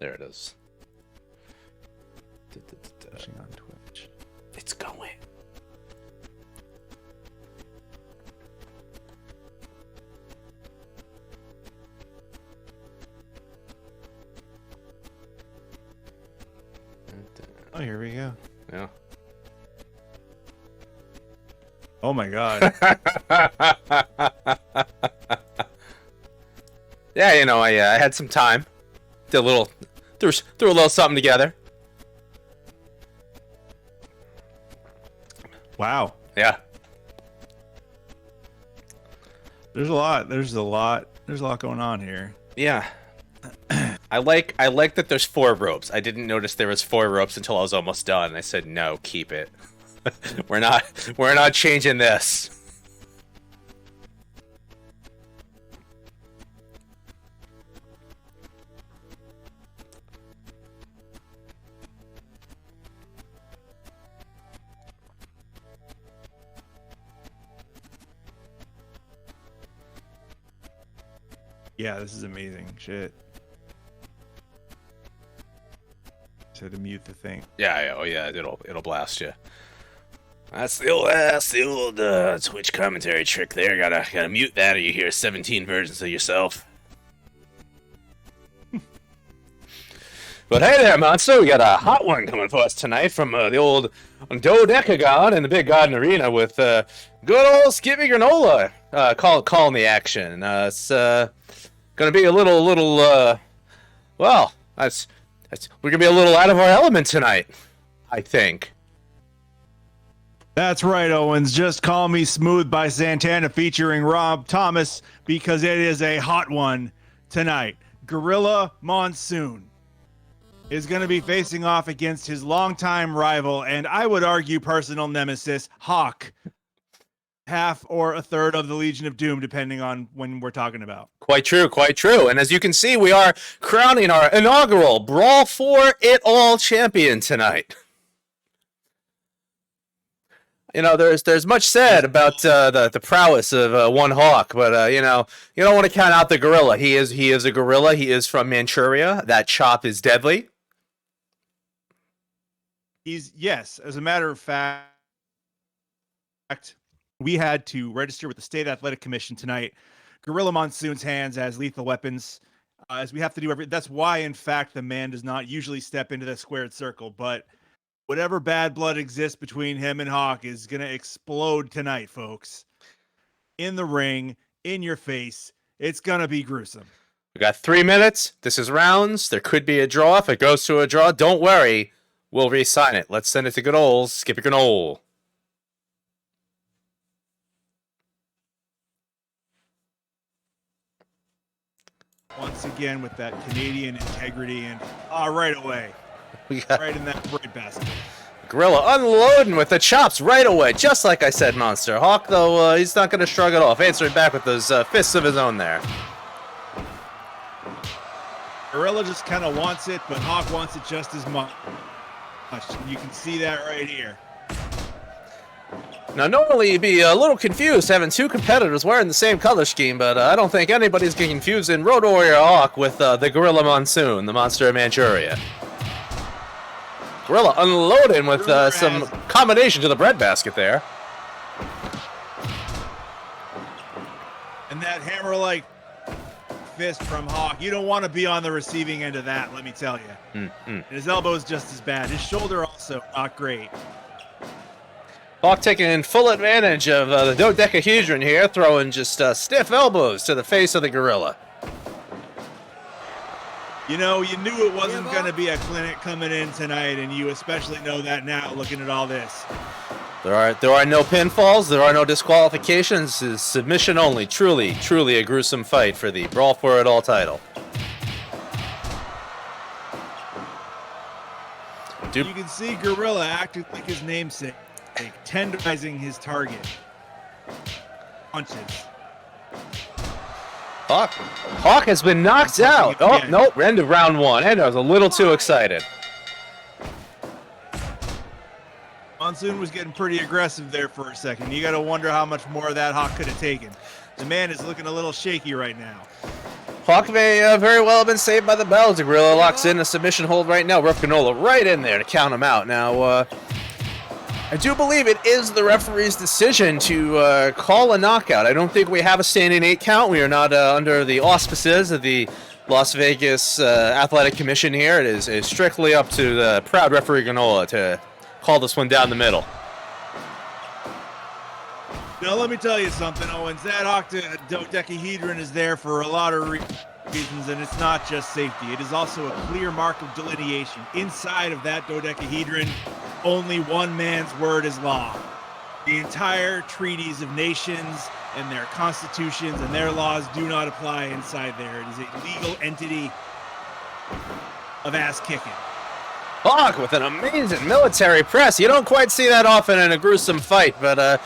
There it is. Watching on Twitch. It's going. Oh, here we go. Yeah. Oh my god. Yeah, you know, I had some time. Did a little, threw a little something together. Wow. Yeah. There's a lot going on here. Yeah. I like that there's 4 ropes. I didn't notice there was 4 ropes until I was almost done. And I said, no, keep it. we're not changing this. Yeah, this is amazing. Shit. So to mute the thing. Yeah, oh yeah, it'll blast you. That's the old Twitch commentary trick there. Gotta mute that or you hear 17 versions of yourself. But hey there, Monster, we got a hot one coming for us tonight from the old Dodecagon in the Big Garden Arena with good old Skippy Granola calling the action. It's gonna be a little well, we're gonna be a little out of our element tonight, I think. That's right, Owens. Just Call Me Smooth by Santana featuring Rob Thomas because it is a hot one tonight. Gorilla Monsoon is going to be facing off against his longtime rival and I would argue personal nemesis, Hawk. Half or a third of the Legion of Doom, depending on when we're talking about. Quite true, quite true. And as you can see, we are crowning our inaugural Brawl for It All champion tonight. You know, there's much said about the prowess of one Hawk, but you know, you don't want to count out the gorilla. He is a gorilla. He is from Manchuria. That chop is deadly. Yes, as a matter of fact, we had to register with the State Athletic Commission tonight. Gorilla Monsoon's hands as lethal weapons, as we have to do that's why, in fact, the man does not usually step into the squared circle, but whatever bad blood exists between him and Hawk is going to explode tonight, folks. In the ring, in your face. It's going to be gruesome. We got 3 minutes. This is rounds. There could be a draw. If it goes to a draw, don't worry. We'll re-sign it. Let's send it to good old Skippy Granola. Once again with that Canadian integrity and right away. Right in that bread basket. Gorilla unloading with the chops right away, just like I said, Monster. Hawk, though, he's not going to shrug it off. Answering back with those fists of his own there. Gorilla just kind of wants it, but Hawk wants it just as much. You can see that right here. Now, normally you'd be a little confused having 2 competitors wearing the same color scheme, but I don't think anybody's getting confused in Road Warrior Hawk with the Gorilla Monsoon, the monster of Manchuria. Gorilla unloading with some combination to the breadbasket there. And that hammer-like fist from Hawk. You don't want to be on the receiving end of that, let me tell you. And his elbow is just as bad. His shoulder also not great. Hawk taking full advantage of the dodecahedron here, throwing just stiff elbows to the face of the gorilla. You know, you knew it wasn't going to be a clinic coming in tonight, and you especially know that now looking at all this. There are no pinfalls, there are no disqualifications, it's submission only. Truly, truly a gruesome fight for the Brawl for It All title. You can see Gorilla acting like his namesake, tenderizing his target. Punches. Hawk has been knocked out. Oh, nope, end of round 1. And I was a little too excited. Monsoon was getting pretty aggressive there for a second. You got to wonder how much more of that Hawk could have taken. The man is looking a little shaky right now. Hawk may very well have been saved by the bell. Gorilla locks in a submission hold right now. Rough Granola right in there to count him out. Now, I do believe it is the referee's decision to call a knockout. I don't think we have a standing 8 count. We are not under the auspices of the Las Vegas Athletic Commission here. It is strictly up to the proud referee Granola to call this one down the middle. Now, let me tell you something, Owens. That dodecahedron is there for a lot of reasons, and it's not just safety. It is also a clear mark of delineation. Inside of that dodecahedron, only one man's word is law. The entire treaties of nations and their constitutions and their laws do not apply inside there. It is a legal entity of ass kicking. Hawk with an amazing military press. You don't quite see that often in a gruesome fight, but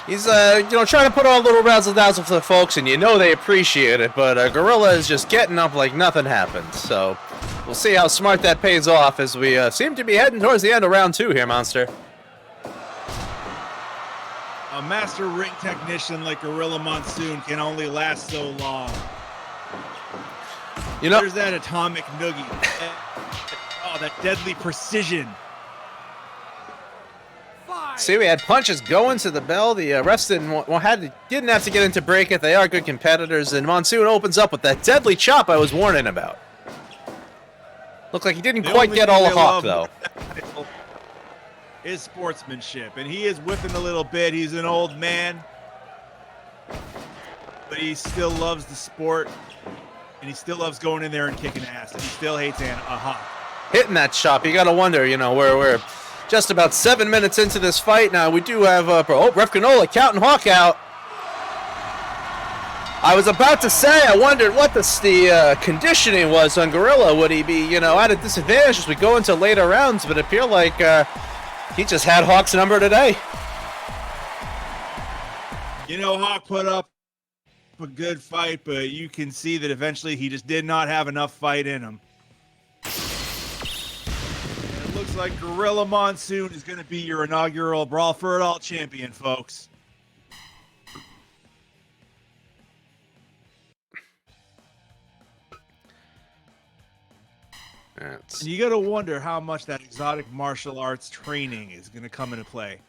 he's trying to put on a little razzle dazzle for the folks, and they appreciate it. But Gorilla is just getting up like nothing happened. So we'll see how smart that pays off as we seem to be heading towards the end of round 2 here, Monster. A master ring technician like Gorilla Monsoon can only last so long. There's that atomic noogie. Oh, that deadly precision. See, we had punches going to the bell. The refs didn't have to get into break it. They are good competitors, and Monsoon opens up with that deadly chop I was warning about. Looked like he didn't quite get all of Hawk, though. His sportsmanship, and he is whipping a little bit. He's an old man, but he still loves the sport, and he still loves going in there and kicking ass, and he still hates Hawk. Hitting that chop, you gotta wonder, we're just about 7 minutes into this fight now. We do have Ref Granola counting Hawk out. I was about to say, I wondered what the conditioning was on Gorilla. Would he be, at a disadvantage as we go into later rounds? But it appeared like he just had Hawk's number today. Hawk put up a good fight, but you can see that eventually he just did not have enough fight in him. It looks like Gorilla Monsoon is going to be your inaugural Brawl for It All champion, folks. And you got to wonder how much that exotic martial arts training is going to come into play.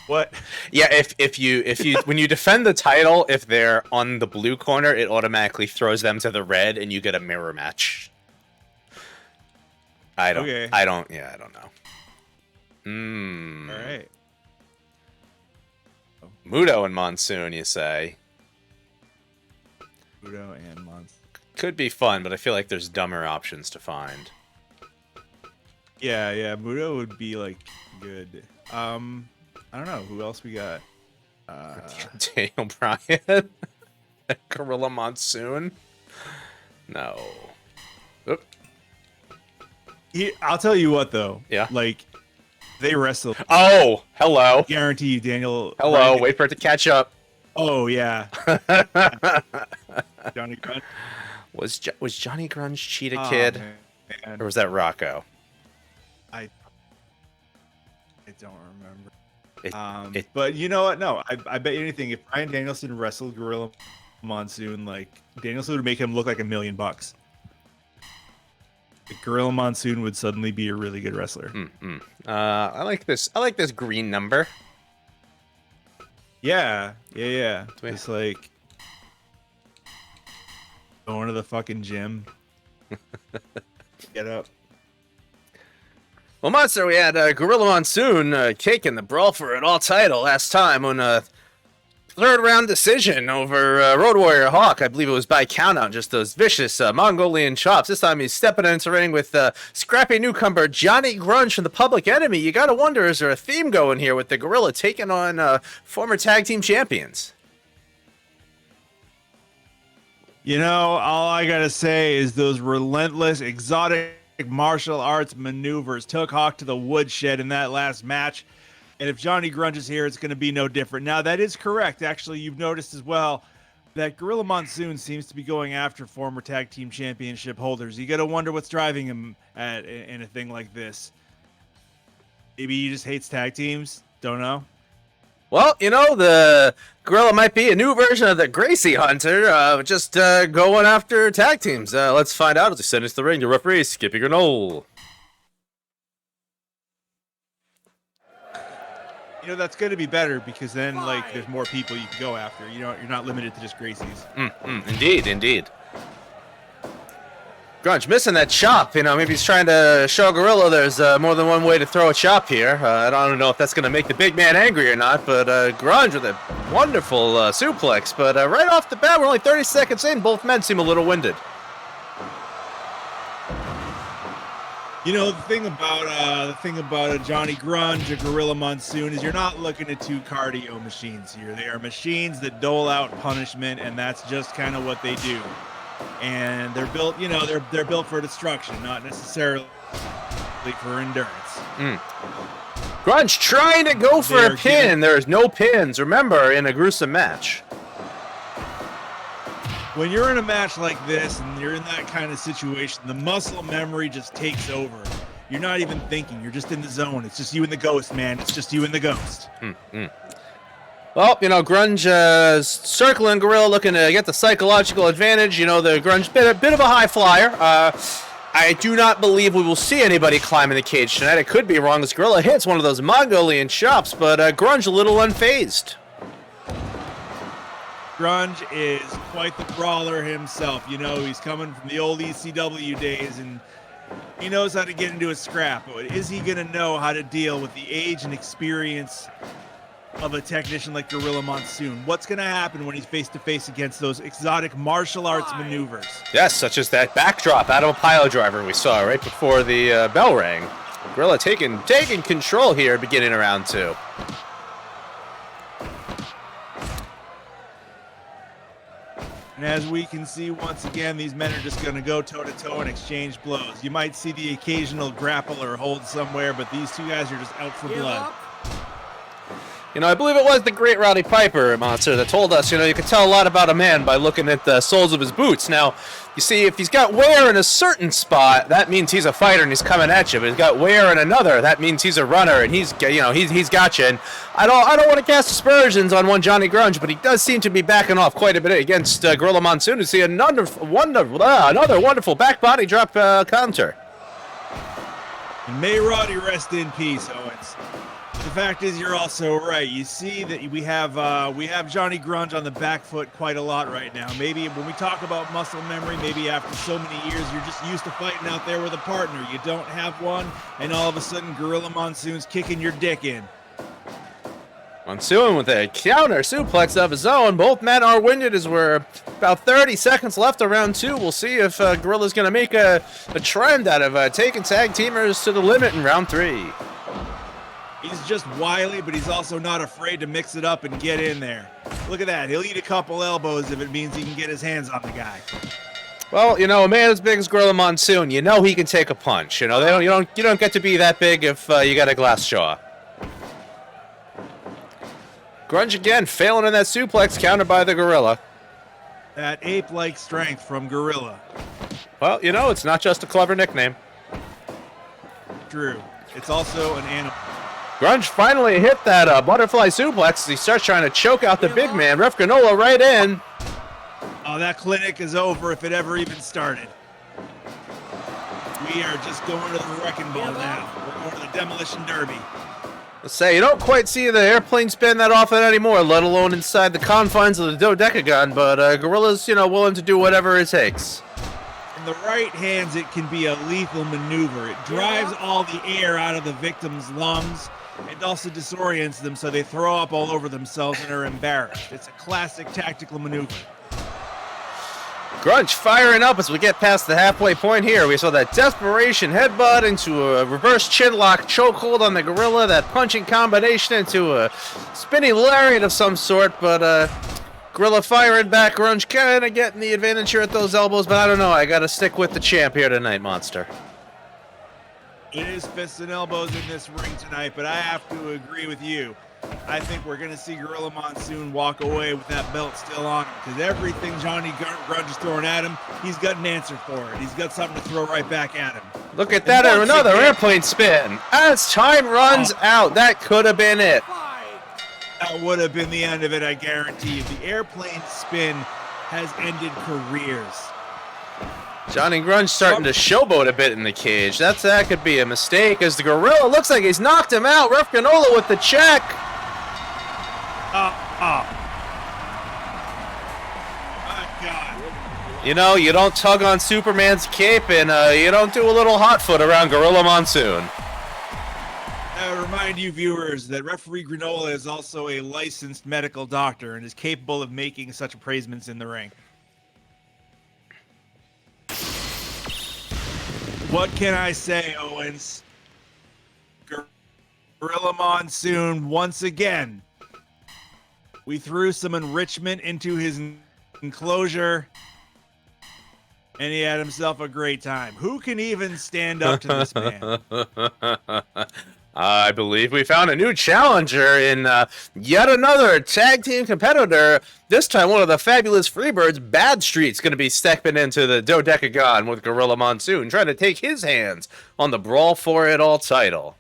What? Yeah, if you when you defend the title, if they're on the blue corner, it automatically throws them to the red, and you get a mirror match. I don't know. All right. Muto and Monsoon, you say? Muto and Monsoon. Could be fun, but I feel like there's dumber options to find. Yeah, Muto would be good. I don't know who else we got. Daniel Bryan, Gorilla Monsoon. No. Oop. I'll tell you what, though. Yeah. They wrestled. Oh, hello. Guarantee you, Daniel. Hello. Bryan. Wait for it to catch up. Oh yeah. Johnny Grunge. Was Johnny Grunge Cheetah Kid, man. or was that Rocco? I don't remember. But you know what? No, I bet you anything. If Bryan Danielson wrestled Gorilla Monsoon, Danielson would make him look like $1 million. Gorilla Monsoon would suddenly be a really good wrestler. I like this. I like this green number. Yeah. It's going to the fucking gym. Get up. Well, Monster, we had Gorilla Monsoon taking the Brawl for It All title last time on a third-round decision over Road Warrior Hawk. I believe it was by countout, just those vicious Mongolian chops. This time he's stepping into the ring with scrappy newcomer Johnny Grunge from the Public Enemy. You gotta wonder, is there a theme going here with the Gorilla taking on former tag team champions? All I gotta say is those relentless, exotic martial arts maneuvers took Hawk to the woodshed in that last match. And if Johnny Grunge is here, it's going to be no different. Now, that is correct. Actually, you've noticed as well that Gorilla Monsoon seems to be going after former tag team championship holders. You got to wonder what's driving him in a thing like this. Maybe he just hates tag teams. Don't know. Well, the Gorilla might be a new version of the Gracie Hunter, just going after tag teams. Let's find out as we send us to the ring to referee Skippy Granola. That's going to be better because then, there's more people you can go after. You're not limited to just Gracie's. Indeed. Grunge missing that chop. Maybe he's trying to show Gorilla there's more than one way to throw a chop here. I don't know if that's going to make the big man angry or not, but Grunge with a wonderful suplex. But right off the bat, we're only 30 seconds in. Both men seem a little winded. The thing about a Johnny Grunge, a Gorilla Monsoon, is you're not looking at two cardio machines here. They are machines that dole out punishment, and that's just kind of what they do. And they're built, they're built for destruction, not necessarily for endurance. Grunge trying to go for a pin. There's no pins, remember, in a gruesome match. When you're in a match like this and you're in that kind of situation, the muscle memory just takes over. You're not even thinking. You're just in the zone. It's just you and the ghost, man. It's just you and the ghost. Well, Grunge circling Gorilla, looking to get the psychological advantage. The Grunge bit of a high flyer. I do not believe we will see anybody climbing the cage tonight. I could be wrong as Gorilla hits one of those Mongolian chops, but Grunge a little unfazed. Grunge is quite the brawler himself. He's coming from the old ECW days, and he knows how to get into a scrap. But is he going to know how to deal with the age and experience of a technician like Gorilla Monsoon? What's going to happen when he's face-to-face against those exotic martial arts maneuvers? Yes, such as that backdrop out of a pile driver we saw right before the bell rang. Gorilla taking control here beginning of round 2. And as we can see, once again, these men are just going to go toe-to-toe and exchange blows. You might see the occasional grapple or hold somewhere, but these two guys are just out for blood. I believe it was the great Rowdy Piper, Monster, that told us, you can tell a lot about a man by looking at the soles of his boots. Now, you see, if he's got wear in a certain spot, that means he's a fighter and he's coming at you. But he's got wear in another, that means he's a runner and he's got you. And I don't want to cast aspersions on one Johnny Grunge, but he does seem to be backing off quite a bit against Gorilla Monsoon. To see another wonderful back body drop counter. And may Roddy rest in peace, Owens. The fact is, you're also right. You see that we have Johnny Grunge on the back foot quite a lot right now. Maybe when we talk about muscle memory, maybe after so many years, you're just used to fighting out there with a partner. You don't have one, and all of a sudden, Gorilla Monsoon's kicking your dick in. Monsoon with a counter suplex of his own. Both men are winded as we're about 30 seconds left of round 2. We'll see if Gorilla's going to make a trend out of taking tag teamers to the limit in round 3. He's just wily, but he's also not afraid to mix it up and get in there. Look at that. He'll eat a couple elbows if it means he can get his hands on the guy. Well, a man as big as Gorilla Monsoon, he can take a punch. You don't get to be that big if you got a glass jaw. Grunge again, failing in that suplex, countered by the Gorilla. That ape-like strength from Gorilla. Well, it's not just a clever nickname. True. It's also an animal. Grunge finally hit that butterfly suplex as he starts trying to choke out the big man. Ref Granola right in. Oh, that clinic is over if it ever even started. We are just going to the wrecking ball now. We're going to the demolition derby. Let's say you don't quite see the airplane spin that often anymore, let alone inside the confines of the dodecagon, but Gorilla's, willing to do whatever it takes. In the right hands, it can be a lethal maneuver. It drives all the air out of the victim's lungs and also disorients them so they throw up all over themselves and are embarrassed. It's a classic tactical maneuver. Grunge firing up as we get past the halfway point here. We saw that desperation headbutt into a reverse chinlock chokehold on the Gorilla, that punching combination into a spinning lariat of some sort, but Gorilla firing back, Grunge kind of getting the advantage here at those elbows, but I don't know. I got to stick with the champ here tonight, Monster. It is fists and elbows in this ring tonight, but I have to agree with you. I think we're going to see Gorilla Monsoon walk away with that belt still on him, because everything Johnny Grunge is throwing at him, he's got an answer for it. He's got something to throw right back at him. Look at that, another airplane spin. As time runs out, that could have been it. That would have been the end of it, I guarantee you. The airplane spin has ended careers. Johnny Grunge starting to showboat a bit in the cage. That could be a mistake as the Gorilla looks like he's knocked him out. Ref Granola with the check. My God. You know, you don't tug on Superman's cape and you don't do a little hot foot around Gorilla Monsoon. I would remind you viewers that referee Granola is also a licensed medical doctor and is capable of making such appraisements in the ring. What can I say, Owens? Gorilla Monsoon, once again, we threw some enrichment into his enclosure, and he had himself a great time. Who can even stand up to this man? I believe we found a new challenger in yet another tag team competitor. This time, one of the fabulous Freebirds, Bad Street's going to be stepping into the Dodecagon with Gorilla Monsoon, trying to take his hands on the Brawl for It All title.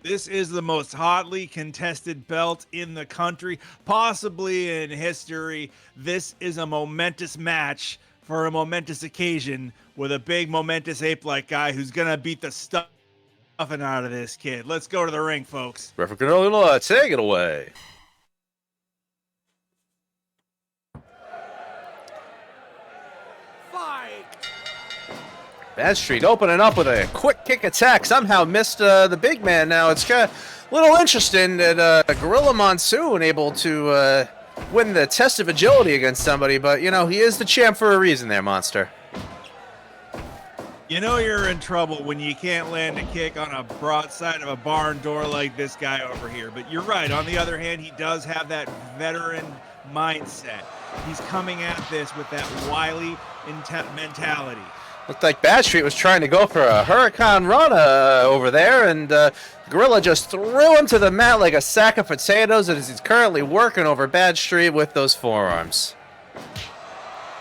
This is the most hotly contested belt in the country, possibly in history. This is a momentous match for a momentous occasion with a big, momentous ape-like guy who's going to beat the stuffing out of this kid. Let's go to the ring, folks. Referee Granola, take it away. Bad Street opening up with a quick kick attack. Somehow missed the big man. Now it's kind of a little interesting that Gorilla Monsoon able to win the test of agility against somebody, but you know he is the champ for a reason there, Monster. You know you're in trouble when you can't land a kick on a broadside of a barn door like this guy over here. But you're right. On the other hand, he does have that veteran mindset. He's coming at this with that wily mentality. Looked like Bad Street was trying to go for a Hurricane Rana over there, and Gorilla just threw him to the mat like a sack of potatoes as he's currently working over Bad Street with those forearms.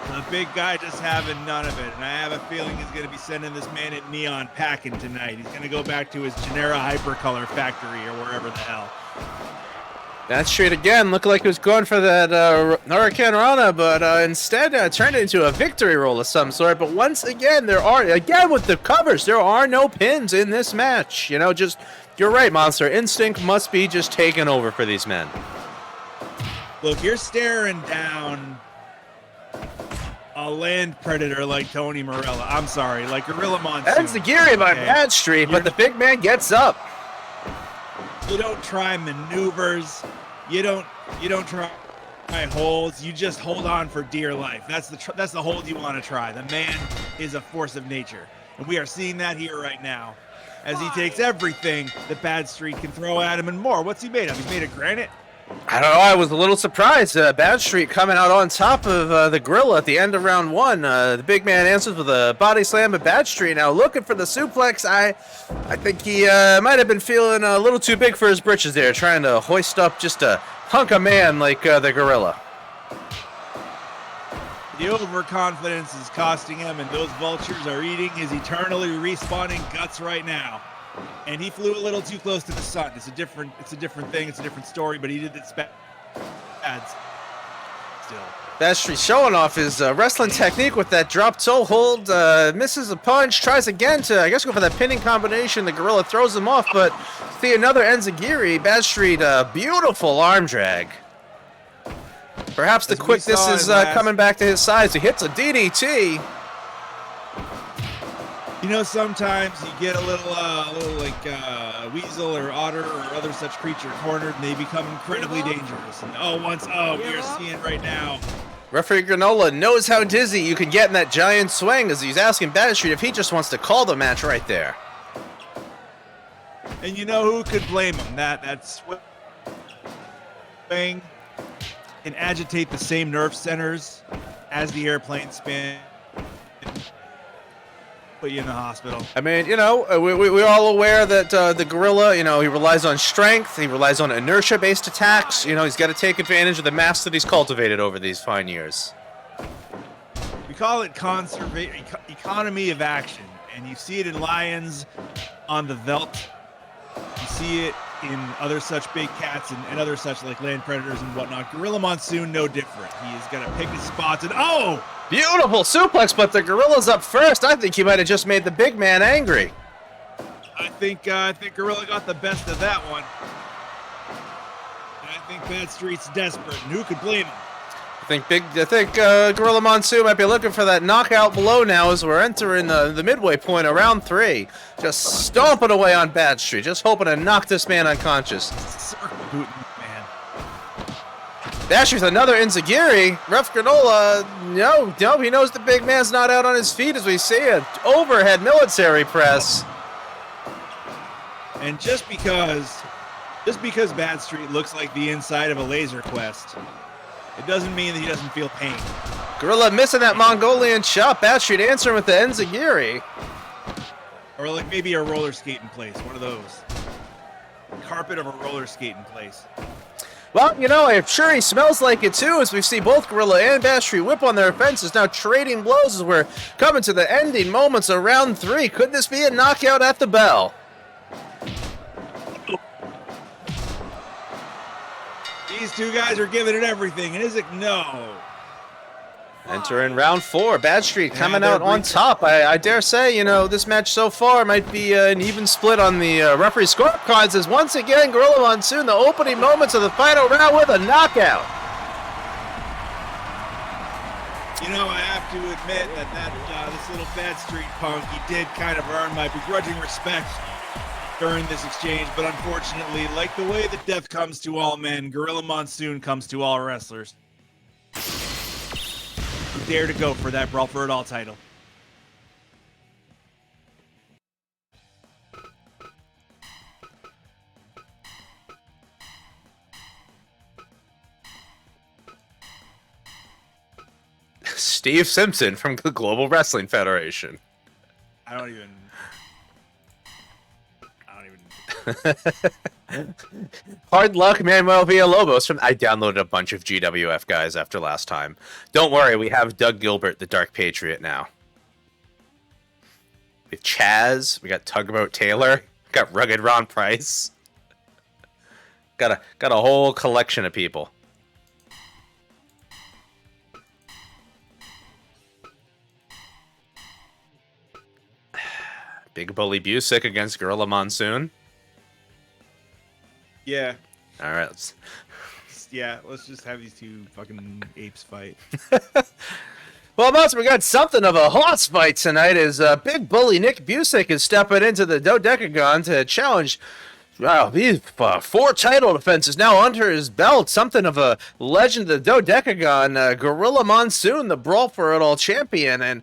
The big guy just having none of it, and I have a feeling he's going to be sending this man at Neon packing tonight. He's going to go back to his Genera Hypercolor factory or wherever the hell. Bad Street again looked like he was going for that Hurricane Rana, but instead turned it into a victory roll of some sort. But once again, again with the covers, there are no pins in this match. You know, you're right, Monster. Instinct must be just taking over for these men. Look, you're staring down a land predator like Tony Morella. I'm sorry, like Gorilla Monsoon. That's the Geary by Bad Street, but the big man gets up. You don't try maneuvers. You don't try holds. You just hold on for dear life. That's the hold you want to try. The man is a force of nature, and we are seeing that here right now, as he takes everything that Bad Street can throw at him and more. What's he made of? He's made of granite. I don't know. I was a little surprised. Bad Street coming out on top of the Gorilla at the end of round one. The big man answers with a body slam, but Bad Street now looking for the suplex. I think he might have been feeling a little too big for his britches there, trying to hoist up just a hunk of man like the Gorilla. The overconfidence is costing him, and those vultures are eating his eternally respawning guts right now. And he flew a little too close to the sun. It's a different thing. It's a different story. But he did it bad still. Bad Street showing off his wrestling technique with that drop toe hold. Misses a punch. Tries again to, I guess, go for that pinning combination. The Gorilla throws him off, but see another enzigiri. Bad Street, beautiful arm drag. Perhaps the quickness is coming back to his side. He hits a DDT. You know, sometimes you get a little like weasel or otter or other such creature cornered, and they become incredibly dangerous. And we are seeing right now. Referee Granola knows how dizzy you can get in that giant swing, as he's asking Bad Street if he just wants to call the match right there. And you know who could blame him? That swing can agitate the same nerve centers as the airplane spin. Put you in the hospital. I mean, you know, we're all aware that the Gorilla, you know, he relies on strength, he relies on inertia-based attacks. You know, he's got to take advantage of the mass that he's cultivated over these fine years. We call it economy of action, and you see it in Lions on the Veldt. You see it in other such big cats and other such like land predators and whatnot. Gorilla Monsoon, no different. He's got to pick his spots and oh! Beautiful suplex, but the Gorilla's up first. I think he might have just made the big man angry. I think Gorilla got the best of that one. And I think Bad Street's desperate, and who could blame him? I think Gorilla Monsoon might be looking for that knockout blow now as we're entering the midway point of round 3. Just stomping away on Bad Street, just hoping to knock this man unconscious. Circle booting, man. Bad Street with another Enziguri. Ref Granola, no, he knows the big man's not out on his feet as we see an overhead military press. And just because Bad Street looks like the inside of a laser quest, it doesn't mean that he doesn't feel pain. Gorilla missing that Mongolian chop. Bad Street answering with the Enziguri. Or like maybe a roller skate in place, one of those. Carpet of a roller skate in place. Well, I'm sure he smells like it too, as we see both Gorilla and Bad Street whip on their fences, now trading blows as we're coming to the ending moments of round 3. Could this be a knockout at the bell? These two guys are giving it everything, and Isaac, no. Entering round 4, Bad Street coming out on top. I dare say, this match so far might be an even split on the referee scorecards, as once again, Gorilla Monsoon, the opening moments of the final round with a knockout. I have to admit that this little Bad Street punk, he did kind of earn my begrudging respect during this exchange, but unfortunately, like the way that death comes to all men, Gorilla Monsoon comes to all wrestlers. Dare to go for that Brawl for It All title. Steve Simpson from the Global Wrestling Federation. I don't even. Hard luck, Manuel Villalobos. I downloaded a bunch of GWF guys after last time. Don't worry, we have Doug Gilbert, the Dark Patriot, now. We have Chaz, we got Tugboat Taylor, got Rugged Ron Price. Got a whole collection of people. Big Bully Busick against Gorilla Monsoon. Yeah. All right. Let's just have these two fucking apes fight. Well, Monster, we got something of a horse fight tonight as Big Bully Nick Busick is stepping into the Dodecagon to challenge. Wow, these 4 title defenses now under his belt. Something of a legend of the Dodecagon, Gorilla Monsoon, the Brawl for It All champion. And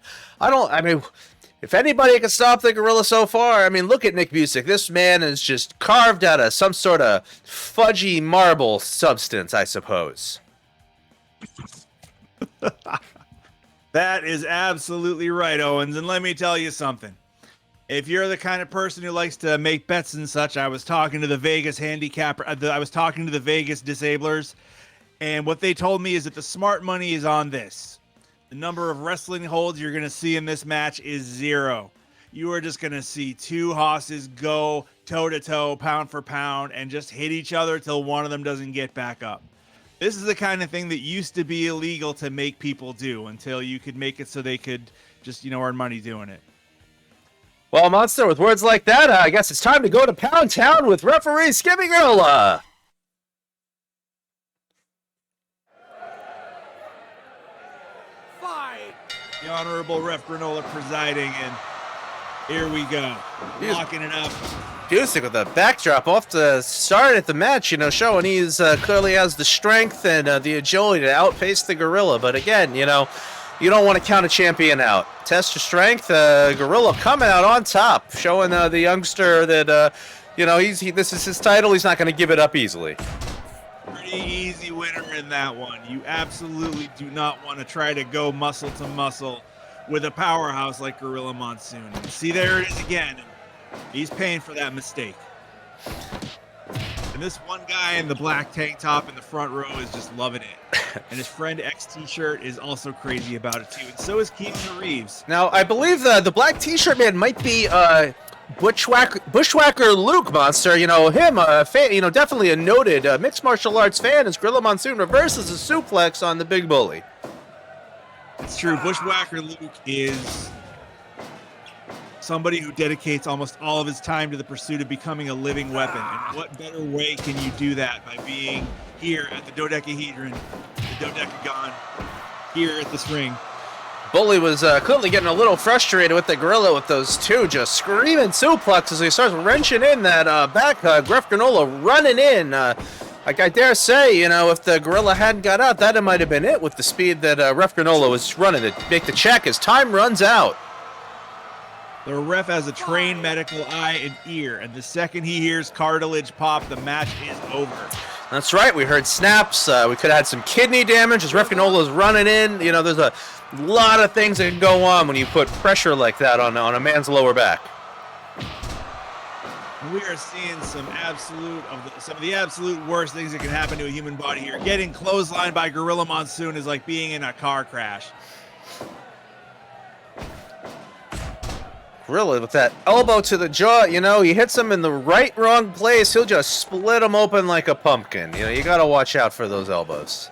if anybody can stop the Gorilla so far, look at Nick Busick. This man is just carved out of some sort of fudgy marble substance, I suppose. That is absolutely right, Owens. And let me tell you something. If you're the kind of person who likes to make bets and such, I was talking to the Vegas handicapper. I was talking to the Vegas disablers, and what they told me is that the smart money is on this. The number of wrestling holds you're going to see in this match is 0. You are just going to see 2 hosses go toe-to-toe, pound for pound, and just hit each other till one of them doesn't get back up. This is the kind of thing that used to be illegal to make people do until you could make it so they could just, earn money doing it. Well, Monster, with words like that, I guess it's time to go to Pound Town with referee Skippy Granola. The Honorable Ref Granola presiding, and here we go. Locking it up. Busick with a backdrop off the start at the match, showing he's clearly has the strength and the agility to outpace the Gorilla. But again, you don't want to count a champion out. Test your strength. Gorilla coming out on top, showing the youngster that this is his title. He's not going to give it up easily. Pretty easy winner in that one. You absolutely do not want to try to go muscle to muscle with a powerhouse like Gorilla Monsoon. And see, there it is again. He's paying for that mistake. And this one guy in the black tank top in the front row is just loving it. And his friend X T-shirt is also crazy about it too. And so is Keanu Reeves. Now, I believe the black T-shirt man might be Bushwhacker Luke Monster, him, definitely a noted mixed martial arts fan, as Gorilla Monsoon reverses a suplex on the Big Bully. It's true. Bushwhacker Luke is somebody who dedicates almost all of his time to the pursuit of becoming a living weapon. And what better way can you do that by being here at the dodecahedron, the dodecagon, here at this ring? Bully was clearly getting a little frustrated with the Gorilla with those two just screaming suplexes. He starts wrenching in that back hug. Ref Granola running in. Like I dare say, if the Gorilla hadn't got out, that might have been it with the speed that Ref Granola was running to make the check as time runs out. The ref has a trained medical eye and ear, and the second he hears cartilage pop, the match is over. That's right. We heard snaps. We could have had some kidney damage as Ref Granola's running in. There's a lot of things that can go on when you put pressure like that on a man's lower back. We are seeing some of the absolute worst things that can happen to a human body here. Getting clotheslined by Gorilla Monsoon is like being in a car crash. Gorilla with that elbow to the jaw, he hits him in the wrong place, he'll just split him open like a pumpkin. You got to watch out for those elbows.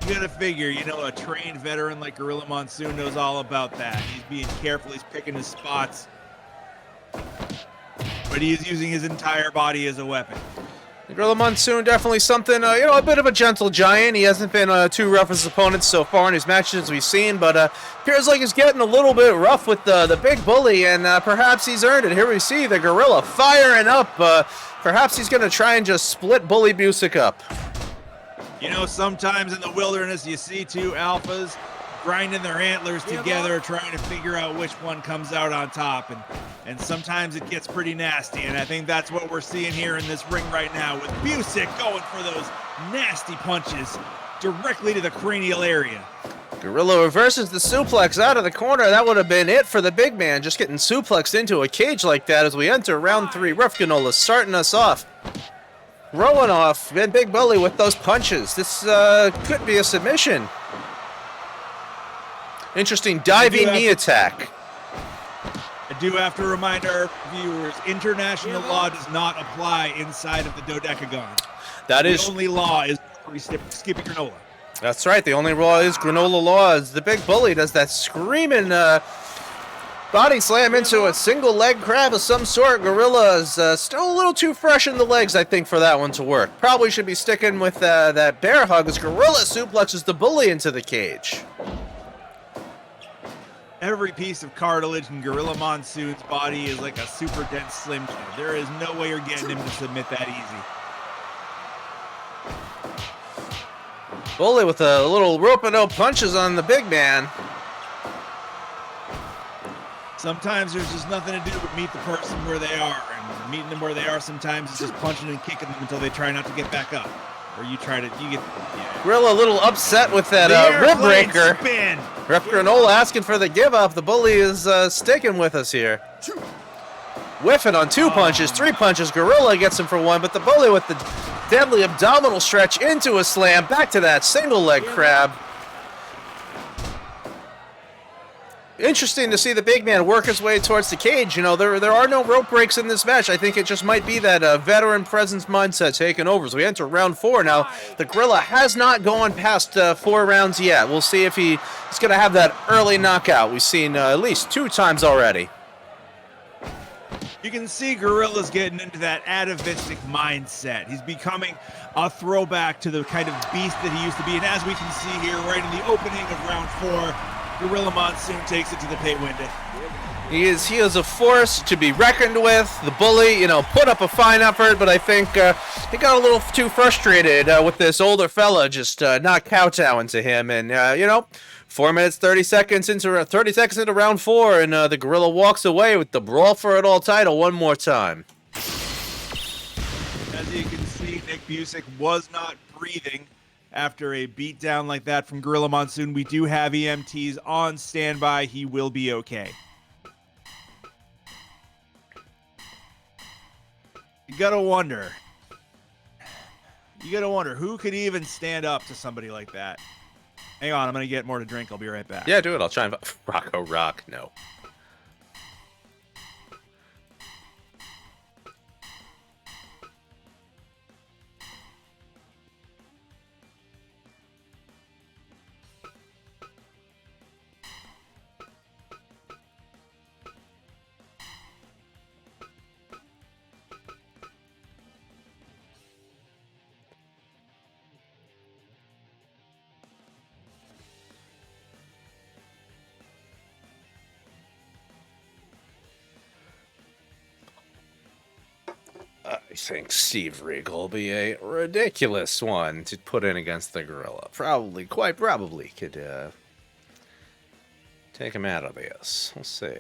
You got to figure, a trained veteran like Gorilla Monsoon knows all about that. He's being careful, he's picking his spots. But he is using his entire body as a weapon. Gorilla Monsoon definitely something, a bit of a gentle giant. He hasn't been too rough as opponents so far in his matches we've seen, but appears like he's getting a little bit rough with the Big Bully, and perhaps he's earned it. Here we see the Gorilla firing up. Perhaps he's going to try and just split Bully Busick up. Sometimes in the wilderness you see two alphas grinding their antlers together, trying to figure out which one comes out on top, and sometimes it gets pretty nasty, and I think that's what we're seeing here in this ring right now, with Busick going for those nasty punches directly to the cranial area. Gorilla reverses the suplex out of the corner. That would have been it for the big man, just getting suplexed into a cage like that as we enter round 3. Ref Granola starting us off. Rolling off, Big Bully with those punches. This could be a submission. Interesting diving knee attack. I do have to remind our viewers, international law does not apply inside of the dodecagon. The only law is Skippy Granola. That's right. The only law is Granola law. As the Big Bully does that screaming body slam into a single leg crab of some sort. Gorilla is still a little too fresh in the legs, I think, for that one to work. Probably should be sticking with that bear hug as Gorilla suplexes the Bully into the cage. Every piece of cartilage in Gorilla Monsoon's body is like a super dense Slim Jim. There is no way you're getting him to submit that easy. Bully with a little rope-a-dope punches on the big man. Sometimes there's just nothing to do but meet the person where they are. And meeting them where they are sometimes is just punching and kicking them until they try not to get back up. Or you get... Yeah. Gorilla a little upset with that rib breaker. Ref Granola asking for the give up. The Bully is sticking with us here. Whiffing on 2 punches, 3 punches. Gorilla gets him for 1, but the Bully with the deadly abdominal stretch into a slam. Back to that single leg crab. Interesting to see the big man work his way towards the cage. There are no rope breaks in this match. I think it just might be that veteran presence mindset taking over. As we enter round 4 now, the Gorilla has not gone past 4 rounds yet. We'll see if he's going to have that early knockout we've seen at least 2 times already. You can see Gorilla's getting into that atavistic mindset. He's becoming a throwback to the kind of beast that he used to be. And as we can see here, right in the opening of round 4, Gorilla Monsoon takes it to the pay window. He is a force to be reckoned with. The Bully, put up a fine effort, but I think he got a little too frustrated with this older fella just not kowtowing to him. And 4 minutes 30 seconds into round 4, and the Gorilla walks away with the Brawl for It All title one more time. As you can see, Nick Busick was not breathing after a beatdown like that from Gorilla Monsoon. We do have EMTs on standby. He will be okay. You gotta wonder who could even stand up to somebody like that. Hang on, I'm gonna get more to drink. I'll be right back. Yeah, do it. I'll try and Rocco Rock. No. I think Steve Regal will be a ridiculous one to put in against the gorilla. Quite probably could take him out of this. We'll see.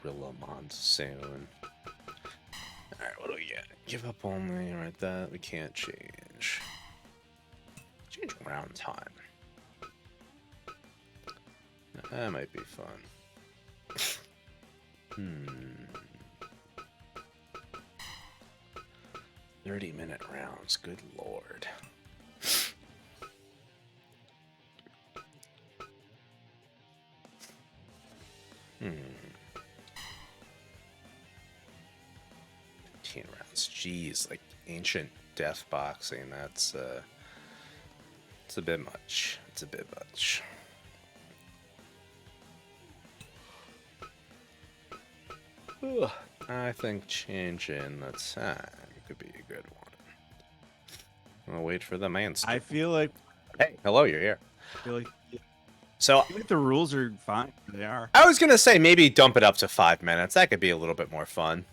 Gorilla Monsoon. Alright, what do we get? Give up only, right? That we can't change. Change round time. That might be fun. 30-minute rounds, good lord. Hmm. 15 rounds. Jeez, like ancient death boxing. That's it's a bit much. It's a bit much. Ugh. I think changing the time could be a good one. I'll wait for the man. I feel like. Hey, hello, you're here. I feel like. So I think the rules are fine. They are. I was gonna say maybe dump it up to 5 minutes. That could be a little bit more fun.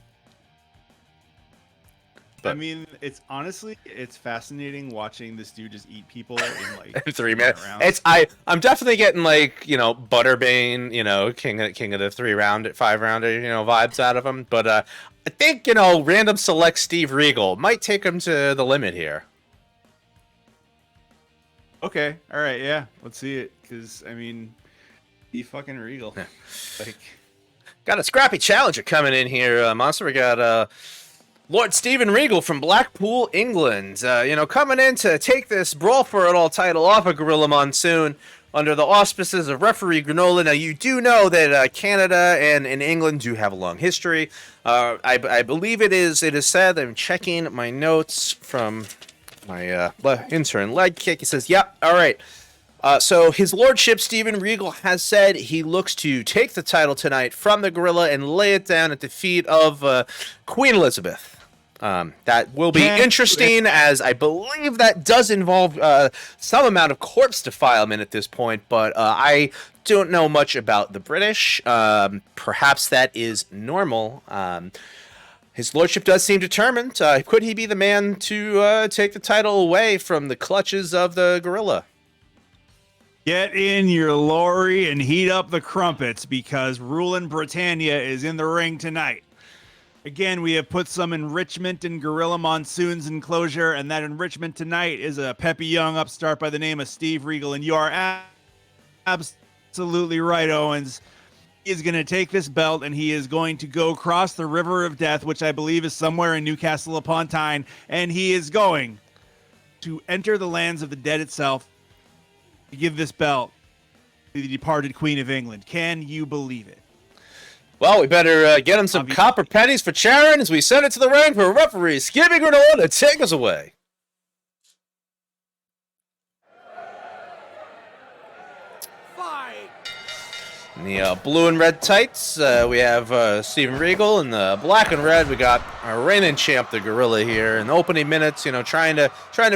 But I mean, it's honestly, it's fascinating watching this dude just eat people in like in 3 minutes. rounds. I'm definitely getting like, you know, Butterbane, you know, king of the 5-rounder, you know, vibes out of him. But I think, you know, random select Steve Regal might take him to the limit here. Okay, all right, yeah, let's see it. Because I mean, he fucking Regal. Like, got a scrappy challenger coming in here, Monster. We got Lord Stephen Regal from Blackpool, England. You know, coming in to take this Brawl for It All title off of Gorilla Monsoon under the auspices of referee Granola. Now, you do know that Canada and England do have a long history. I believe it is said, I'm checking my notes from my intern leg kick. He says, "Yep, all right." So his lordship Stephen Regal has said he looks to take the title tonight from the gorilla and lay it down at the feet of Queen Elizabeth. That will be interesting, as I believe that does involve some amount of corpse defilement at this point, but I don't know much about the British. Perhaps that is normal. His lordship does seem determined. Could he be the man to take the title away from the clutches of the gorilla? get in your lorry and heat up the crumpets, because Rulin' Britannia is in the ring tonight. Again, we have put some enrichment in Gorilla Monsoon's enclosure, and that enrichment tonight is a peppy young upstart by the name of Steve Regal. And you are absolutely right, Owens. He is going to take this belt, and he is going to go cross the River of Death, which I believe is somewhere in Newcastle upon Tyne, and he is going to enter the lands of the dead itself to give this belt to the departed Queen of England. Can you believe it? Well, we better get him some copper pennies for Charon as we send it to the ring for referee Skippy Granola to take us away. In the blue and red tights, we have Steven Regal. In the black and red, we got our reigning champ, the Gorilla, here. In the opening minutes, you know, trying to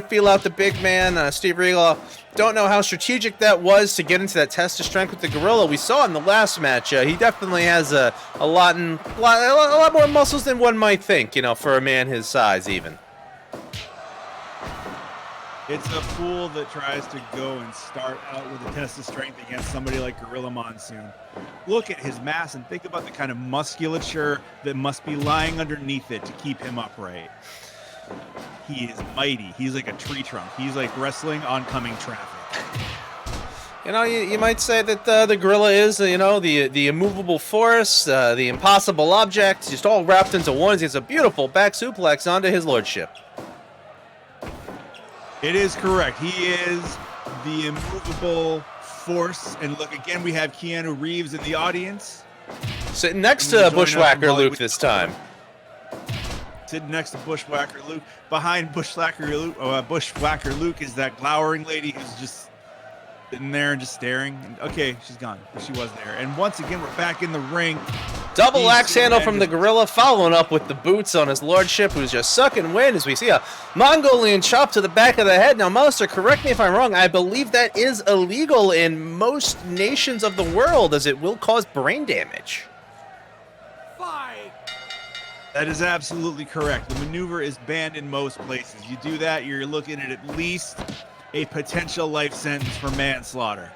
feel out the big man, Steve Regal. Don't know how strategic that was to get into that test of strength with the Gorilla. We saw in the last match, he definitely has a lot more muscles than one might think, you know, for a man his size, even. It's a fool that tries to go and start out with a test of strength against somebody like Gorilla Monsoon. Look at his mass and think about the kind of musculature that must be lying underneath it to keep him upright. he is mighty. He's like a tree trunk. He's like wrestling oncoming traffic. You know, you might say that the gorilla is, the immovable force, the impossible object, just all wrapped into one. He has a beautiful back suplex onto his lordship. It is correct. He is the immovable force. And look, again, we have Keanu Reeves in the audience. Sitting next to Bushwhacker Luke this time. Sitting next to Bushwhacker Luke. Behind Bushwhacker Luke is that glowering lady who's just sitting there and just staring. Okay, she's gone, but she was there. And once again, we're back in the ring. Double axe handle from the gorilla, following up with the boots on his lordship, who's just sucking wind as we see a Mongolian chop to the back of the head. Now, Monster, correct me if I'm wrong, I believe that is illegal in most nations of the world, as it will cause brain damage. That is absolutely correct. The maneuver is banned in most places. You do that, you're looking at least a potential life sentence for manslaughter.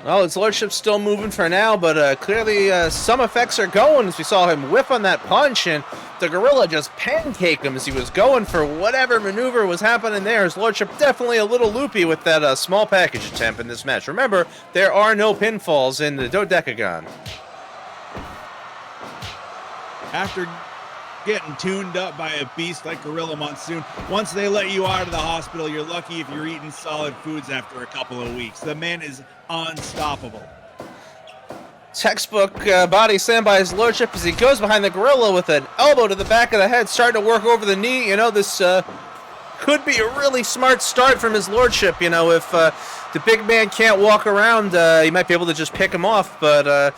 Well, his lordship's still moving for now, but clearly some effects are going, as we saw him whiff on that punch, and the gorilla just pancaked him as he was going for whatever maneuver was happening there. His lordship definitely a little loopy with that small package attempt in this match. Remember, there are no pinfalls in the dodecagon. After getting tuned up by a beast like Gorilla Monsoon, once they let you out of the hospital, you're lucky if you're eating solid foods after a couple of weeks. The man is unstoppable. Textbook body slam by his lordship as he goes behind the gorilla with an elbow to the back of the head, starting to work over the knee. You know, this could be a really smart start from his lordship. You know, if the big man can't walk around, he might be able to just pick him off, but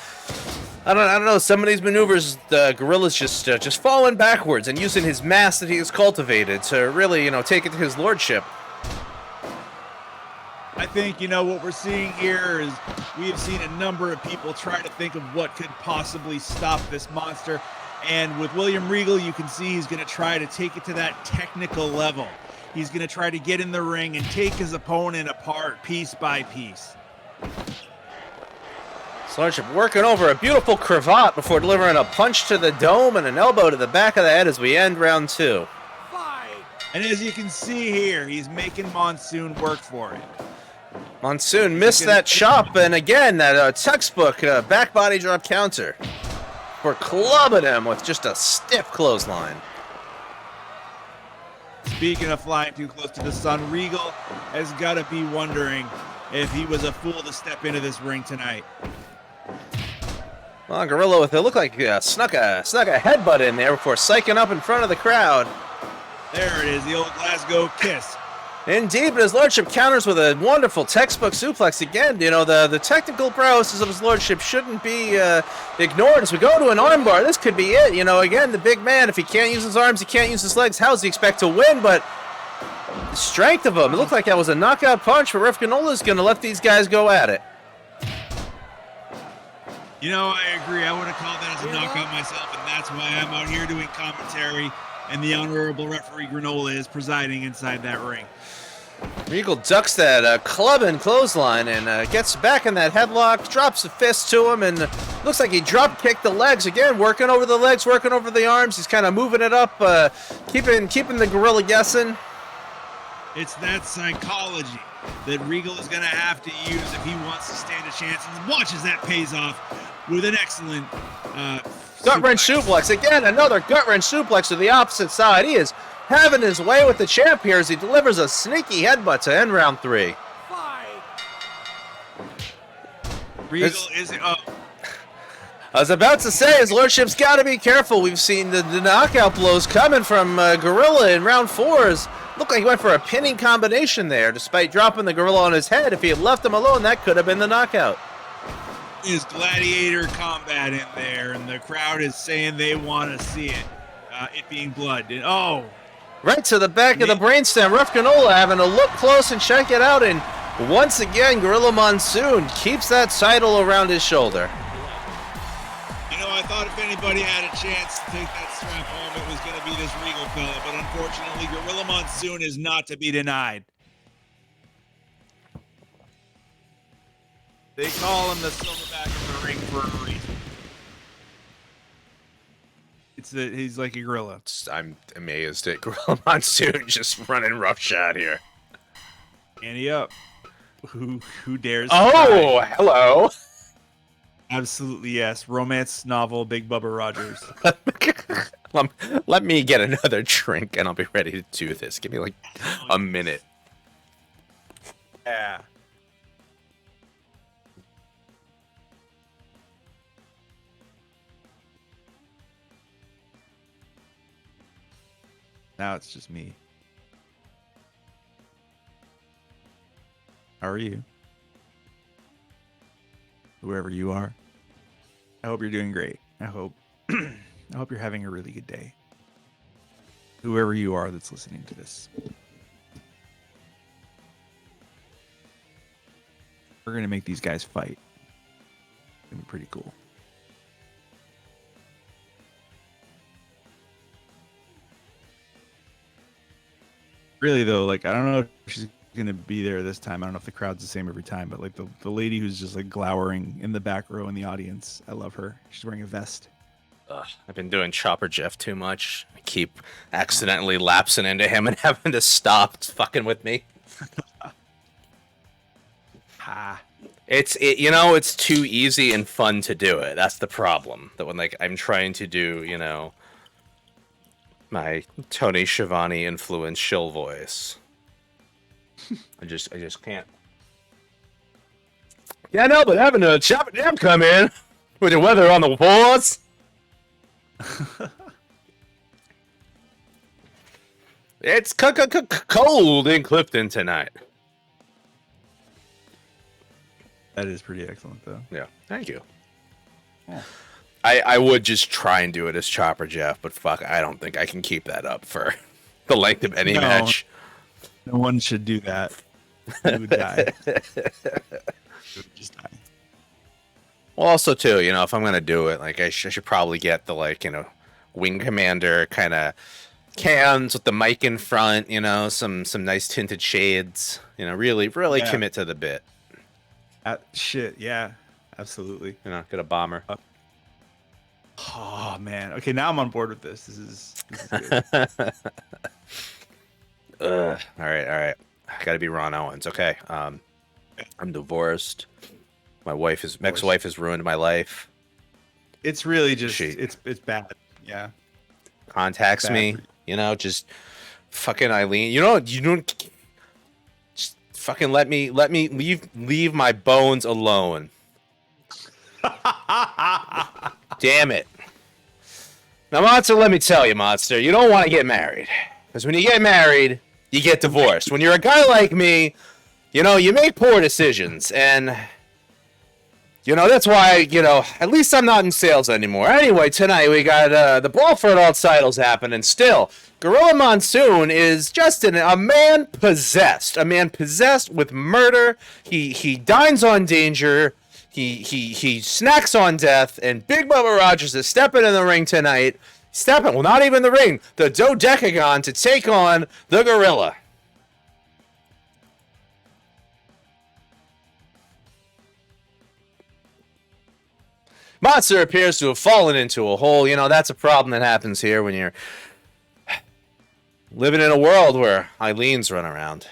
I don't know. Some of these maneuvers, the gorilla's just falling backwards and using his mass that he has cultivated to really, take it to his lordship. I think, what we're seeing here is we have seen a number of people try to think of what could possibly stop this monster. And with William Regal, you can see he's going to try to take it to that technical level. He's going to try to get in the ring and take his opponent apart piece by piece. Lordship working over a beautiful cravat before delivering a punch to the dome and an elbow to the back of the head as we end round 2. And as you can see here, he's making Monsoon work for it. Monsoon missed that chop, and again, that textbook back body drop counter. We're clubbing him with just a stiff clothesline. Speaking of flying too close to the sun, Regal has got to be wondering if he was a fool to step into this ring tonight. Well, Gorilla with it looked like snuck a headbutt in there before psyching up in front of the crowd. There it is, the old Glasgow kiss. Indeed, but his lordship counters with a wonderful textbook suplex again. The technical prowess of his lordship shouldn't be ignored as we go to an armbar. This could be it. Again, the big man, if he can't use his arms, he can't use his legs. How does he expect to win? But the strength of him, it looked like that was a knockout punch, but Ref Ganola's going to let these guys go at it. I agree. I would have called that as a knockout myself, and that's why I'm out here doing commentary, and the honorable referee Granola is presiding inside that ring. Regal ducks that club and clothesline and gets back in that headlock, drops a fist to him, and looks like he drop kicked the legs again, working over the legs, working over the arms. He's kind of moving it up, keeping the gorilla guessing. It's that psychology that Regal is going to have to use if he wants to stand a chance, and watch as that pays off with an excellent gut-wrench suplex. Again, another gut-wrench suplex to the opposite side. He is having his way with the champ here as he delivers a sneaky headbutt to end round 3. Regal is up. I was about to say, his lordship's got to be careful. We've seen the knockout blows coming from Gorilla in round 4. Looked like he went for a pinning combination there, despite dropping the gorilla on his head. If he had left him alone, that could have been the knockout. Is gladiator combat in there, and the crowd is saying they want to see it. It being blood. Right to the back of the brainstem. Ref Granola having to look close and check it out, and once again, Gorilla Monsoon keeps that title around his shoulder. I thought if anybody had a chance to take that strap home, it was going to be this Regal fella, but unfortunately, Gorilla Monsoon is not to be denied. They call him the silverback of the ring for a reason. He's like a gorilla. I'm amazed at Gorilla Monsoon just running roughshod here. Ante up. Who dares? Oh, try? hello. Absolutely yes. Romance novel, Big Bubba Rogers. Let me get another drink and I'll be ready to do this. Give me like a minute. Yeah. Now it's just me. How are you? Whoever you are. I hope you're doing great. I hope you're having a really good day. Whoever you are that's listening to this. We're gonna make these guys fight. It's gonna be pretty cool. Really though, like I don't know if she's gonna be there this time. I don't know if the crowd's the same every time, but like the lady who's just like glowering in the back row in the audience, I love her. She's wearing a vest. I've been doing Chopper Jeff too much. I keep accidentally lapsing into him and having to stop. It's fucking with me. Ha. It's too easy and fun to do it. That's the problem. That when like I'm trying to do, my Tony Schiavone influenced shill voice. I just can't. Yeah, no, but having a Chopper Jam come in with the weather on the walls. It's cold in Clifton tonight. That is pretty excellent though. Yeah, thank you. Yeah. I would just try and do it as Chopper Jeff, but fuck, I don't think I can keep that up for the length of any match. No one should do that. You would die. You would just die. Well, also too, if I'm gonna do it, like I should probably get the Wing Commander kind of cans with the mic in front, some nice tinted shades, really commit to the bit. Shit, yeah, absolutely. Get a bomber. Oh man, okay, now I'm on board with this. This is good. All right. I gotta be Ron Owens. Okay. I'm divorced. My ex-wife has ruined my life. It's really just it's bad. Yeah. Contacts bad me, just fucking Eileen. You don't just fucking let me leave my bones alone. Damn it. Now, Monster, let me tell you, Monster, you don't want to get married. Because when you get married, you get divorced. When you're a guy like me, you make poor decisions. And, that's why, at least I'm not in sales anymore. Anyway, tonight we got the Brawl for Adult titles happening. Still, Gorilla Monsoon is just a man possessed. A man possessed with murder. He dines on danger. He snacks on death, and Big Bubba Rogers is stepping in the ring tonight. Not even the ring, the dodecagon to take on the Gorilla. Monster appears to have fallen into a hole. That's a problem that happens here when you're living in a world where Eileen's run around.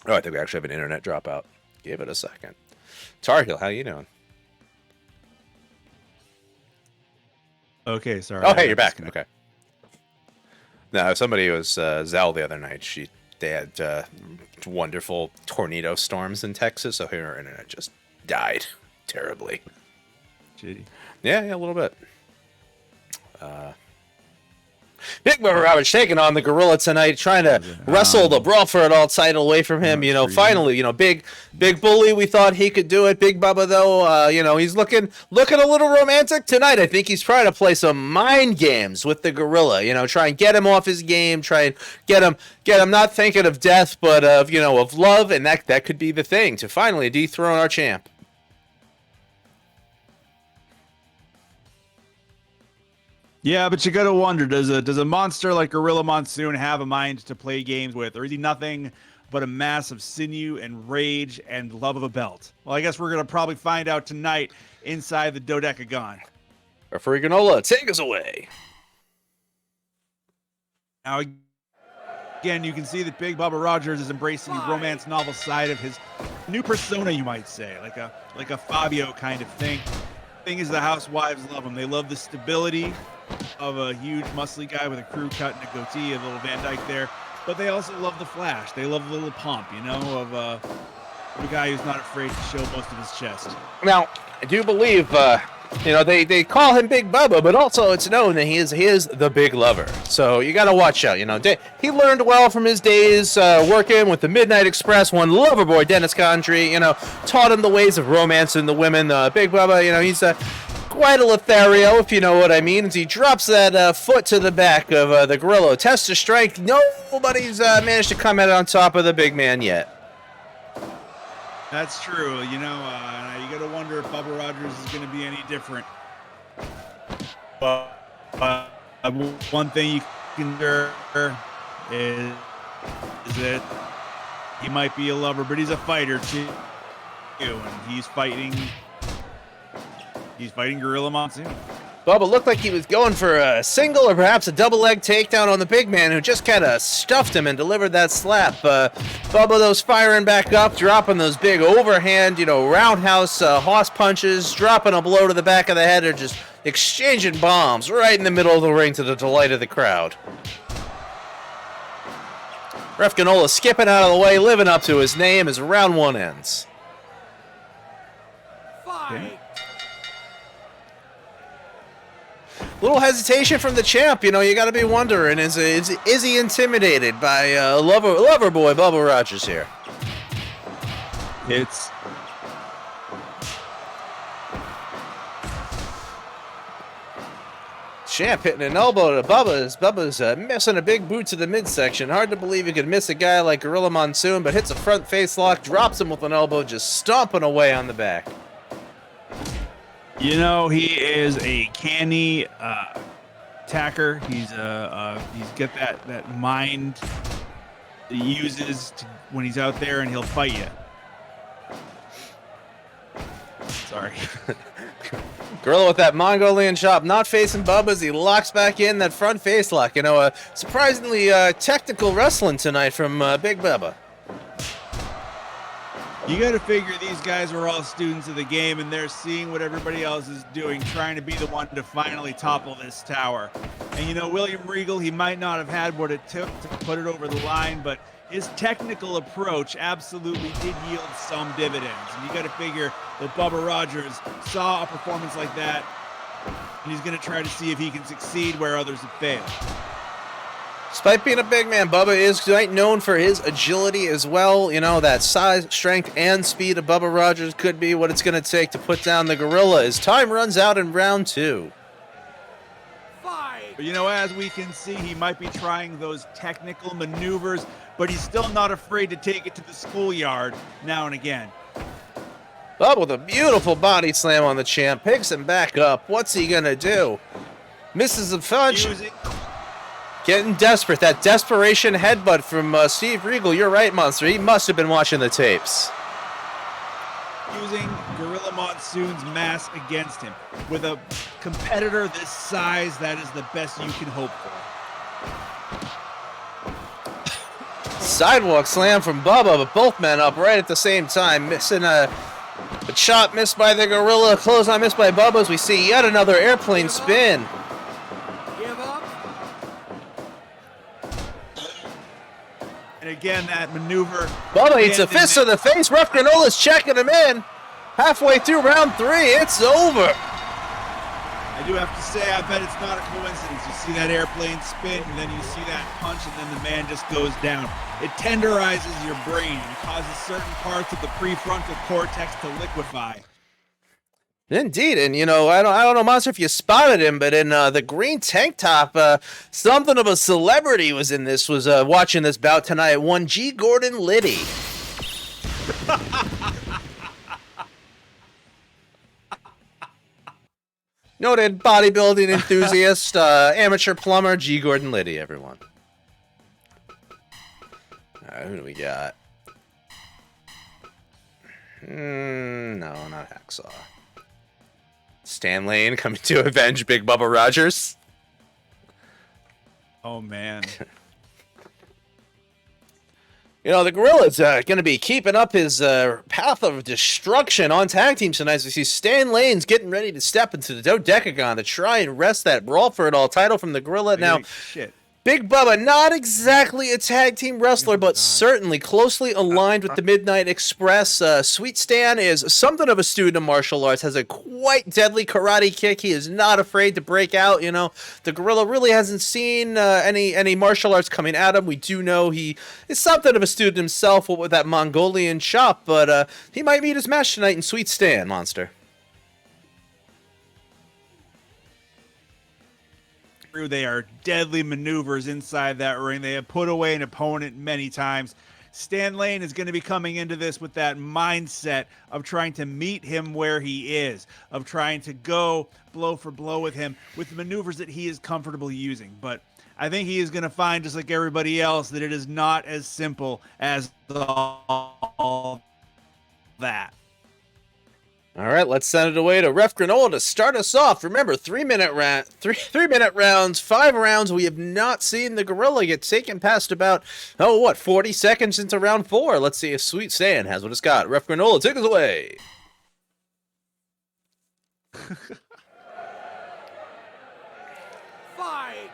Oh, I think we actually have an internet dropout. Give it a second. Tar Heel, how you doing? Okay, sorry. Oh, hey, you're back. Okay. No, somebody was Zell the other night. They had wonderful tornado storms in Texas, so her internet just died terribly. Shitty. Yeah, a little bit. Big Bubba Roberts taking on the Gorilla tonight, trying to wrestle the Brawl for It All title away from him. Finally, big bully. We thought he could do it. Big Bubba, though, he's looking a little romantic tonight. I think he's trying to play some mind games with the Gorilla. Try and get him off his game. Try and get him not thinking of death, but of love, and that could be the thing to finally dethrone our champ. Yeah, but you gotta wonder, does a monster like Gorilla Monsoon have a mind to play games with, or is he nothing but a mass of sinew and rage and love of a belt? Well, I guess we're gonna probably find out tonight inside the dodecagon. Referee Granola, take us away. Now, again, you can see that Big Bubba Rogers is embracing the romance novel side of his new persona, you might say, like a Fabio kind of thing. Thing is, the housewives love him. They love the stability of a huge, muscly guy with a crew cut and a goatee, a little Van Dyke there. But they also love the flash. They love a little pomp, of a guy who's not afraid to show most of his chest. Now, I do believe, they call him Big Bubba, but also it's known that he is the big lover. So you got to watch out. He learned well from his days working with the Midnight Express. One lover boy, Dennis Condrey, taught him the ways of romancing the women. Big Bubba, he's quite a Lothario, if you know what I mean. As he drops that foot to the back of the gorilla. Test of strength. Nobody's managed to come out on top of the big man yet. That's true. You got to wonder if Bubba Rogers is going to be any different. But one thing you can hear is that he might be a lover, but he's a fighter too. And he's fighting Gorilla Monsoon. Bubba looked like he was going for a single or perhaps a double leg takedown on the big man, who just kind of stuffed him and delivered that slap. Bubba, those firing back up, dropping those big overhand, roundhouse horse punches, dropping a blow to the back of the head, or just exchanging bombs right in the middle of the ring to the delight of the crowd. Ref Ganola skipping out of the way, living up to his name as round one ends. Fight! Little hesitation from the champ, you got to be wondering, is he intimidated by lover boy Bubba Rogers here? It's Champ hitting an elbow to Bubba's. Bubba's missing a big boot to the midsection. Hard to believe he could miss a guy like Gorilla Monsoon, but hits a front face lock, drops him with an elbow, just stomping away on the back. he is a canny attacker. He's got that mind that he uses when he's out there, and he'll fight you. Sorry. Gorilla with that Mongolian chop, not facing Bubba as he locks back in that front face lock. Surprisingly technical wrestling tonight from Big Bubba. You got to figure these guys are all students of the game, and they're seeing what everybody else is doing, trying to be the one to finally topple this tower. And William Regal, he might not have had what it took to put it over the line, but his technical approach absolutely did yield some dividends. And you got to figure that Bubba Rogers saw a performance like that, and he's going to try to see if he can succeed where others have failed. Despite being a big man, Bubba is quite known for his agility as well. That size, strength, and speed of Bubba Rogers could be what it's going to take to put down the gorilla as time runs out in round two. Fight! But as we can see, he might be trying those technical maneuvers, but he's still not afraid to take it to the schoolyard now and again. Bubba with a beautiful body slam on the champ, picks him back up. What's he going to do? Misses a punch. Getting desperate. That desperation headbutt from Steve Regal. You're right, Monster. He must have been watching the tapes. Using Gorilla Monsoon's mass against him. With a competitor this size, that is the best you can hope for. Sidewalk slam from Bubba, but both men up right at the same time. Missing a chop missed by the gorilla. Clothesline missed by Bubba as we see yet another airplane spin. And again, that maneuver. Bubba eats a fist to the face. Ref Granola's checking him in. Halfway through round three, it's over. I do have to say, I bet it's not a coincidence. You see that airplane spin, and then you see that punch, and then the man just goes down. It tenderizes your brain and causes certain parts of the prefrontal cortex to liquefy. Indeed, and I don't know, Monster, if you spotted him, but in the green tank top, something of a celebrity was in this. Was watching this bout tonight. One G. Gordon Liddy. Noted bodybuilding enthusiast, amateur plumber, G. Gordon Liddy. Everyone. All right, who do we got? No, not Hacksaw. Stan Lane coming to avenge Big Bubba Rogers. Oh, man. You know, the Gorilla's going to be keeping up his path of destruction on tag teams tonight. As we see Stan Lane's getting ready to step into the Dodecagon to try and wrest that Brawl for It All title from the Gorilla. Now, shit. Big Bubba, not exactly a tag team wrestler, but certainly closely aligned with the Midnight Express. Sweet Stan is something of a student of martial arts, has a quite deadly karate kick. He is not afraid to break out. You know, the Gorilla really hasn't seen any martial arts coming at him. We do know he is something of a student himself with that Mongolian chop, but he might meet his match tonight in Sweet Stan, Monster. They are deadly maneuvers inside that ring. They have put away an opponent many times. Stan Lane is going to be coming into this with that mindset of trying to meet him where he is, of trying to go blow for blow with him with maneuvers that he is comfortable using. But I think he is going to find, just like everybody else, that it is not as simple as all that. All right, let's send it away to Ref Granola to start us off. Remember, 3-minute rounds, 5 rounds. We have not seen the Gorilla get taken past about 40 seconds into round 4. Let's see if Sweet Stan has what it's got. Ref Granola, take us away. Fight!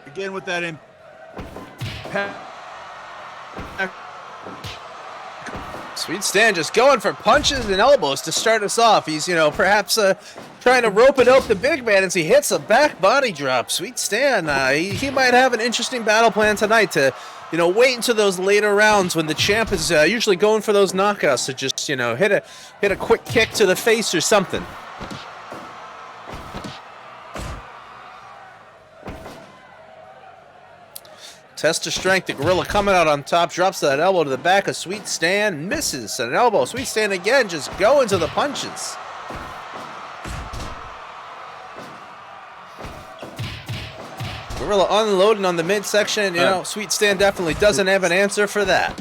Again with that Sweet Stan just going for punches and elbows to start us off. He's, perhaps trying to rope it up the big man as he hits a back body drop. Sweet Stan, he might have an interesting battle plan tonight to, wait until those later rounds when the champ is usually going for those knockouts to just, hit a quick kick to the face or something. Test of strength, the Gorilla coming out on top, drops that elbow to the back of Sweet Stan, misses an elbow. Sweet Stan again, just going to the punches. Gorilla unloading on the midsection. Sweet Stan definitely doesn't have an answer for that.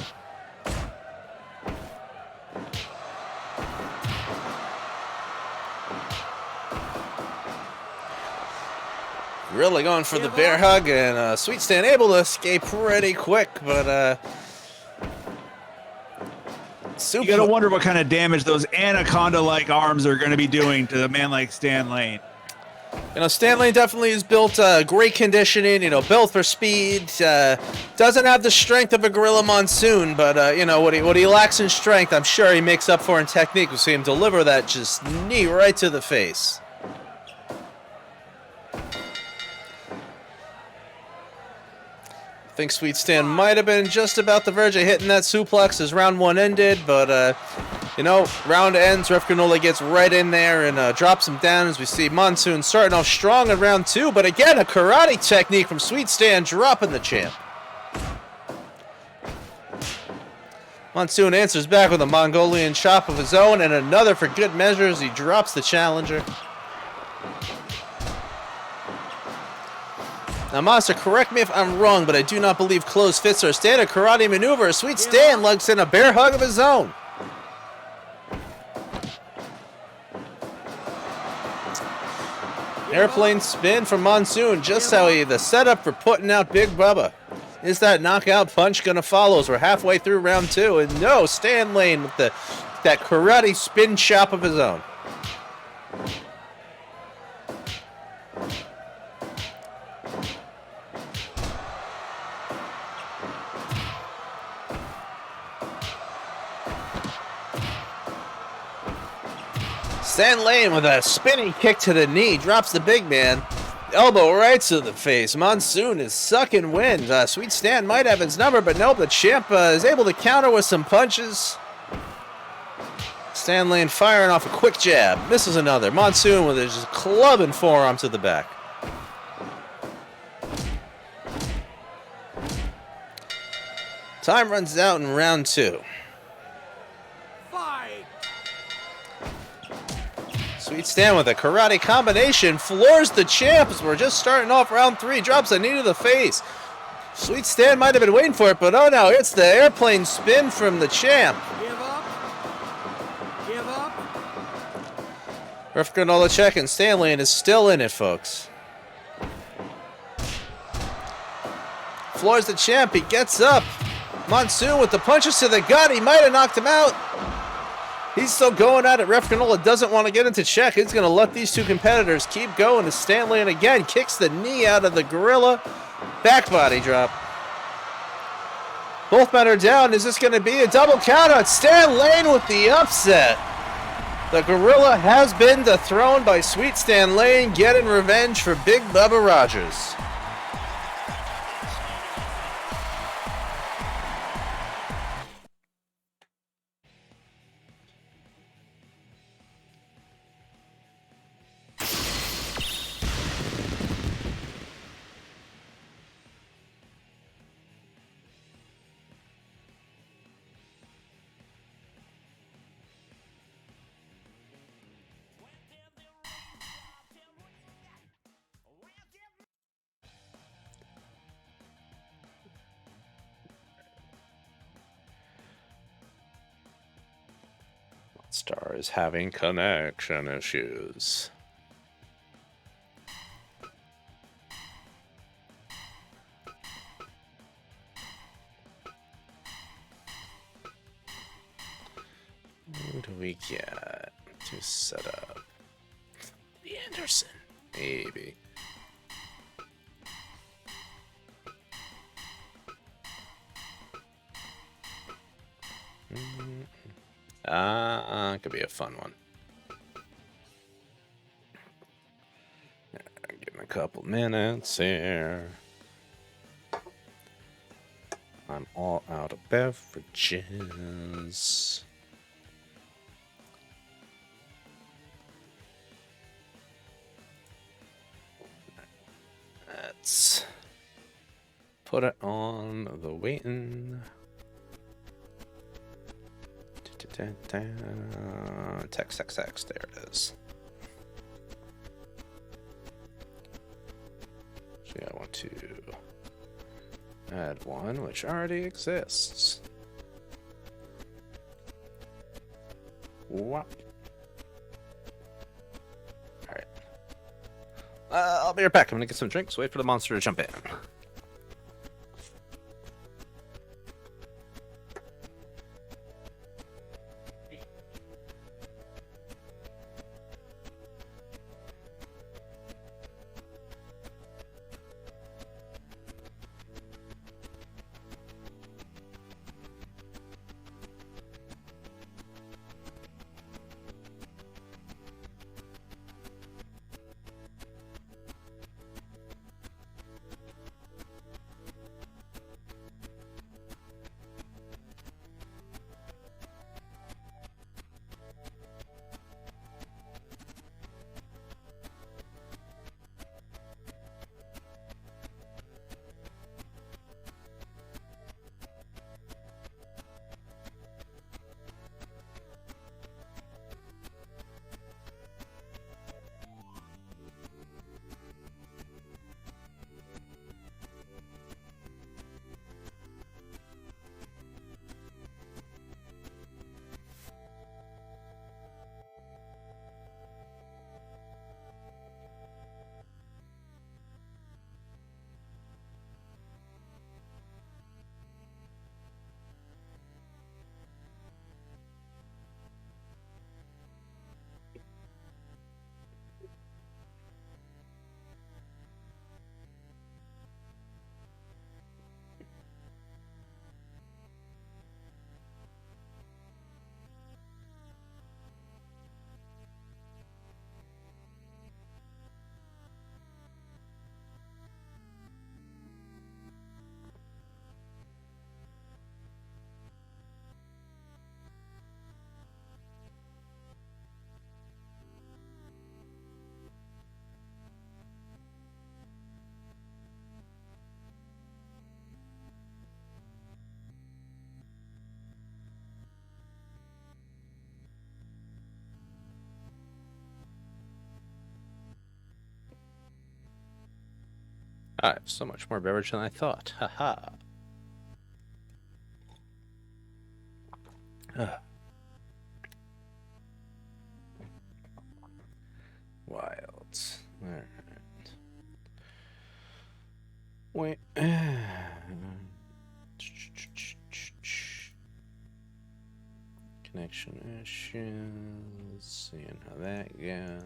Really going for the bear hug, and Sweet Stan able to escape pretty quick, but you gotta wonder what kind of damage those anaconda-like arms are going to be doing to a man like Stan Lane. Stan Lane definitely is built great conditioning, built for speed. Doesn't have the strength of a Gorilla Monsoon, but what he lacks in strength, I'm sure he makes up for in technique. We'll see him deliver that just knee right to the face. I think Sweet Stan might have been just about the verge of hitting that suplex as round 1 ended, but, round ends, Ref Granola gets right in there and drops him down as we see Monsoon starting off strong in round 2, but again, a karate technique from Sweet Stan dropping the champ. Monsoon answers back with a Mongolian chop of his own and another for good measure as he drops the challenger. Now, Monster, correct me if I'm wrong, but I do not believe closed fists are a standard karate maneuver. Sweet Stan lugs in a bear hug of his own. Airplane spin from Monsoon, just how the setup for putting out Big Bubba. Is that knockout punch going to follow as we're halfway through round 2? And no, Stan Lane with that karate spin chop of his own. Stan Lane with a spinning kick to the knee, drops the big man. Elbow right to the face. Monsoon is sucking wind. Sweet Stan might have his number, but nope, the champ is able to counter with some punches. Stan Lane firing off a quick jab. Misses another. Monsoon with his club and forearm to the back. Time runs out in round 2. Sweet Stan with a karate combination floors the champ as we're just starting off round 3. Drops a knee to the face. Sweet Stan might have been waiting for it, but oh no, it's the airplane spin from the champ. Give up. Give up. Ref granola check, and Stan Lane is still in it, folks. Floors the champ. He gets up. Monsoon with the punches to the gut. He might have knocked him out. He's still going at it. Ref granola doesn't want to get into check. He's going to let these two competitors keep going. As Stan Lane again kicks the knee out of the gorilla. Back body drop. Both men are down. Is this going to be a double count out? Stan Lane with the upset. The gorilla has been dethroned by Sweet Stan Lane, getting revenge for Big Bubba Rogers. Star is having connection issues. Who do we get to set up? The Anderson, maybe. Could be a fun one. Give him a couple minutes here. I'm all out of beverages. Let's put it on the waiting. Text, there it is. So yeah, I want to add one which already exists. Wow. Alright. I'll be right back. I'm gonna get some drinks, wait for the monster to jump in. I have so much more beverage than I thought. Haha. Wild. All right. Wait. Connection issues. Seeing how that goes.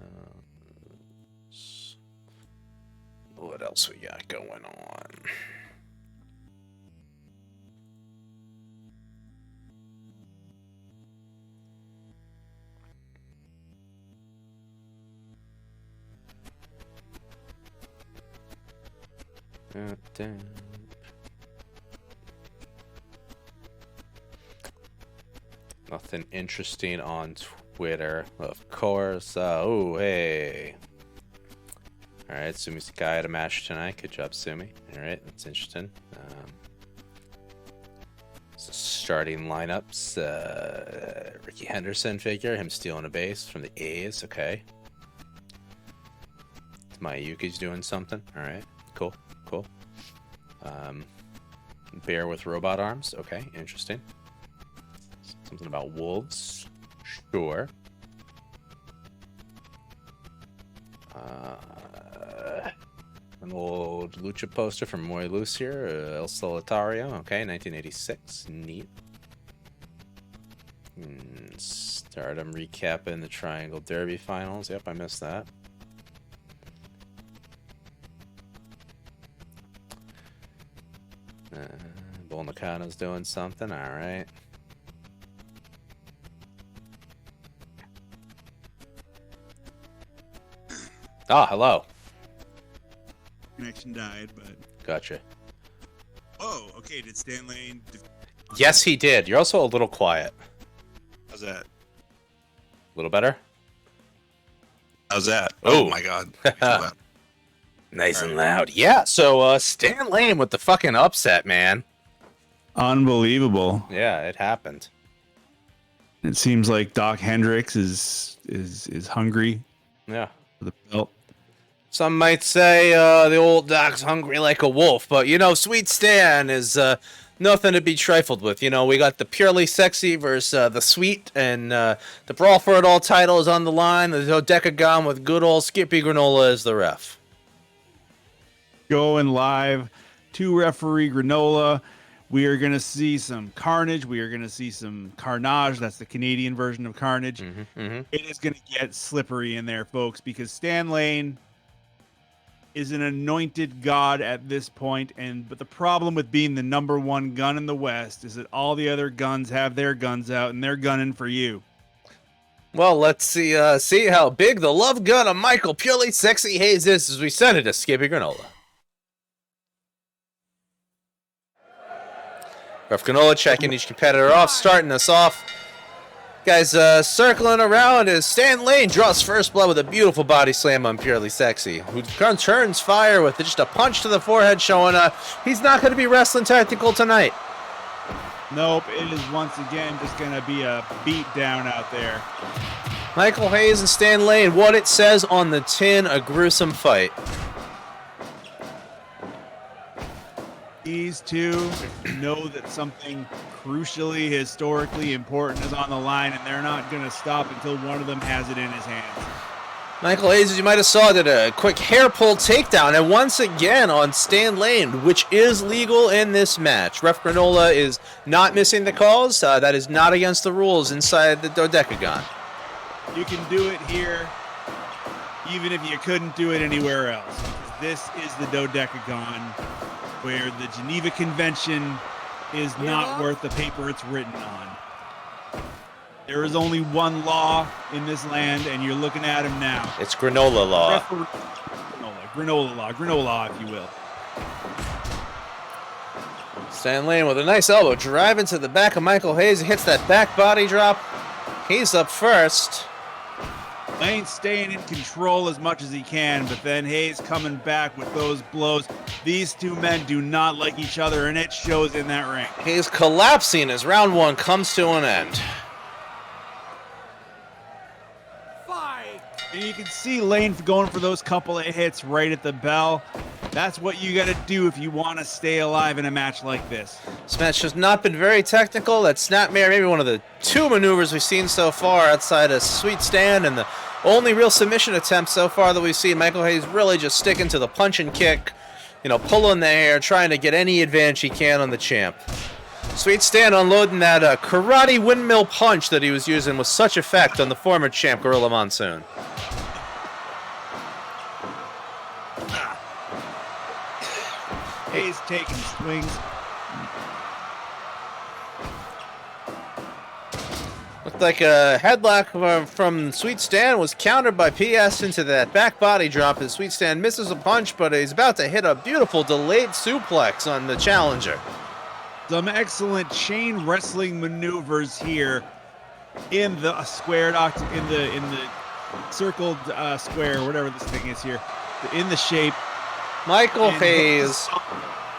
What else we got going on? Nothing interesting on Twitter, of course. Oh, hey. Alright, Sumi Sakai had a match tonight. Good job, Sumi. Alright, that's interesting. So starting lineups. Ricky Henderson figure, him stealing a base from the A's. Okay. Mayuki's doing something. Alright, cool. Cool. Bear with robot arms. Okay, interesting. Something about wolves. Sure. An old lucha poster from Moy Luz here. El Solitario. Okay, 1986. Neat. Stardom recapping the Triangle Derby finals. Yep, I missed that. Bull Nakano's doing something. Alright. Ah, hello. Connection died, but Gotcha. oh, okay. Did Stan Lane? Yes, he did. You're also a little quiet. How's that? A little better? How's that? Oh. Oh my god. Nice and loud. Yeah, so Stan Lane with the fucking upset, man. Unbelievable. Yeah, it happened. It seems like Doc Hendricks is hungry Yeah. for the belt. Some might say the old Doc's hungry like a wolf, but you know, Sweet Stan is nothing to be trifled with. You know, we got the purely sexy versus the sweet, and the Brawl for It All title is on the line. The Dodecagon with good old Skippy Granola as the ref. Going live to referee Granola. We are going to see some carnage. We are going to see some carnage. That's the Canadian version of carnage. It is going to get slippery in there, folks, because Stan Lane is an anointed god at this point, but the problem with being the #1 gun in the West is that all the other guns have their guns out and they're gunning for you. Well, let's see how big the love gun of Michael Purely Sexy Hayes is as we send it to Skippy Granola. Ref Granola checking each competitor off, starting us off. Guys, circling around as Stan Lane draws first blood with a beautiful body slam on Purely Sexy, who turns fire with just a punch to the forehead, showing he's not going to be wrestling technical tonight. Nope, it is once again just going to be a beat down out there. Michael Hayes and Stan Lane, what it says on the tin, a gruesome fight. These two know that something crucially, historically important is on the line, and they're not going to stop until one of them has it in his hands. Michael Hayes, as you might have saw, did a quick hair pull takedown, and once again on Stan Lane, which is legal in this match. Ref Granola is not missing the calls. That is not against the rules inside the Dodecagon. You can do it here, even if you couldn't do it anywhere else. This is the Dodecagon, where the Geneva Convention is not worth the paper it's written on. There is only one law in this land, and you're looking at him now. It's Granola law. Granola law, if you will. Stan Lane with a nice elbow drive into the back of Michael Hayes. He hits that back body drop. He's up first. Lane staying in control as much as he can, but then Hayes coming back with those blows. These two men do not like each other, and it shows in that ring. Hayes collapsing as round one comes to an end. And you can see Lane going for those couple of hits right at the bell. That's what you got to do if you want to stay alive in a match like this. This match has not been very technical. That snapmare, maybe one of the two maneuvers we've seen so far outside of Sweet Stan and the only real submission attempt so far that we've seen. Michael Hayes really just sticking to the punch and kick, pulling the hair, trying to get any advantage he can on the champ. Sweet Stan unloading that karate windmill punch that he was using with such effect on the former champ, Gorilla Monsoon. Hayes taking swings. Looked like a headlock from Sweet Stan was countered by PS into that back body drop as Sweet Stan misses a punch, but he's about to hit a beautiful delayed suplex on the challenger. Some excellent chain wrestling maneuvers here in the squared in the circled square, whatever this thing is here, in the shape. Michael Hayes,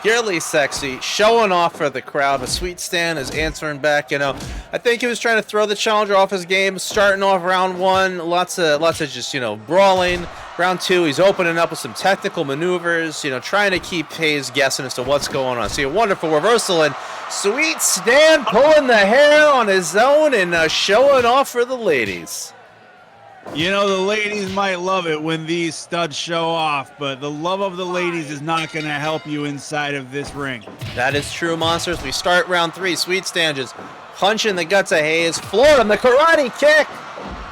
purely sexy, showing off for the crowd, but Sweet Stan is answering back. I think he was trying to throw the challenger off his game, starting off round one, lots of just, brawling. Round two, he's opening up with some technical maneuvers, trying to keep Hayes guessing as to what's going on. See a wonderful reversal, and Sweet Stan pulling the hair on his own and showing off for the ladies. The ladies might love it when these studs show off, but the love of the ladies is not going to help you inside of this ring. That is true, monsters. We start round three. Sweet Stan just punching the guts of Hayes, floored him, the karate kick.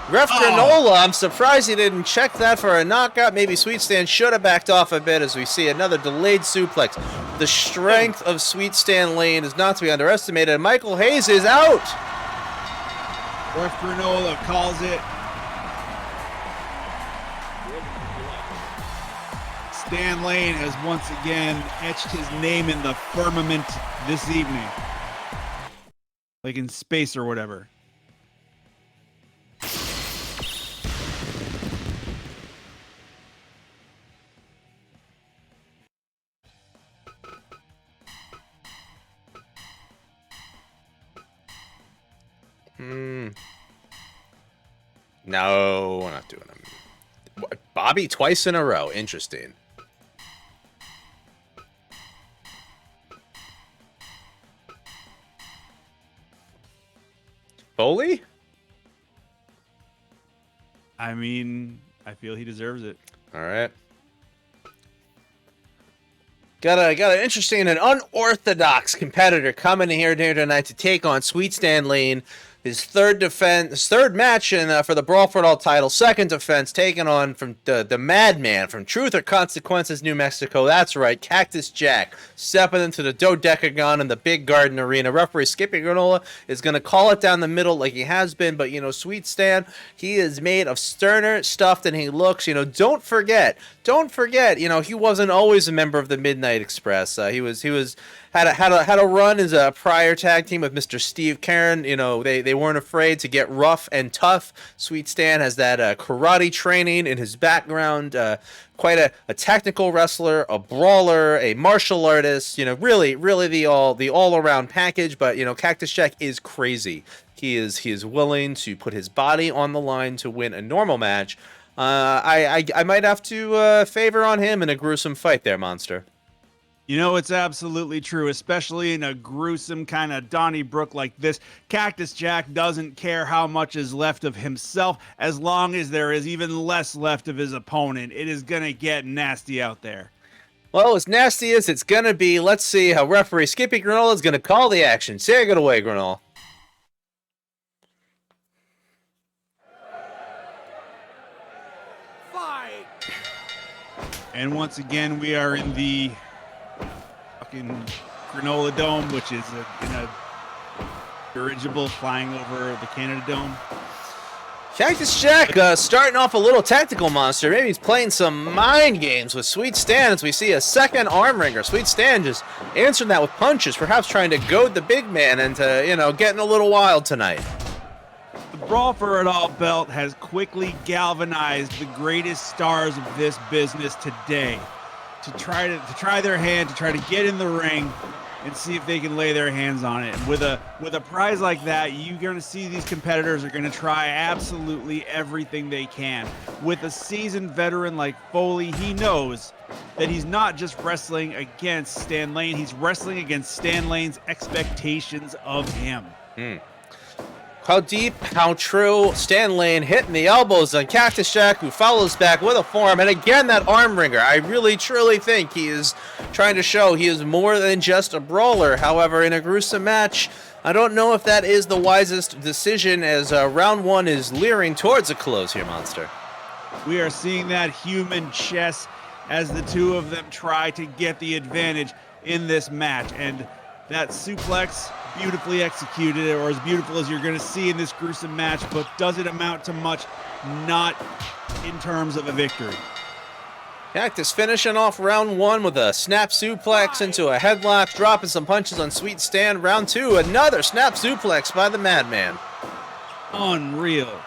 Ref Granola, I'm surprised he didn't check that for a knockout. Maybe Sweet Stan should have backed off a bit as we see another delayed suplex. The strength of Sweet Stan Lane is not to be underestimated. Michael Hayes is out. Ref Granola calls it. Stan Lane has once again etched his name in the firmament this evening. Like in space or whatever. No, we're not doing it. Bobby twice in a row. Interesting. Foley? I mean, I feel he deserves it. All right. Got an interesting and unorthodox competitor coming here tonight to take on Sweet Stan Lane. His third match for the Brawl for It All title. Second defense taken on from the Madman from Truth or Consequences, New Mexico. That's right, Cactus Jack stepping into the Dodecagon in the Big Garden Arena. Referee Skippy Granola is going to call it down the middle like he has been. But, Sweet Stan, he is made of sterner stuff than he looks. Don't forget, he wasn't always a member of the Midnight Express. He had a run as a prior tag team with Mr. Steve Karen. They weren't afraid to get rough and tough. Sweet Stan has that karate training in his background. Quite a technical wrestler, a brawler, a martial artist. Really the all around package. But Cactus Jack is crazy. He is willing to put his body on the line to win a normal match. I might have to favor on him in a gruesome fight there, Monster. It's absolutely true, especially in a gruesome kind of Donnybrook like this. Cactus Jack doesn't care how much is left of himself as long as there is even less left of his opponent. It is going to get nasty out there. Well, as nasty as it's going to be, let's see how referee Skippy Granola is going to call the action. Take it away, Granola. Fight! And once again, we are in the Granola Dome, which is in a dirigible flying over the Canada Dome. Cactus Jack starting off a little tactical monster. Maybe he's playing some mind games with Sweet Stan as we see a second arm wringer. Sweet Stan just answering that with punches, perhaps trying to goad the big man into, getting a little wild tonight. The Brawl for It All belt has quickly galvanized the greatest stars of this business today. To try their hand, to try to get in the ring and see if they can lay their hands on it. And with a prize like that, you're going to see these competitors are going to try absolutely everything they can. With a seasoned veteran like Foley, he knows that he's not just wrestling against Stan Lane, he's wrestling against Stan Lane's expectations of him. How deep, how true. Stan Lane hitting the elbows on Cactus Jack, who follows back with a forearm. And again, that arm wringer. I really, truly think he is trying to show he is more than just a brawler. However, in a gruesome match, I don't know if that is the wisest decision, as round one is leering towards a close here, Monster. We are seeing that human chess as the two of them try to get the advantage in this match. And that suplex, beautifully executed, or as beautiful as you're going to see in this gruesome match, but does it amount to much? Not in terms of a victory. Cactus finishing off round one with a snap suplex into a headlock, dropping some punches on Sweet Stan. Round two, another snap suplex by the Madman. Unreal.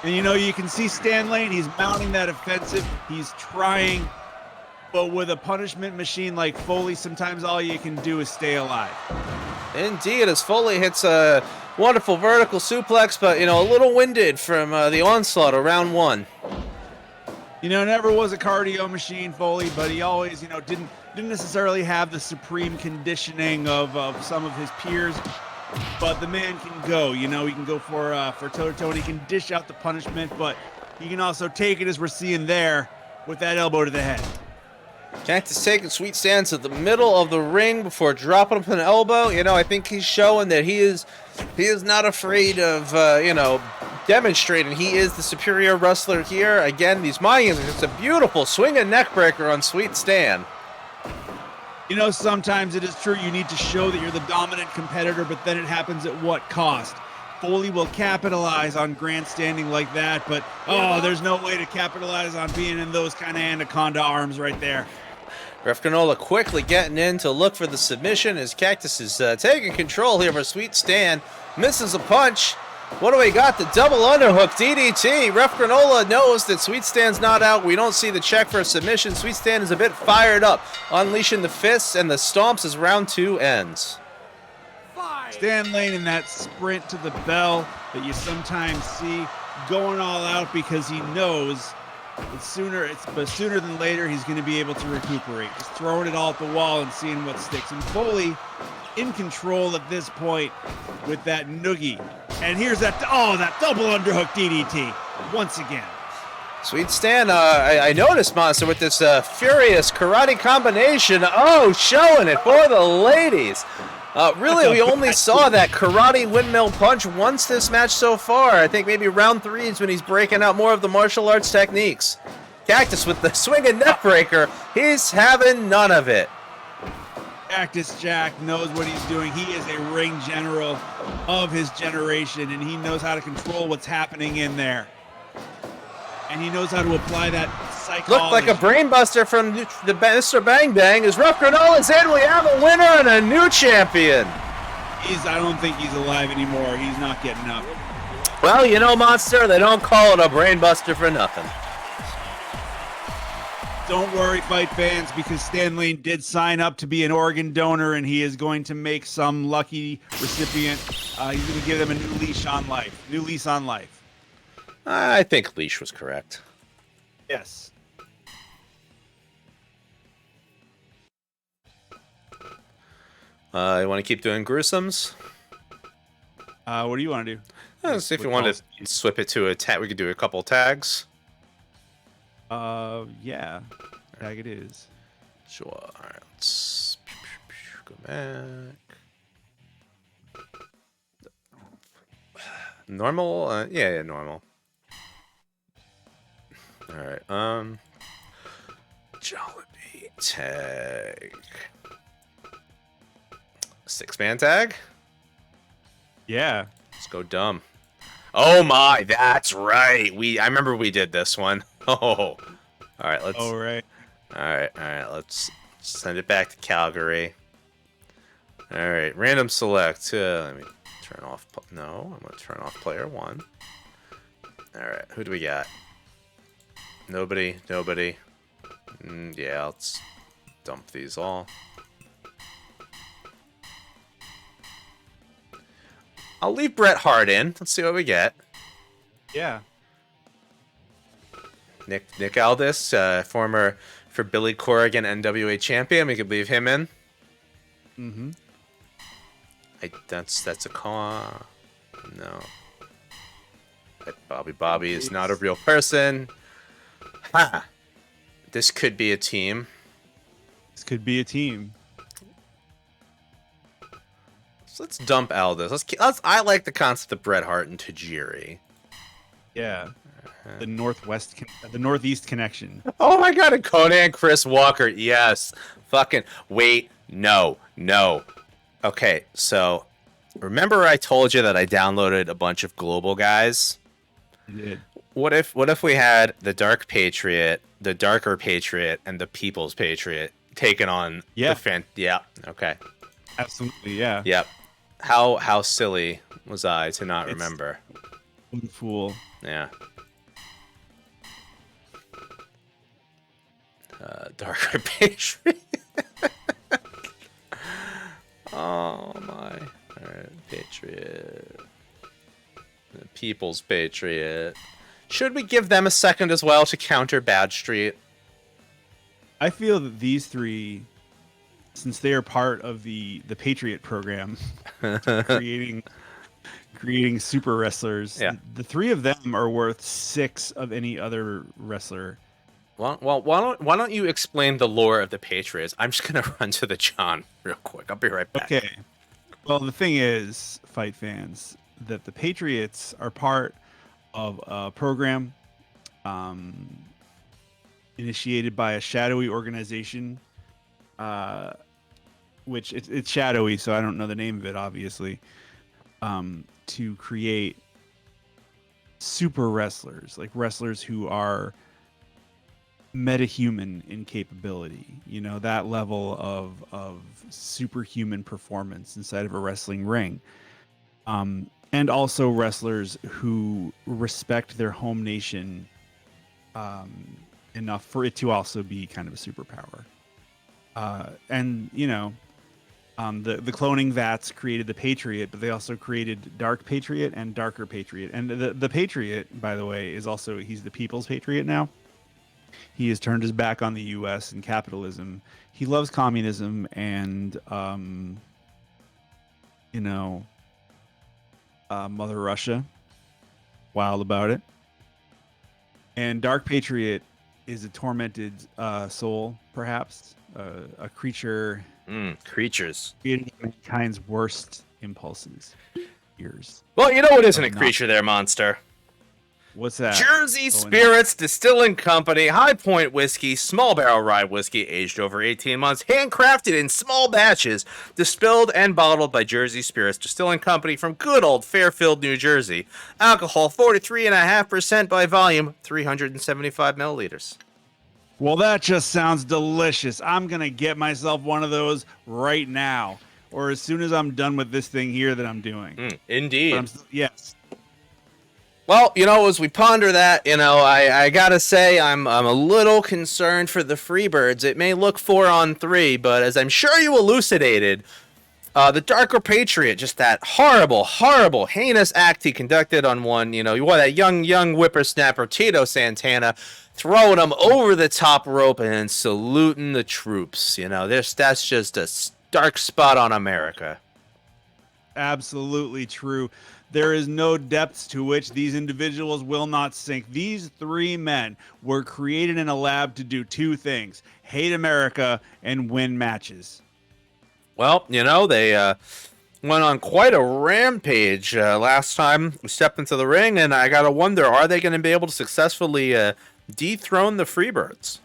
And you can see Stan Lane, he's mounting that offensive. He's trying, but with a punishment machine like Foley, sometimes all you can do is stay alive. Indeed, as Foley hits a wonderful vertical suplex, but, a little winded from the onslaught of round one. Never was a cardio machine, Foley, but he always, didn't necessarily have the supreme conditioning of some of his peers. But the man can go, he can go for toe-to-toe, and he can dish out the punishment, but he can also take it, as we're seeing there, with that elbow to the head. Cactus taking Sweet Stan to the middle of the ring before dropping him an elbow. I think he's showing that he is not afraid of, demonstrating he is the superior wrestler here. Again, these Mayans are just a beautiful swing and neck breaker on Sweet Stan. Sometimes it is true you need to show that you're the dominant competitor, but then it happens at what cost? Foley will capitalize on grandstanding like that, but, there's no way to capitalize on being in those kind of anaconda arms right there. Ref Granola quickly getting in to look for the submission as Cactus is taking control here for Sweet Stan. Misses a punch. What do we got? The double underhook DDT. Ref Granola knows that Sweet Stan's not out. We don't see the check for a submission. Sweet Stan is a bit fired up, unleashing the fists and the stomps as round two ends. Stan Lane in that sprint to the bell that you sometimes see, going all out because he knows that sooner than later he's going to be able to recuperate. Just throwing it all at the wall and seeing what sticks. And Foley in control at this point with that noogie. And here's that double underhook DDT once again. Sweet Stan, I noticed, Monster, with this furious karate combination. Showing it for the ladies. Really, we only saw that karate windmill punch once this match so far. I think maybe round three is when he's breaking out more of the martial arts techniques. Cactus with the swing and neck breaker. He's having none of it. Cactus Jack knows what he's doing. He is a ring general of his generation, and he knows how to control what's happening in there. And he knows how to apply that psychology. Looked like a brainbuster from the Mr. Bang Bang. As Ref Granola's in, we have a winner and a new champion. I don't think he's alive anymore. He's not getting up. Well, Monster, they don't call it a brainbuster for nothing. Don't worry, fight fans, because Stan Lane did sign up to be an organ donor, and he is going to make some lucky recipient. He's going to give them a new leash on life. New lease on life. I think leash was correct. Yes. You want to keep doing gruesomes? What do you want to do? See if you want to swip it to a tag. We could do a couple tags. Yeah. Tag it is. Sure. All right. Let's go back. Normal? Yeah, normal. All right. Jollibee tag. 6-man tag? Yeah. Let's go dumb. Oh my, that's right. I remember we did this one. Oh. All right, let's Oh, right. All right, let's send it back to Calgary. All right, random select. Let me turn off. No, I'm going to turn off player 1. All right, who do we got? Nobody. Yeah, let's dump these all. I'll leave Bret Hart in. Let's see what we get. Yeah. Nick Aldis, former for Billy Corrigan NWA champion. We could leave him in. Mm-hmm. That's a con. No. Bobby is not a real person. Ha! This could be a team. This could be a team. So let's dump Aldous. I like the concept of Bret Hart and Tajiri. Yeah. The Northeast connection. Oh my god, and Conan Chris Walker. Yes. Fucking wait. No. Okay, so remember I told you that I downloaded a bunch of global guys? You did. What if we had the Dark Patriot, the Darker Patriot, and the People's Patriot taking on yeah. Okay. Absolutely, yeah. Yep. How silly was I to not remember? Fool. Yeah. Darker Patriot. Oh my. Alright, Patriot. The People's Patriot. Should we give them a second as well to counter Bad Street? I feel that these three, since they are part of the Patriot program, creating super wrestlers, the three of them are worth 6 of any other wrestler. Well, why don't you explain the lore of the Patriots? I'm just gonna run to the John real quick. I'll be right back. Okay. Well, the thing is, fight fans, that the Patriots are part of a program initiated by a shadowy organization, which it's shadowy, so I don't know the name of it, obviously, to create super wrestlers, like wrestlers who are metahuman in capability, you know, that level of superhuman performance inside of a wrestling ring. And also wrestlers who respect their home nation enough for it to also be kind of a superpower. And, you know, the cloning vats created the Patriot, but they also created Dark Patriot and Darker Patriot. And the Patriot, by the way, he's the People's Patriot now. He has turned his back on the U.S. and capitalism. He loves communism and, you know, Mother Russia. Wild about it. And Dark Patriot is a tormented soul, perhaps. A creature. Creatures. Creating mankind's worst impulses. Years. Well, you know what isn't a creature there, monster? What's that? Jersey Spirits Distilling Company, High Point Whiskey, small barrel rye whiskey, aged over 18 months, handcrafted in small batches, distilled and bottled by Jersey Spirits Distilling Company from good old Fairfield, New Jersey. Alcohol 43.5% by volume, 375 milliliters. Well, that just sounds delicious. I'm going to get myself one of those right now, or as soon as I'm done with this thing here that I'm doing. Indeed. Yes. Well, you know, as we ponder that, you know, I gotta say I'm a little concerned for the Freebirds. It may look 4-on-3, but as I'm sure you elucidated, the Darker Patriot, just that horrible, heinous act he conducted on one, you know, that young whippersnapper Tito Santana, throwing him over the top rope and saluting the troops. You know, that's just a dark spot on America. Absolutely true. There is no depths to which these individuals will not sink. These three men were created in a lab to do two things: hate America and win matches. Well, you know, they went on quite a rampage last time we stepped into the ring, and I gotta wonder, are they going to be able to successfully dethrone the Freebirds?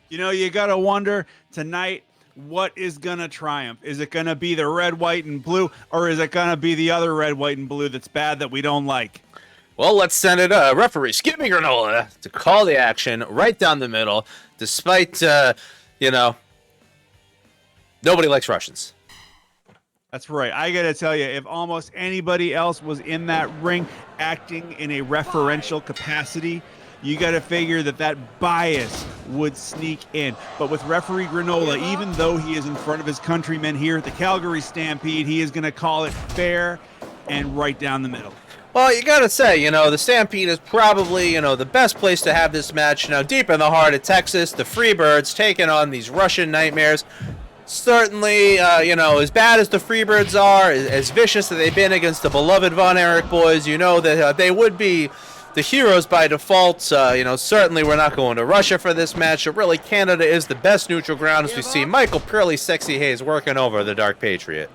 You know, you gotta wonder tonight, what is going to triumph? Is it going to be the red, white, and blue, or is it going to be the other red, white, and blue that's bad that we don't like? Well, let's send it referee Skippy Granola to call the action right down the middle, despite, you know, nobody likes Russians. That's right. I got to tell you, if almost anybody else was in that ring acting in a referential capacity, you got to figure that bias would sneak in. But with referee Granola, even though he is in front of his countrymen here at the Calgary Stampede, he is going to call it fair and right down the middle. Well, you got to say, you know, the Stampede is probably, you know, the best place to have this match. You know, deep in the heart of Texas, the Freebirds taking on these Russian nightmares. certainly, as bad as the Freebirds are, as vicious as they've been against the beloved Von Erich boys, you know that they would be the heroes by default. Certainly we're not going to Russia for this match. Really, Canada is the best neutral ground as we see Michael Purley Sexy Hayes working over the Dark Patriot.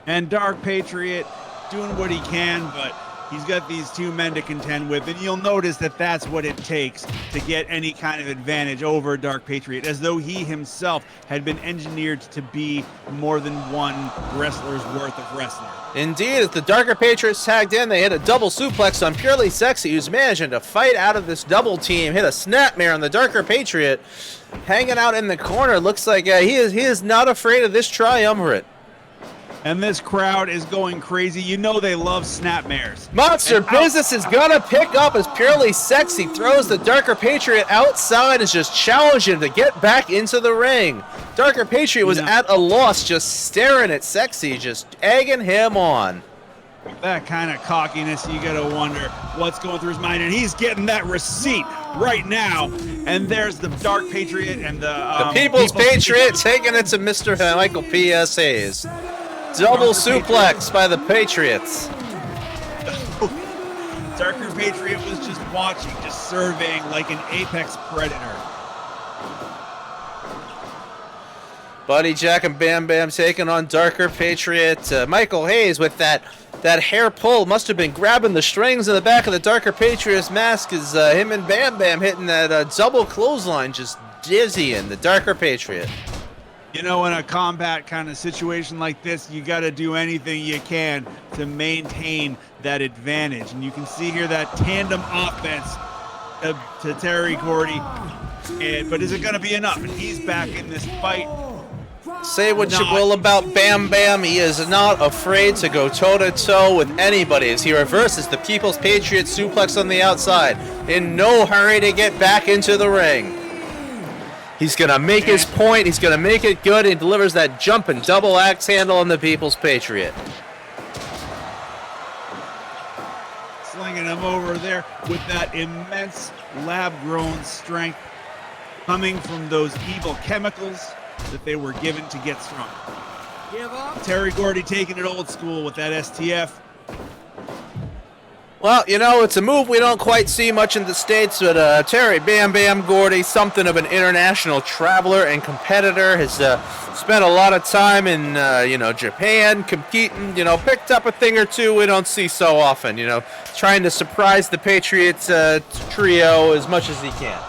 And Dark Patriot doing what he can, but he's got these two men to contend with, and you'll notice that that's what it takes to get any kind of advantage over Dark Patriot, as though he himself had been engineered to be more than one wrestler's worth of wrestler. Indeed, as the Darker Patriots tagged in, they hit a double suplex on Purely Sexy, who's managing to fight out of this double team, hit a snapmare on the Darker Patriot, hanging out in the corner. Looks like he is not afraid of this triumvirate. And this crowd is going crazy. You know they love snapmares. Monster Business is gonna pick up as Purely Sexy throws the Darker Patriot outside, is just challenging him to get back into the ring. Darker Patriot was at a loss, just staring at Sexy, just egging him on. That kind of cockiness, you gotta wonder what's going through his mind, and he's getting that receipt right now. And there's the Dark Patriot and the People's Patriot taking it to Mr. Michael P.S. Hayes. Double suplex by the Patriots. Darker Patriot was just watching, just surveying like an apex predator. Buddy Jack and Bam Bam taking on Darker Patriot. Michael Hayes with that hair pull must have been grabbing the strings in the back of the Darker Patriot's mask as him and Bam Bam hitting that double clothesline, just dizzying the Darker Patriot. You know, in a combat kind of situation like this, you got to do anything you can to maintain that advantage. And you can see here that tandem offense to Terry Gordy. But is it going to be enough? And he's back in this fight. Say what you will about Bam Bam, he is not afraid to go toe-to-toe with anybody as he reverses the People's Patriot suplex on the outside. In no hurry to get back into the ring. He's going to make his point. He's going to make it good. He delivers that jumping double axe handle on the People's Patriot. Slinging him over there with that immense lab-grown strength coming from those evil chemicals that they were given to get strong. Give up. Terry Gordy taking it old school with that STF. Well, it's a move we don't quite see much in the States, but Terry Bam Bam Gordy, something of an international traveler and competitor, has spent a lot of time in, Japan, competing, picked up a thing or two we don't see so often, trying to surprise the Patriots trio as much as he can.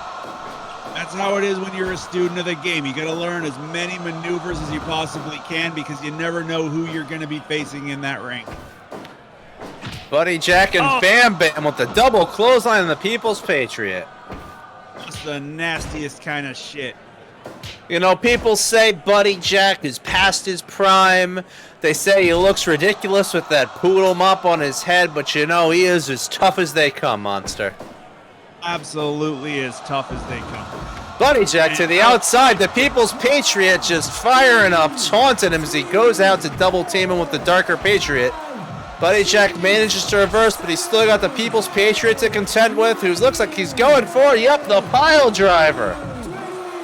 That's how it is when you're a student of the game. You got to learn as many maneuvers as you possibly can because you never know who you're going to be facing in that ring. Buddy Jack and Bam Bam with the double clothesline on the People's Patriot. That's the nastiest kind of shit. People say Buddy Jack is past his prime. They say he looks ridiculous with that poodle mop on his head, but he is as tough as they come, Monster. Absolutely as tough as they come. Buddy Jack to the outside. The People's Patriot just firing up, taunting him as he goes out to double team him with the Darker Patriot. Buddy Jack manages to reverse, but he's still got the People's Patriot to contend with, who looks like he's going for, the pile driver.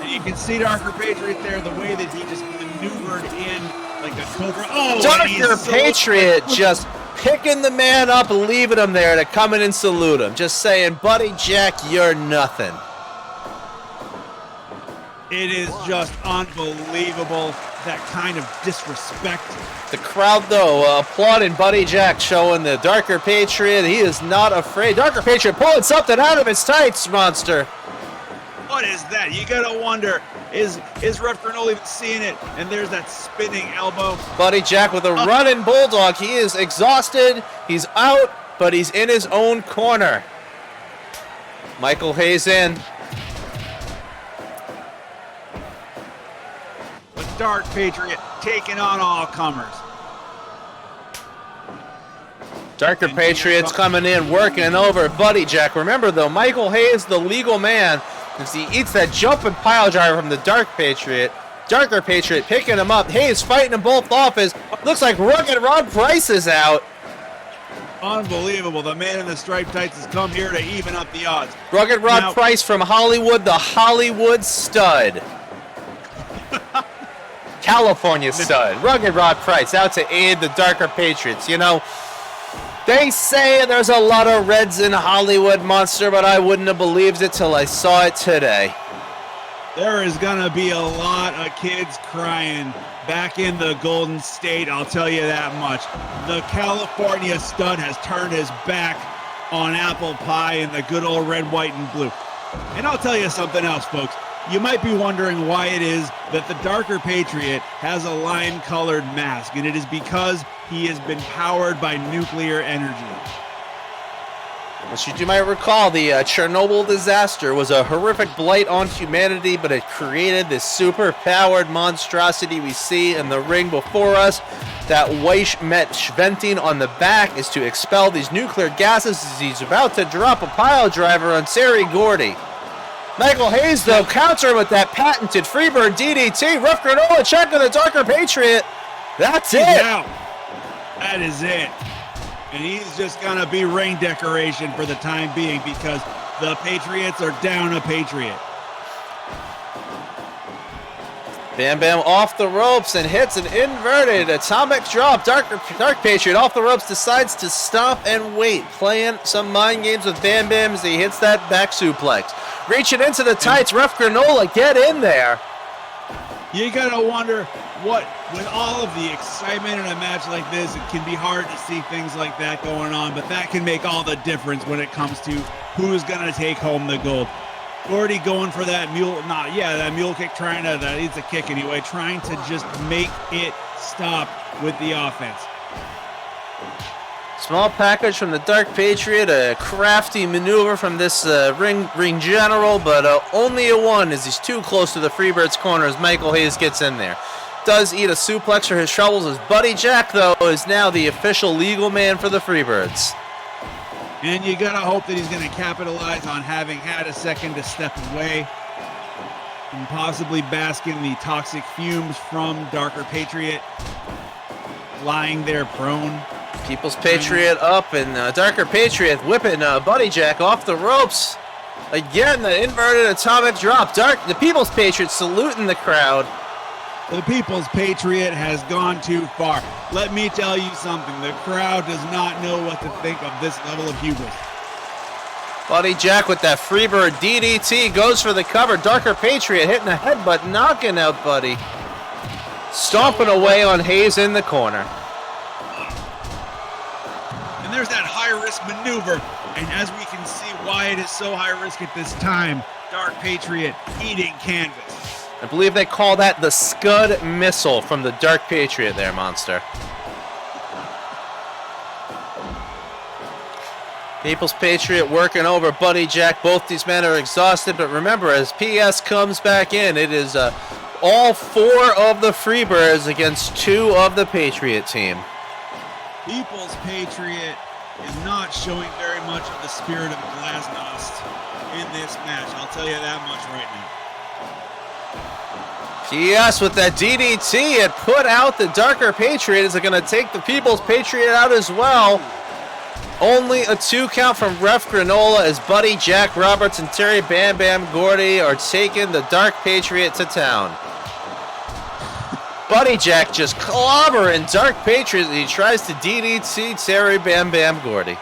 And you can see Darker Patriot there, the way that he just maneuvered in like a cobra. Darker Patriot just picking the man up, leaving him there to come in and salute him. Just saying, Buddy Jack, you're nothing. It is just unbelievable, that kind of disrespect. The crowd, though, applauding Buddy Jack, showing the Darker Patriot. He is not afraid. Darker Patriot pulling something out of his tights, Monster. What is that? You gotta wonder, is Ref Granoli even seeing it? And there's that spinning elbow. Buddy Jack with a running bulldog. He is exhausted. He's out, but he's in his own corner. Michael Hayes in. The Dark Patriot taking on all comers. Darker Patriot's coming in, working over Buddy Jack. Remember, though, Michael Hayes, the legal man, as he eats that jumping pile driver from the Dark Patriot. Darker Patriot picking him up. Hayes fighting them both off as looks like Rugged Rod Price is out. Unbelievable. The man in the striped tights has come here to even up the odds. Rugged Rod Price from Hollywood, the Hollywood Stud. California stud, Rugged Rod Price, out to aid the Darker Patriots. You know, they say there's a lot of Reds in Hollywood, Monster, but I wouldn't have believed it till I saw it today. There is going to be a lot of kids crying back in the Golden State, I'll tell you that much. The California stud has turned his back on apple pie and the good old red, white, and blue. And I'll tell you something else, folks. You might be wondering why it is that the Darker Patriot has a lime-colored mask, and it is because he has been powered by nuclear energy. As you might recall, the Chernobyl disaster was a horrific blight on humanity, but it created this super-powered monstrosity we see in the ring before us. That Weish met Schventing on the back is to expel these nuclear gases as he's about to drop a pile driver on Terry Gordy. Michael Hayes, though, counter with that patented Freebird DDT. Rough granola check on the Darker Patriot. That's it. Out. That is it. And he's just going to be ring decoration for the time being because the Patriots are down a Patriot. Bam Bam off the ropes and hits an inverted atomic drop. Dark Patriot off the ropes decides to stop and wait, playing some mind games with Bam Bam as he hits that back suplex. Reaching into the tights, Rough granola, get in there. You got to wonder what, with all of the excitement in a match like this, it can be hard to see things like that going on, but that can make all the difference when it comes to who's going to take home the gold. Gordy going for that mule kick, it's a kick anyway, trying to just make it stop with the offense. Small package from the Dark Patriot, a crafty maneuver from this ring general, but only a one as he's too close to the Freebird's corner as Michael Hayes gets in there. Does eat a suplex for his troubles as Buddy Jack, though, is now the official legal man for the Freebirds. And you gotta hope that he's gonna capitalize on having had a second to step away and possibly bask in the toxic fumes from Darker Patriot, lying there prone. People's Patriot up, and Darker Patriot whipping Buddy Jack off the ropes. Again, the inverted atomic drop. The People's Patriot saluting the crowd. The People's Patriot has gone too far. Let me tell you something. The crowd does not know what to think of this level of hubris. Buddy Jack with that Freebird DDT goes for the cover. Darker Patriot hitting a headbutt, knocking out Buddy. Stomping away on Hayes in the corner. And there's that high-risk maneuver. And as we can see why it is so high-risk at this time, Dark Patriot eating canvas. I believe they call that the Scud Missile from the Dark Patriot there, Monster. People's Patriot working over Buddy Jack. Both these men are exhausted, but remember, as PS comes back in, it is all four of the Freebirds against two of the Patriot team. People's Patriot is not showing very much of the spirit of Glasnost in this match. I'll tell you that much right now. PS with that DDT, it put out the Darker Patriot. Is it going to take the People's Patriot out as well? Only a 2 count from Ref Granola as Buddy Jack Roberts and Terry Bam Bam Gordy are taking the Dark Patriot to town. Buddy Jack just clobbering Dark Patriot as he tries to DDT Terry Bam Bam Gordy.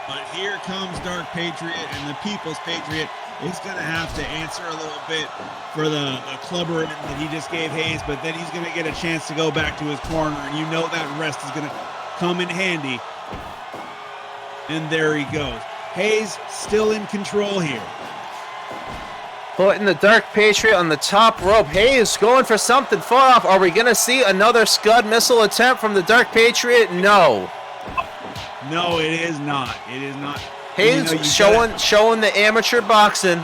But here comes Dark Patriot, and the People's Patriot is going to have to answer a little bit for the clubber that he just gave Hayes, but then he's going to get a chance to go back to his corner, and you know that rest is going to come in handy. And there he goes. Hayes still in control here. Putting the Dark Patriot on the top rope. Hayes going for something far off. Are we going to see another Scud Missile attempt from the Dark Patriot? No. No, it is not. It is not. Hayes showing the amateur boxing.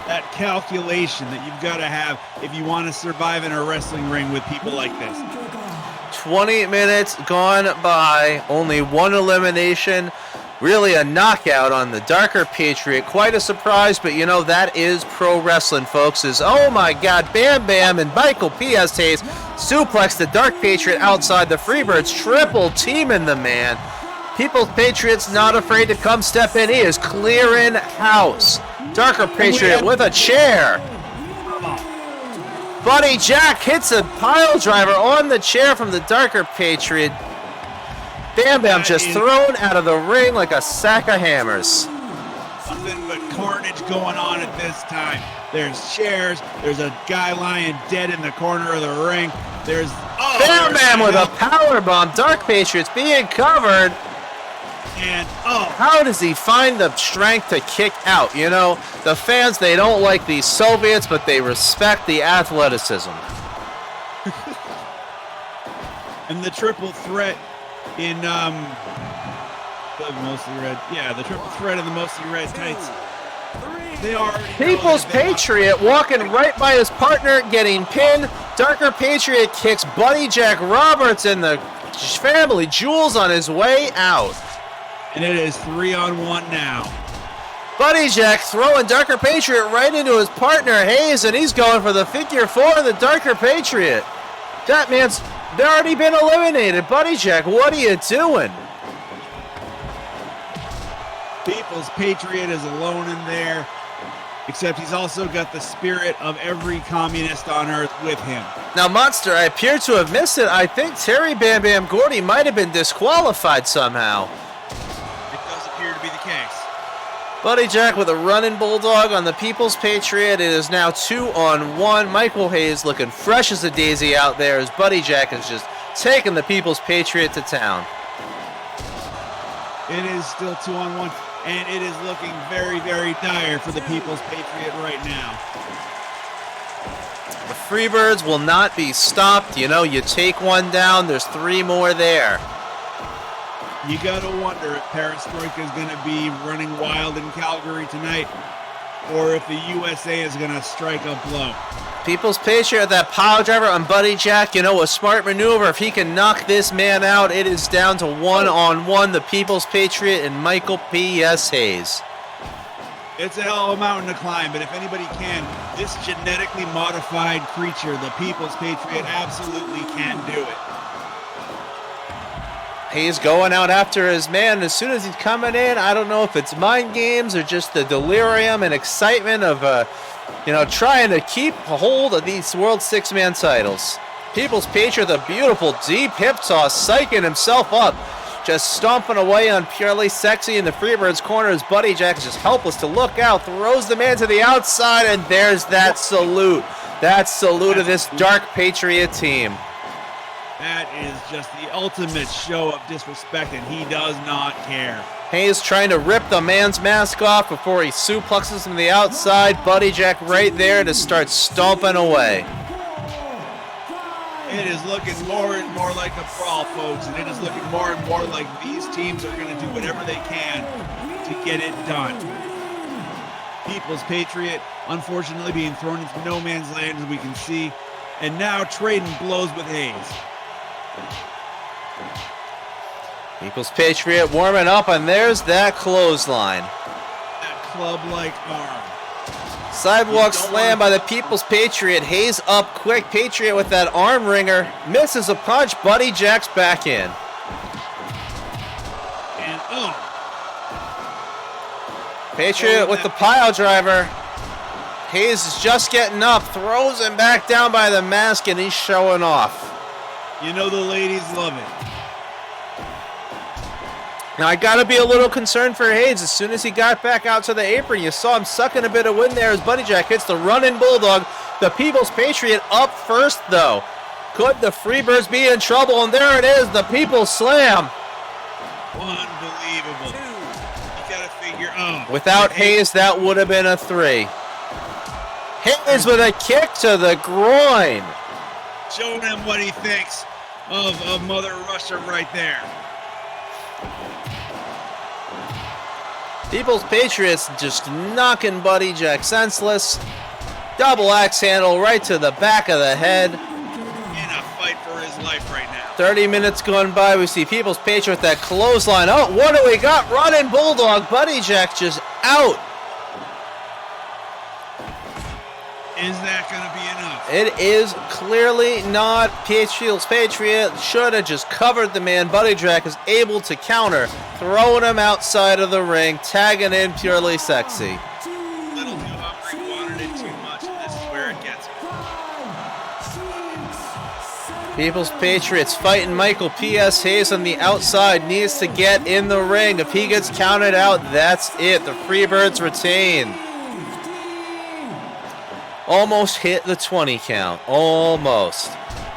That calculation that you've got to have if you want to survive in a wrestling ring with people like this. 20 minutes gone by. Only one elimination. Really a knockout on the Darker Patriot. Quite a surprise, but you know, that is pro wrestling, folks. Oh my God, Bam Bam and Michael P.S. Hayes suplex the Dark Patriot outside the Freebirds. Triple teaming the man. People's Patriot's not afraid to come step in. He is clearing house. Darker Patriot with a chair. Buddy Jack hits a pile driver on the chair from the Darker Patriot. Bam Bam just thrown out of the ring like a sack of hammers. Nothing but carnage going on at this time. There's chairs. There's a guy lying dead in the corner of the ring. There's Bam Bam with a power bomb. Dark Patriot's being covered. And how does he find the strength to kick out? You know, the fans, they don't like these Soviets, but they respect the athleticism. And the triple threat in the mostly red. Yeah, the triple threat in the mostly red tights. They are People's Patriot walking right by his partner, getting pinned. Darker Patriot kicks Buddy Jack Roberts and the family jewels on his way out. And it is 3-on-1 now. Buddy Jack throwing Darker Patriot right into his partner Hayes, and he's going for the figure 4 of the Darker Patriot. That man's already been eliminated. Buddy Jack, what are you doing? People's Patriot is alone in there, except he's also got the spirit of every communist on earth with him. Now, Monster, I appear to have missed it. I think Terry Bam Bam Gordy might have been disqualified somehow. It does appear to be the case. Buddy Jack with a running bulldog on the People's Patriot. It is now 2-on-1. Michael Hayes looking fresh as a daisy out there as Buddy Jack is just taking the People's Patriot to town. It is still 2-on-1, and it is looking very, very dire for the People's Patriot right now. The Freebirds will not be stopped. You know, you take one down, there's 3 more there. You gotta wonder if Perestroika is gonna be running wild in Calgary tonight, or if the USA is gonna strike a blow. People's Patriot, that pile driver on Buddy Jack, you know, a smart maneuver. If he can knock this man out, it is down to 1-on-1, the People's Patriot and Michael P.S. Hayes. It's a hell of a mountain to climb, but if anybody can, this genetically modified creature, the People's Patriot, absolutely can do it. Hayes going out after his man. As soon as he's coming in, I don't know if it's mind games or just the delirium and excitement of, trying to keep a hold of these World Six-Man titles. People's Patriot, a beautiful deep hip toss, psyching himself up. Just stomping away on Purely Sexy in the Freebirds corner as Buddy Jack is just helpless to look out. Throws the man to the outside, and there's that salute. That salute of this Dark Patriot team. That is just the ultimate show of disrespect, and he does not care. Hayes trying to rip the man's mask off before he suplexes him to the outside. Buddy Jack right there to start stomping away. It is looking more and more like a brawl, folks, and it is looking more and more like these teams are going to do whatever they can to get it done. People's Patriot, unfortunately, being thrown into no man's land, as we can see, and now trading blows with Hayes. People's Patriot warming up, and there's that clothesline. That club-like arm. Sidewalk slam by the People's Patriot. Hayes up quick. Patriot with that arm wringer. Misses a punch. Buddy Jack's back in. And Patriot with the pile driver. Hayes is just getting up. Throws him back down by the mask, and he's showing off. You know the ladies love it. Now, I got to be a little concerned for Hayes. As soon as he got back out to the apron, you saw him sucking a bit of wind there as Buddy Jack hits the running bulldog. The People's Patriot up first, though. Could the Freebirds be in trouble? And there it is, the People's Slam. Unbelievable. You got to figure, Without Hayes, that would have been a 3. Hayes with a kick to the groin. Showing him what he thinks of Mother Russia right there. People's Patriots just knocking Buddy Jack senseless. Double axe handle right to the back of the head. In a fight for his life right now. 30 minutes going by. We see People's Patriot with that clothesline. Oh, what do we got? Running Bulldog. Buddy Jack just out. Is that going to be enough? It is clearly not. People's Patriot should have just covered the man. Buddy Jack is able to counter, throwing him outside of the ring, tagging in Purely Sexy. The too much, and this is where it gets me. People's Patriots fighting Michael P.S. Hayes on the outside. Needs to get in the ring. If he gets counted out, that's it. The Freebirds retain. Almost hit the 20 count. Almost.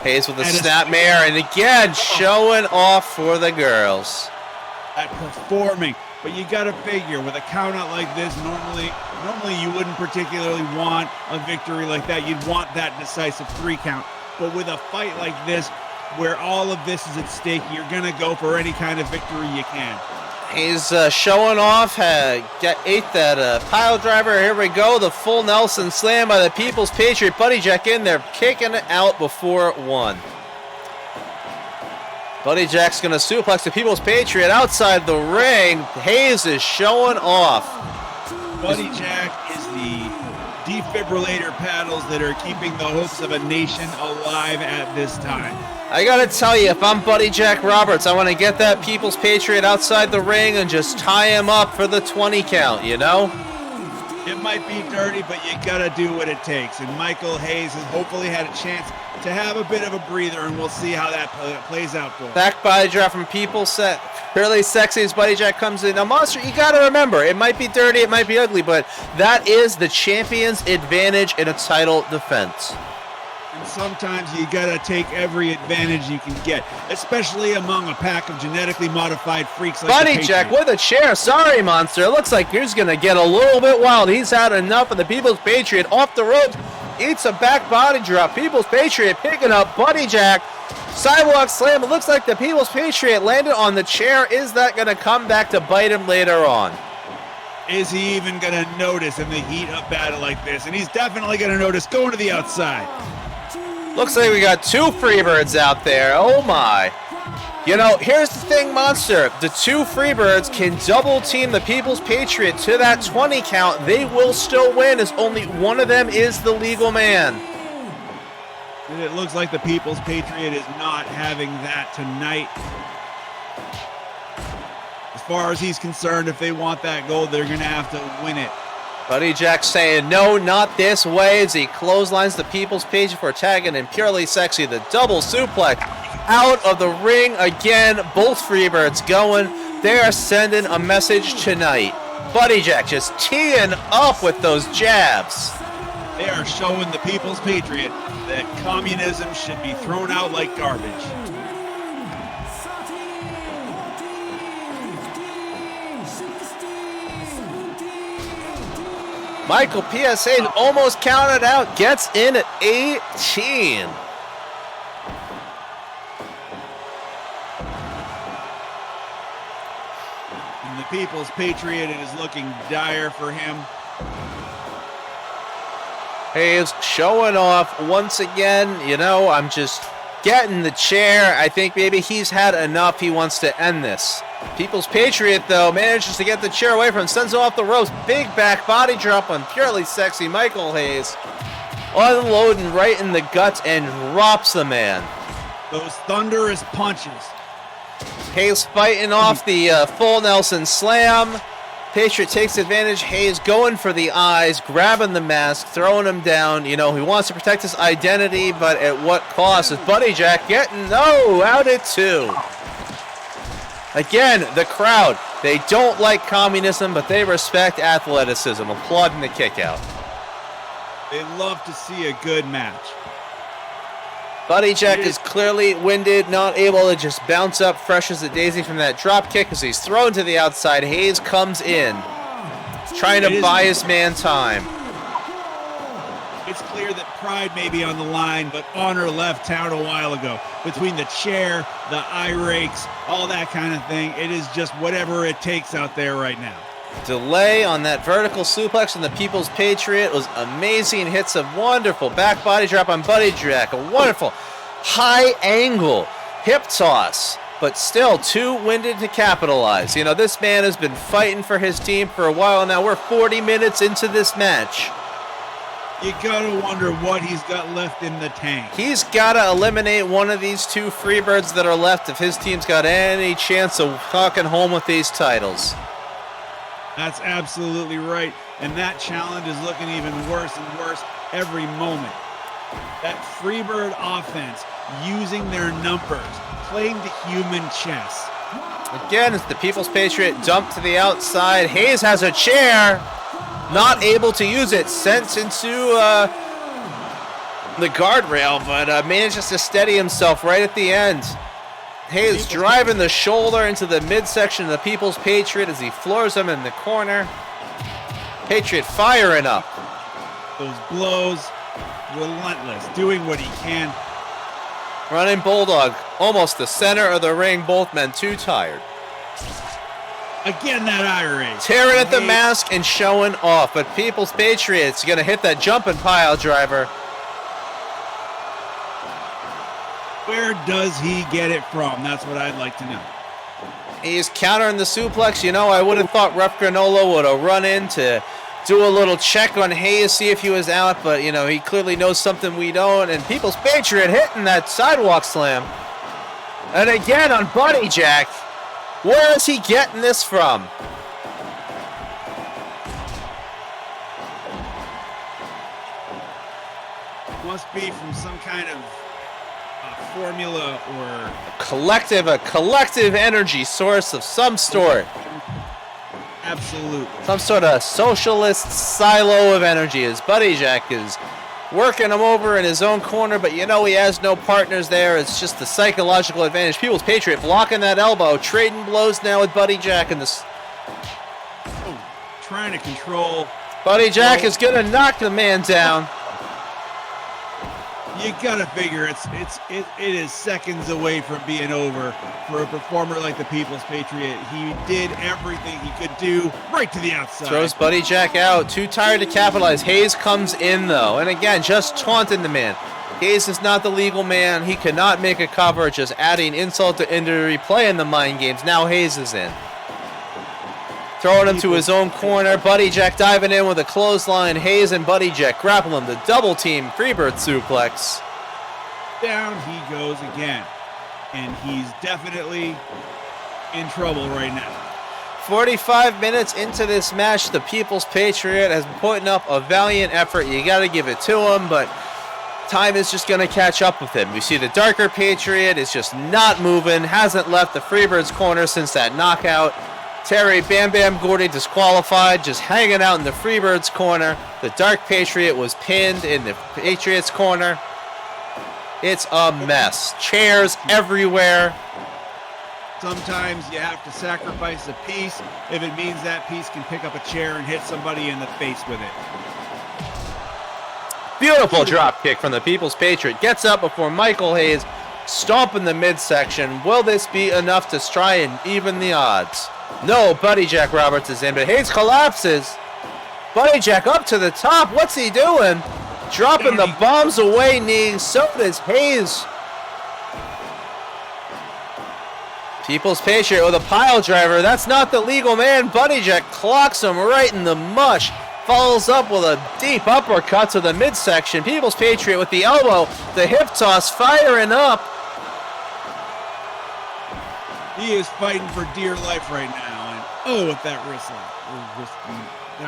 Hayes with a snapmare, and again showing off for the girls. At performing, but you got to figure with a count out like this, normally you wouldn't particularly want a victory like that. You'd want that decisive 3 count. But with a fight like this, where all of this is at stake, you're going to go for any kind of victory you can. He's showing off, ate that pile driver. Here we go, the full Nelson slam by the People's Patriot. Buddy Jack in there, kicking it out before 1. Buddy Jack's going to suplex the People's Patriot outside the ring. Hayes is showing off. Buddy Jack is the defibrillator paddles that are keeping the hopes of a nation alive at this time. I gotta tell you, if I'm Buddy Jack Roberts, I want to get that People's Patriot outside the ring and just tie him up for the 20 count, you know? It might be dirty, but you gotta do what it takes. And Michael Hayes has hopefully had a chance to have a bit of a breather, and we'll see how that plays out for him. Back body drop from Fairly Sexy as Buddy Jack comes in. Now, Monster, you gotta remember, it might be dirty, it might be ugly, but that is the champion's advantage in a title defense. And sometimes you gotta take every advantage you can get, especially among a pack of genetically modified freaks like Buddy Jack with a chair. Sorry, Monster. It looks like he's gonna get a little bit wild. He's had enough of the People's Patriot off the ropes. Eats a back body drop. People's Patriot picking up Buddy Jack. Sidewalk slam. It looks like the People's Patriot landed on the chair. Is that gonna come back to bite him later on? Is he even gonna notice in the heat of battle like this? And he's definitely gonna notice going to the outside. Looks like we got 2 Freebirds out there. Oh my. You know, here's the thing, Monster. The 2 Freebirds can double team the People's Patriot to that 20 count. They will still win as only one of them is the legal man. And it looks like the People's Patriot is not having that tonight. As far as he's concerned, if they want that gold, they're going to have to win it. Buddy Jack saying, no, not this way, as he clotheslines the People's Patriot for tagging and Purely Sexy. The double suplex out of the ring again. Both Freebirds going. They are sending a message tonight. Buddy Jack just teeing up with those jabs. They are showing the People's Patriot that communism should be thrown out like garbage. Michael PSA almost counted out, gets in at 18. And the People's Patriot, it is looking dire for him. Hayes showing off once again. You know, I'm just getting the chair. I think maybe he's had enough. He wants to end this. People's Patriot, though, manages to get the chair away from him, sends him off the ropes. Big back body drop on Purely Sexy Michael Hayes. Unloading right in the guts and drops the man. Those thunderous punches. Hayes fighting off the full Nelson slam. Patriot takes advantage. Hayes going for the eyes, grabbing the mask, throwing him down. You know, he wants to protect his identity, but at what cost? Is Buddy Jack getting, out at 2. Again, the crowd, they don't like communism, but they respect athleticism. Applauding the kick out. They love to see a good match. Buddy Jack is clearly winded, not able to just bounce up fresh as a daisy from that drop kick as he's thrown to the outside. Hayes comes in, trying to buy his man time. It's clear that pride may be on the line, but honor left town a while ago. Between the chair, the eye rakes, all that kind of thing, it is just whatever it takes out there right now. Delay on that vertical suplex from the People's Patriot was amazing. Hits a wonderful back body drop on Buddy Jack. A wonderful high angle hip toss, but still too winded to capitalize. You know, this man has been fighting for his team for a while now. We're 40 minutes into this match. You gotta wonder what he's got left in the tank. He's gotta eliminate one of these 2 Freebirds that are left if his team's got any chance of walking home with these titles. That's absolutely right. and that challenge is looking even worse and worse every moment. That Freebird offense, using their numbers, playing the human chess. Again, it's the People's Patriot dumped to the outside. Hayes has a chair, not able to use it, sent into the guardrail, but manages to steady himself right at the end. Hayes driving the shoulder into the midsection of the People's Patriot as he floors him in the corner. Patriot firing up. Those blows, relentless, doing what he can. Running Bulldog, almost the center of the ring, both men too tired. Again, that IRA. Tearing at the mask and showing off, but People's Patriot's going to hit that jumping pile driver. Where does he get it from? That's what I'd like to know. He's countering the suplex. You know, I would have thought Ref Granola would have run in to do a little check on Hayes, see if he was out, but, you know, he clearly knows something we don't, and People's Patriot hitting that sidewalk slam. And again on Buddy Jack. Where is he getting this from? Must be from some kind of formula or A collective energy source of some sort. absolutely. Some sort of socialist silo of energy as Buddy Jack is working him over in his own corner, but you know he has no partners there. It's just the psychological advantage. People's Patriot blocking that elbow, trading blows now with Buddy Jack in this. Trying to control. Buddy Jack is gonna knock the man down. You gotta figure it is seconds away from being over for a performer like the People's Patriot. He did everything he could do right to the outside. Throws Buddy Jack out, too tired to capitalize. Hayes comes in though, and again, just taunting the man. Hayes is not the legal man. He cannot make a cover, just adding insult to injury, playing the mind games. Now Hayes is in. Throwing him to his own corner. Buddy Jack diving in with a clothesline. Hayes and Buddy Jack grapple him. The double team Freebird suplex. Down he goes again. And he's definitely in trouble right now. 45 minutes into this match, the People's Patriot has been putting up a valiant effort. You got to give it to him, but time is just going to catch up with him. We see the darker Patriot is just not moving, hasn't left the Freebird's corner since that knockout. Terry Bam Bam Gordy disqualified, just hanging out in the Freebird's corner. The Dark Patriot was pinned in the Patriot's corner. It's a mess. Chairs everywhere. Sometimes you have to sacrifice a piece if it means that piece can pick up a chair and hit somebody in the face with it. Beautiful drop kick from the People's Patriot. Gets up before Michael Hayes, stomping the midsection. Will this be enough to try and even the odds? No, Buddy Jack Roberts is in, but Hayes collapses. Buddy Jack up to the top. What's he doing? Dropping the bombs away knee. So does Hayes. People's Patriot with a pile driver. That's not the legal man. Buddy Jack clocks him right in the mush. Follows up with a deep uppercut to the midsection. People's Patriot with the elbow. The hip toss firing up. He is fighting for dear life right now. And oh, with that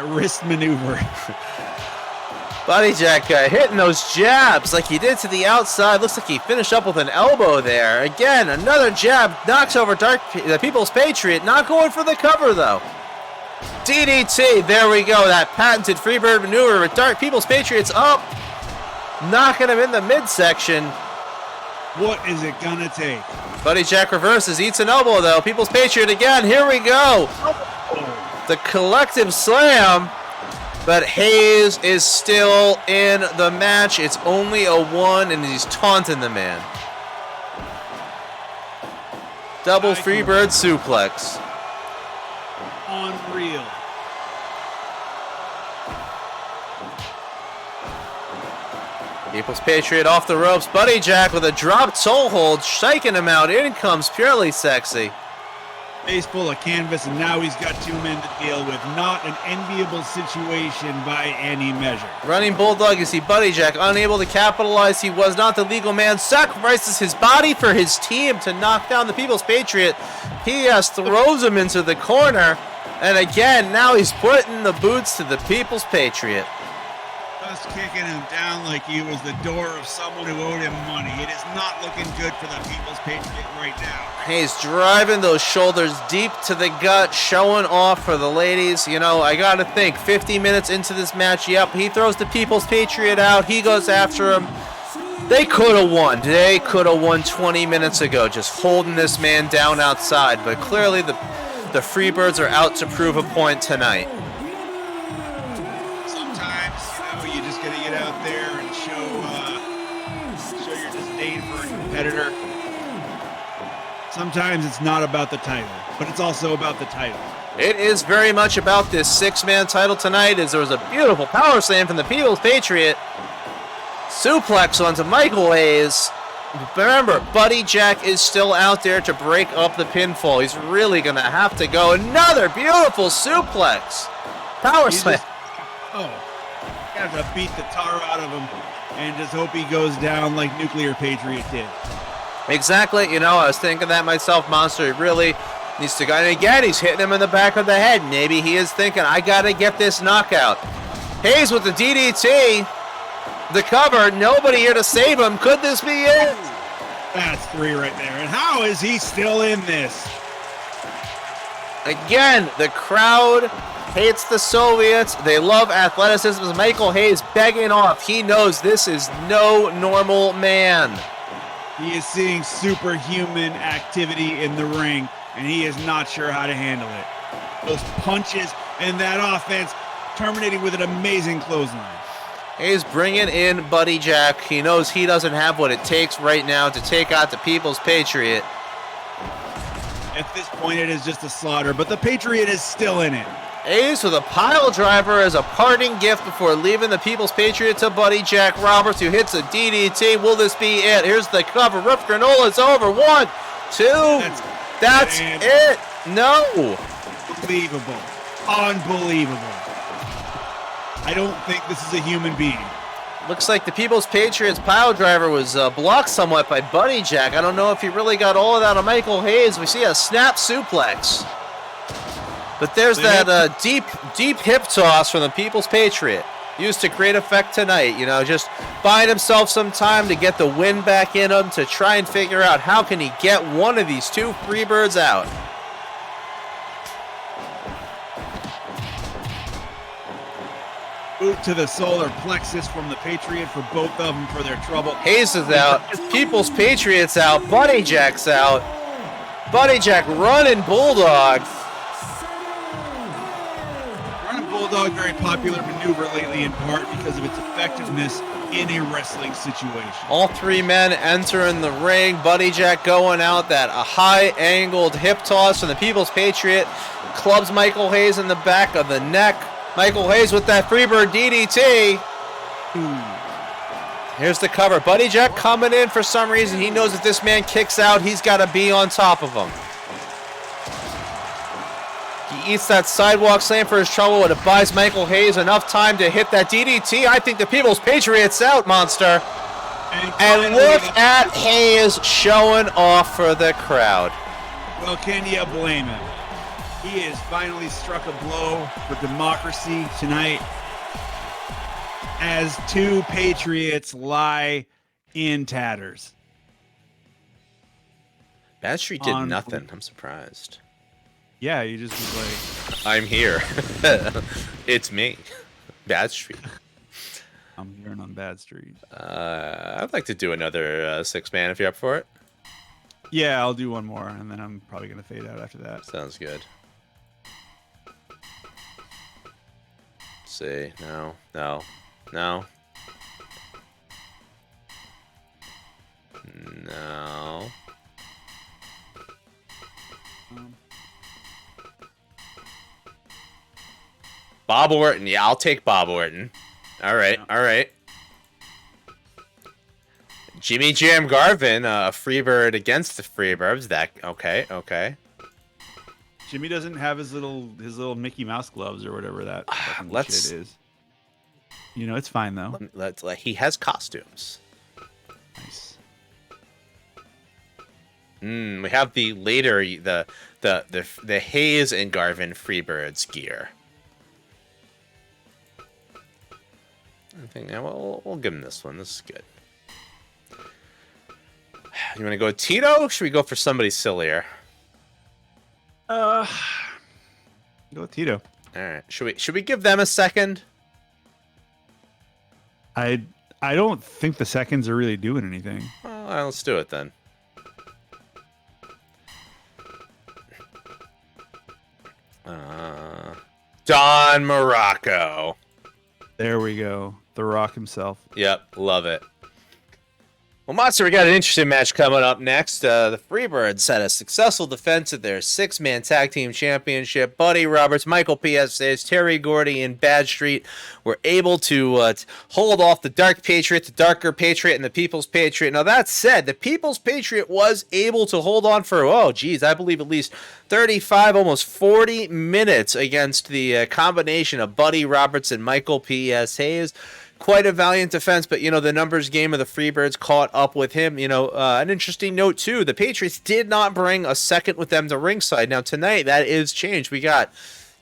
wrist maneuver. Buddy Jack hitting those jabs like he did to the outside. Looks like he finished up with an elbow there. Again, another jab knocks over the People's Patriot. Not going for the cover, though. DDT. There we go. That patented Freebird maneuver with People's Patriot's up. Knocking him in the midsection. What is it gonna take? Buddy Jack reverses, eats an elbow though. People's Patriot again. Here we go. The collective slam. But Hayes is still in the match. It's only a 1, and he's taunting the man. Double Freebird suplex. Unreal. People's Patriot off the ropes. Buddy Jack with a dropped toe hold, shaking him out. In comes Purely Sexy. Face full of canvas, and now he's got 2 men to deal with. Not an enviable situation by any measure. Running Bulldog, you see Buddy Jack unable to capitalize. He was not the legal man. Sacrifices his body for his team to knock down the People's Patriot. P.S. throws him into the corner. And again, now he's putting the boots to the People's Patriot. Just kicking him down like he was the door of someone who owed him money. It is not looking good for the People's Patriot right now. He's driving those shoulders deep to the gut, showing off for the ladies. You know, I got to think, 50 minutes into this match, yep, he throws the People's Patriot out. He goes after him. They could have won. They could have won 20 minutes ago, just holding this man down outside. But clearly the Freebirds are out to prove a point tonight. You just got to get out there and show your disdain for a competitor. Sometimes it's not about the title, but it's also about the title. It is very much about this six-man title tonight, as there was a beautiful power slam from the People's Patriot. Suplex onto Michael Hayes. Remember, Buddy Jack is still out there to break up the pinfall. He's really going to have to go. Another beautiful suplex. Power slam. Have to beat the tar out of him and just hope he goes down like Nuclear Patriot did. Exactly. You know, I was thinking that myself, Monster. He really needs to go. And again, he's hitting him in the back of the head. Maybe he is thinking, I got to get this knockout. Hayes with the DDT. The cover. Nobody here to save him. Could this be it? That's 3 right there. And how is he still in this? Again, the crowd hates the Soviets. They love athleticism. Michael Hayes begging off. He knows this is no normal man. He is seeing superhuman activity in the ring, and he is not sure how to handle it. Those punches and that offense terminating with an amazing clothesline. Hayes bringing in Buddy Jack. He knows he doesn't have what it takes right now to take out the People's Patriot. At this point, it is just a slaughter, but the Patriot is still in it. Hayes with a pile driver as a parting gift before leaving the People's Patriot to Buddy Jack Roberts, who hits a DDT. Will this be it? Here's the cover. Rip Granola's over. 1, 2. That's it. No. Unbelievable. Unbelievable. I don't think this is a human being. Looks like the People's Patriots pile driver was blocked somewhat by Buddy Jack. I don't know if he really got all of that on Michael Hayes. We see a snap suplex. But there's that deep hip toss from the People's Patriot. Used to great effect tonight. You know, just buying himself some time to get the win back in him, to try and figure out how can he get one of these two Freebirds out. Boot to the solar plexus from the Patriot for both of them for their trouble. Hayes is out. People's Patriot's out. Buddy Jack's out. Buddy Jack running Bulldog. Running Bulldog, very popular maneuver lately in part because of its effectiveness in a wrestling situation. All 3 men entering the ring. Buddy Jack going out. That a high-angled hip toss from the People's Patriot. Clubs Michael Hayes in the back of the neck. Michael Hayes with that Freebird DDT. Here's the cover. Buddy Jack coming in for some reason. He knows if this man kicks out, he's got to be on top of him. He eats that sidewalk slam for his trouble, and it buys Michael Hayes enough time to hit that DDT. I think the People's Patriot's out, Monster. And look at Hayes showing off for the crowd. Well, can you blame him? He has finally struck a blow for democracy tonight as 2 Patriots lie in tatters. Bad Street did nothing. I'm surprised. Yeah, you just was like, I'm here. It's me. Bad Street. I'm here on Bad Street. I'd like to do another 6-man if you're up for it. Yeah, I'll do one more, and then I'm probably going to fade out after that. Sounds good. See, no. No. Bob Orton. Yeah, I'll take Bob Orton. All right. Jimmy Jam Garvin, a Freebird against the Freebirds. Okay. Jimmy doesn't have his little Mickey Mouse gloves or whatever that shit is. You know, it's fine though. He has costumes. Nice. We have the later the Hayes and Garvin Freebirds gear. I think we'll give him this one. This is good. You want to go Tito? Or should we go for somebody sillier? Go with Tito. All right. Should we give them a second? I don't think the seconds are really doing anything. Well, let's do it then. Don Morocco. There we go. The Rock himself. Yep, love it. Well, Monster, we got an interesting match coming up next. The Freebirds had a successful defense of their six-man tag team championship. Buddy Roberts, Michael P.S.A.'s, Terry Gordy, and Bad Street were able to hold off the Dark Patriot, the Darker Patriot, and the People's Patriot. Now, that said, the People's Patriot was able to hold on for, I believe at least 35, almost 40 minutes against the combination of Buddy Roberts and Michael P.S. Hayes. Quite a valiant defense, but, the numbers game of the Freebirds caught up with him. An interesting note, too, the Patriots did not bring a second with them to ringside. Now, tonight, that is changed. We got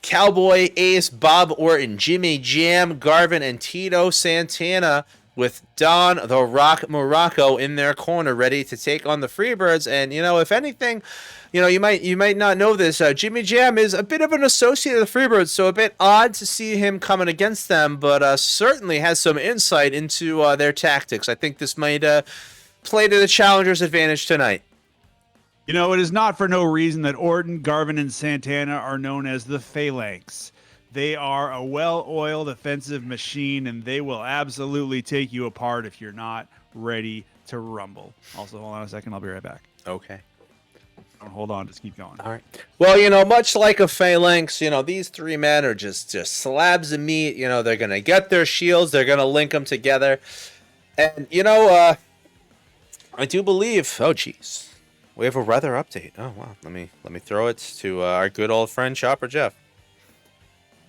Cowboy, Ace, Bob Orton, Jimmy Jam, Garvin, and Tito Santana with Don the Rock Morocco in their corner, ready to take on the Freebirds. And, if anything, you might not know this. Jimmy Jam is a bit of an associate of the Freebirds, so a bit odd to see him coming against them, but certainly has some insight into their tactics. I think this might play to the Challengers' advantage tonight. It is not for no reason that Orton, Garvin, and Santana are known as the Phalanx. They are a well-oiled offensive machine, and they will absolutely take you apart if you're not ready to rumble. Also, hold on a second. I'll be right back. Okay. Hold on. Just keep going. All right. Well, much like a Phalanx, these three men are just slabs of meat. They're going to get their shields. They're going to link them together. And, I do believe... Oh, geez. We have a weather update. Oh, wow. Let me throw it to our good old friend, Chopper Jeff.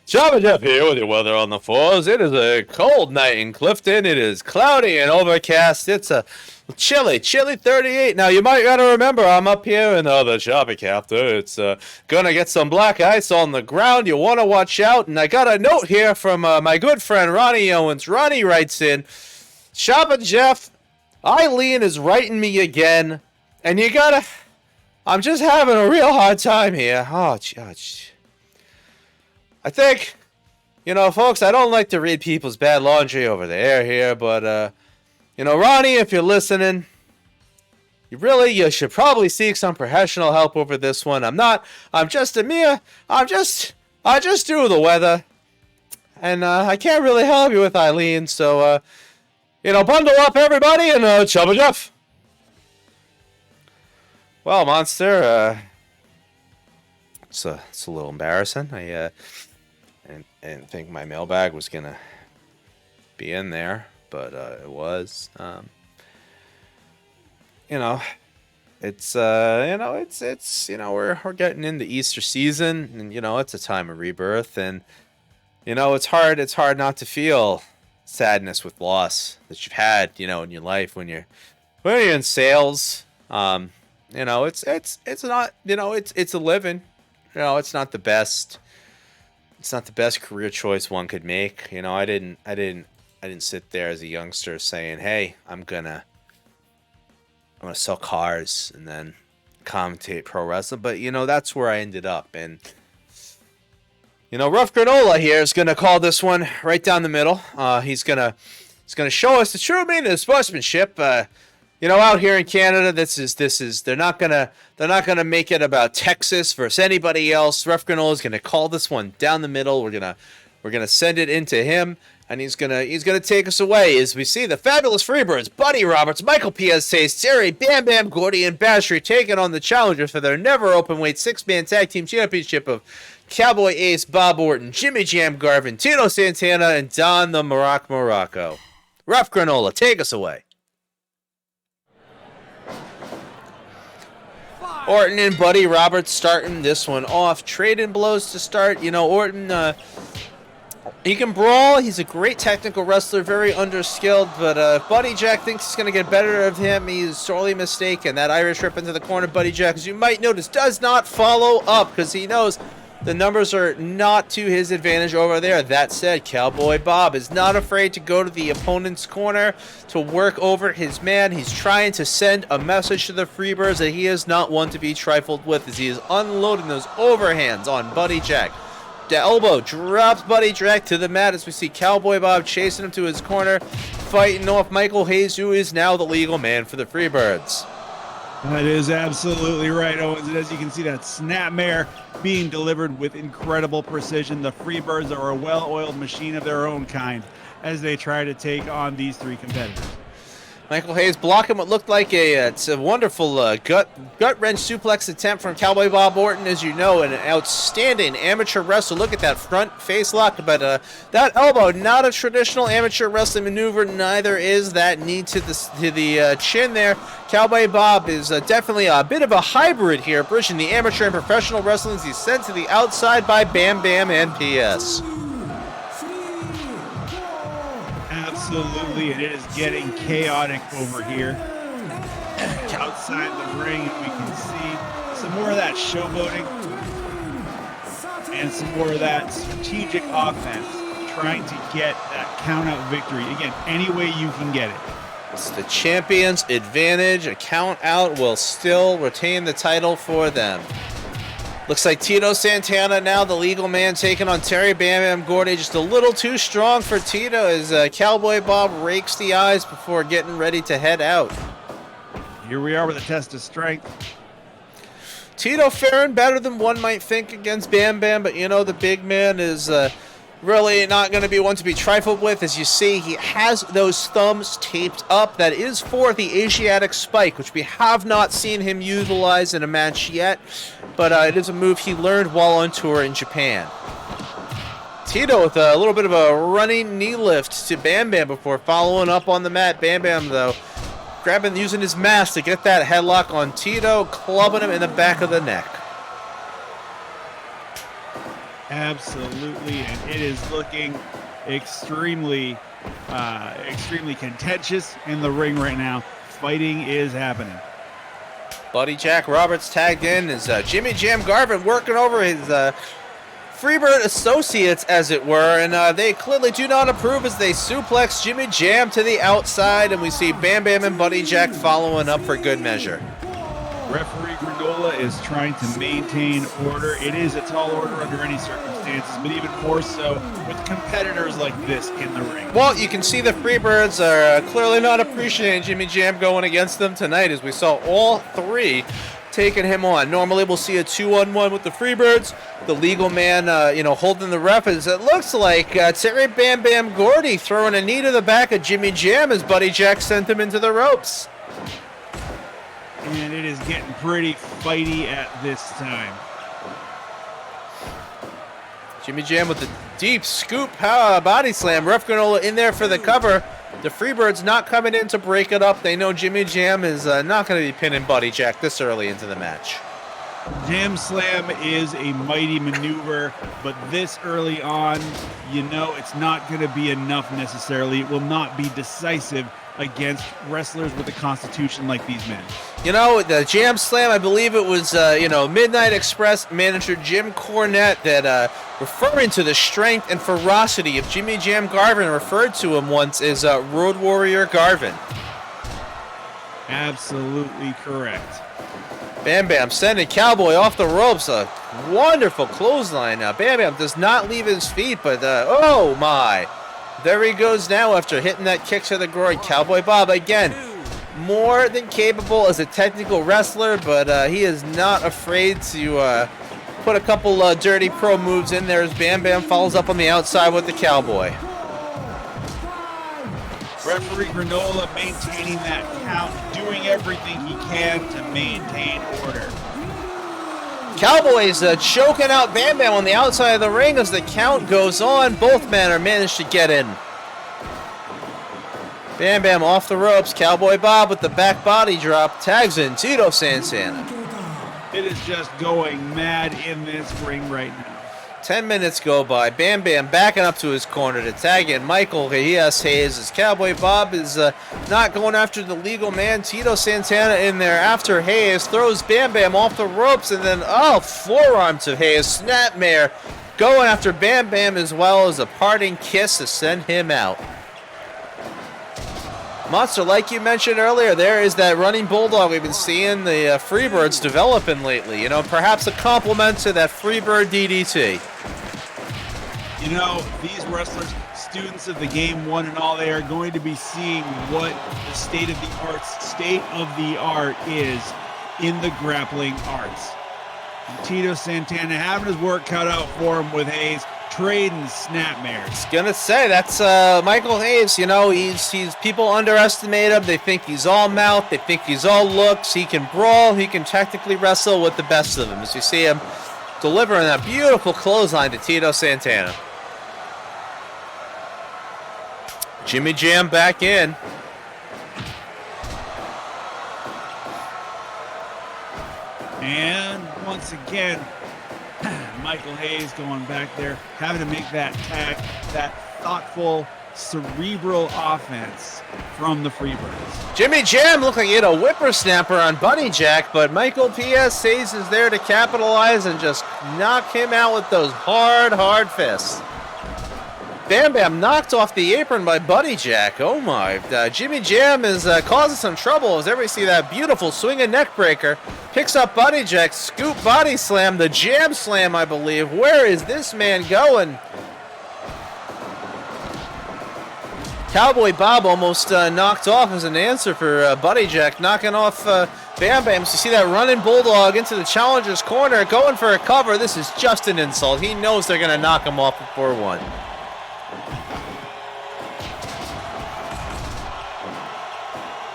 Chopper Jeff here with your weather on the fours. It is a cold night in Clifton. It is cloudy and overcast. It's a chilly 38. Now, you might gotta remember, I'm up here in the shopping captor. It's gonna get some black ice on the ground. You want to watch out. And I got a note here from my good friend Ronnie Owens. Ronnie writes in, Chopper Jeff, Eileen is writing me again. And I'm just having a real hard time here. Oh, gosh. I think, folks, I don't like to read people's bad laundry over the air here, but, Ronnie, if you're listening, you should probably seek some professional help over this one. I just do the weather, and I can't really help you with Eileen, so, bundle up, everybody, and chubba Jeff. Well, Monster, it's a little embarrassing. I didn't think my mailbag was gonna be in there, but it was. It's we're getting into Easter season, and it's a time of rebirth, and it's hard not to feel sadness with loss that you've had in your life when you're in sales. It's not, it's a living. It's not the best. It's not the best career choice one could make. I didn't sit there as a youngster saying, "Hey, I'm gonna sell cars and then commentate pro wrestling." But that's where I ended up. And Rough Granola here is gonna call this one right down the middle. He's gonna show us the true meaning of sportsmanship. Out here in Canada, this is they're not gonna make it about Texas versus anybody else. Rough Granola is gonna call this one down the middle. We're gonna send it into him, and he's gonna take us away as we see the fabulous Freebirds, Buddy Roberts, Michael P.S.A., Terry, Bam Bam Gordy, and Bastry taking on the challengers for their never open weight 6-man tag team championship of Cowboy Ace, Bob Orton, Jimmy Jam Garvin, Tito Santana, and Don the Morocco. Rough Granola, take us away. Orton and Buddy Roberts starting this one off. Trading blows to start. Orton He can brawl. He's a great technical wrestler, very underskilled. But if Buddy Jack thinks he's going to get better of him, he's sorely mistaken. That Irish rip into the corner, Buddy Jack, as you might notice, does not follow up because he knows the numbers are not to his advantage over there. That said, Cowboy Bob is not afraid to go to the opponent's corner to work over his man. He's trying to send a message to the Freebirds that he is not one to be trifled with as he is unloading those overhands on Buddy Jack. The elbow drops Buddy Jack to the mat as we see Cowboy Bob chasing him to his corner, fighting off Michael Hayes, who is now the legal man for the Freebirds. That is absolutely right, Owens. And as you can see, that snapmare being delivered with incredible precision. The Freebirds are a well-oiled machine of their own kind as they try to take on these three competitors. Michael Hayes blocking what looked like it's a wonderful gut-wrench suplex attempt from Cowboy Bob Orton, as you know, an outstanding amateur wrestler. Look at that front face lock, but that elbow, not a traditional amateur wrestling maneuver, neither is that knee to the chin there. Cowboy Bob is definitely a bit of a hybrid here, bridging the amateur and professional wrestling as he's sent to the outside by Bam Bam and PS. Absolutely, and it is getting chaotic over here. Outside the ring, we can see some more of that showboating and some more of that strategic offense, trying to get that count-out victory. Again, any way you can get it. It's the champion's advantage. A count-out will still retain the title for them. Looks like Tito Santana now the legal man taking on Terry Bam Bam Gordy. Just a little too strong for Tito as Cowboy Bob rakes the eyes before getting ready to head out. Here we are with a test of strength. Tito faring better than one might think against Bam Bam, but you know the big man is really not going to be one to be trifled with. As you see, he has those thumbs taped up. That is for the Asiatic spike, which we have not seen him utilize in a match yet, but it is a move he learned while on tour in Japan. Tito with a little bit of a running knee lift to Bam Bam before following up on the mat. Bam Bam, though, using his mask to get that headlock on Tito, clubbing him in the back of the neck. Absolutely, and it is looking extremely contentious in the ring right now. Fighting is happening. Buddy Jack Roberts tagged in as Jimmy Jam Garvin working over his Freebird associates, as it were, and they clearly do not approve as they suplex Jimmy Jam to the outside, and we see Bam Bam and Buddy Jack following up for good measure. Referee Granola is trying to maintain order. It is a tall order under any circumstances, but even more so with competitors like this in the ring. Well, you can see the Freebirds are clearly not appreciating Jimmy Jam going against them tonight, as we saw all three taking him on. Normally we'll see a 2-on-1 with the Freebirds. The legal man, holding the ref, as it looks like Terry Bam Bam Gordy throwing a knee to the back of Jimmy Jam as Buddy Jack sent him into the ropes. And it is getting pretty fighty at this time. Jimmy Jam with the deep scoop body slam. Ref Granola in there for the cover. The Freebirds not coming in to break it up. They know Jimmy Jam is not going to be pinning Buddy Jack this early into the match. Jam Slam is a mighty maneuver, but this early on, it's not going to be enough necessarily. It will not be decisive against wrestlers with a constitution like these men. The Jam Slam, I believe it was, Midnight Express manager Jim Cornette that referring to the strength and ferocity of Jimmy Jam Garvin referred to him once as Road Warrior Garvin. Absolutely correct. Bam Bam sending Cowboy off the ropes. A wonderful clothesline. Now, Bam Bam does not leave his feet, but oh my. There he goes now after hitting that kick to the groin. Cowboy Bob, again, more than capable as a technical wrestler, but he is not afraid to put a couple dirty pro moves in there as Bam Bam follows up on the outside with the Cowboy. Referee Granola maintaining that count, doing everything he can to maintain order. Cowboys choking out Bam Bam on the outside of the ring as the count goes on. Both men are managed to get in. Bam Bam off the ropes. Cowboy Bob with the back body drop tags in Tito Santana. It is just going mad in this ring right now. 10 minutes go by. Bam Bam backing up to his corner to tag in Michael Hayes. As Cowboy Bob is not going after the legal man. Tito Santana in there after Hayes. Throws Bam Bam off the ropes. And then, forearm to Hayes. Snapmare going after Bam Bam as well as a parting kiss to send him out. Monster, like you mentioned earlier, there is that running bulldog we've been seeing the Freebirds developing lately. You know, perhaps a compliment to that Freebird DDT. You know, these wrestlers, students of the game one and all, they are going to be seeing what the state of the art is in the grappling arts. And Tito Santana having his work cut out for him with Hayes, trading snapmares. Gonna say that's Michael Hayes. You know, he's people underestimate him. They think he's all mouth. They think he's all looks. He can brawl. He can technically wrestle with the best of them. As you see him delivering that beautiful clothesline to Tito Santana. Jimmy Jam back in. And once again, Michael Hayes going back there, having to make that tag, that thoughtful, cerebral offense from the Freebirds. Jimmy Jam looked like he had a whippersnapper on Buddy Jack, but Michael P.S. Hayes is there to capitalize and just knock him out with those hard fists. Bam Bam knocked off the apron by Buddy Jack. Oh my. Jimmy Jam is causing some trouble as everybody see that beautiful swinging neck breaker. Picks up Buddy Jack, scoop body slam, the jam slam, I believe. Where is this man going? Cowboy Bob almost knocked off as an answer for Buddy Jack, knocking off Bam Bam. So you see that running bulldog into the challenger's corner, going for a cover. This is just an insult. He knows they're going to knock him off before one.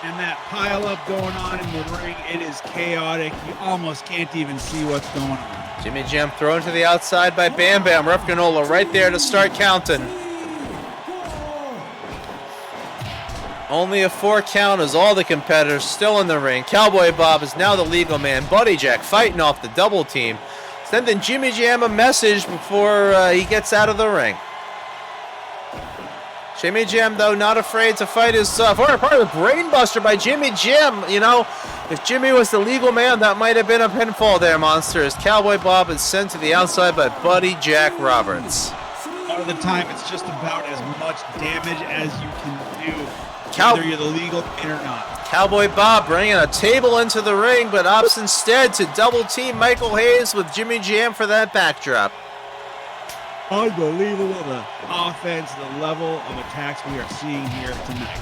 And that pile up going on in the ring, it is chaotic. You almost can't even see what's going on. Jimmy Jam thrown to the outside by Bam Bam. Ref Granola right there to start counting. Only a 4 count as all the competitors still in the ring. Cowboy Bob is now the legal man. Buddy Jack fighting off the double team. Sending Jimmy Jam a message before he gets out of the ring. Jimmy Jam, though, not afraid to fight his former partner, Brainbuster by Jimmy Jam. You know, if Jimmy was the legal man, that might have been a pinfall there, Monster, as Cowboy Bob is sent to the outside by Buddy Jack Roberts. A lot of the time, it's just about as much damage as you can do, whether you're the legal man or not. Cowboy Bob bringing a table into the ring, but opts instead to double team Michael Hayes with Jimmy Jam for that backdrop. Unbelievable, the offense, the level of attacks we are seeing here tonight.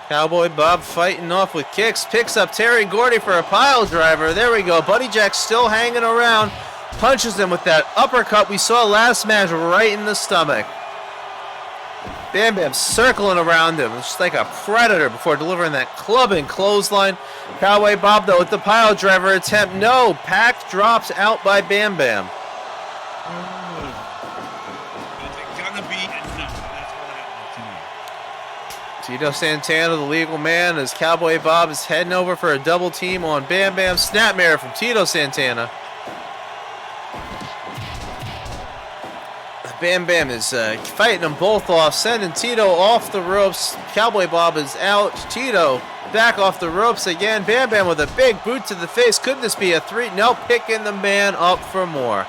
Cowboy Bob fighting off with kicks, picks up Terry Gordy for a pile driver. There we go. Buddy Jack still hanging around, punches him with that uppercut we saw last match right in the stomach. Bam Bam circling around him, just like a predator before delivering that clubbing clothesline. Cowboy Bob, though, with the pile driver attempt. No, Pac drops out by Bam Bam. Tito Santana, the legal man, as Cowboy Bob is heading over for a double team on Bam Bam. Snapmare from Tito Santana. Bam Bam is fighting them both off, sending Tito off the ropes. Cowboy Bob is out. Tito back off the ropes again. Bam Bam with a big boot to the face. Could this be a 3? No, picking the man up for more.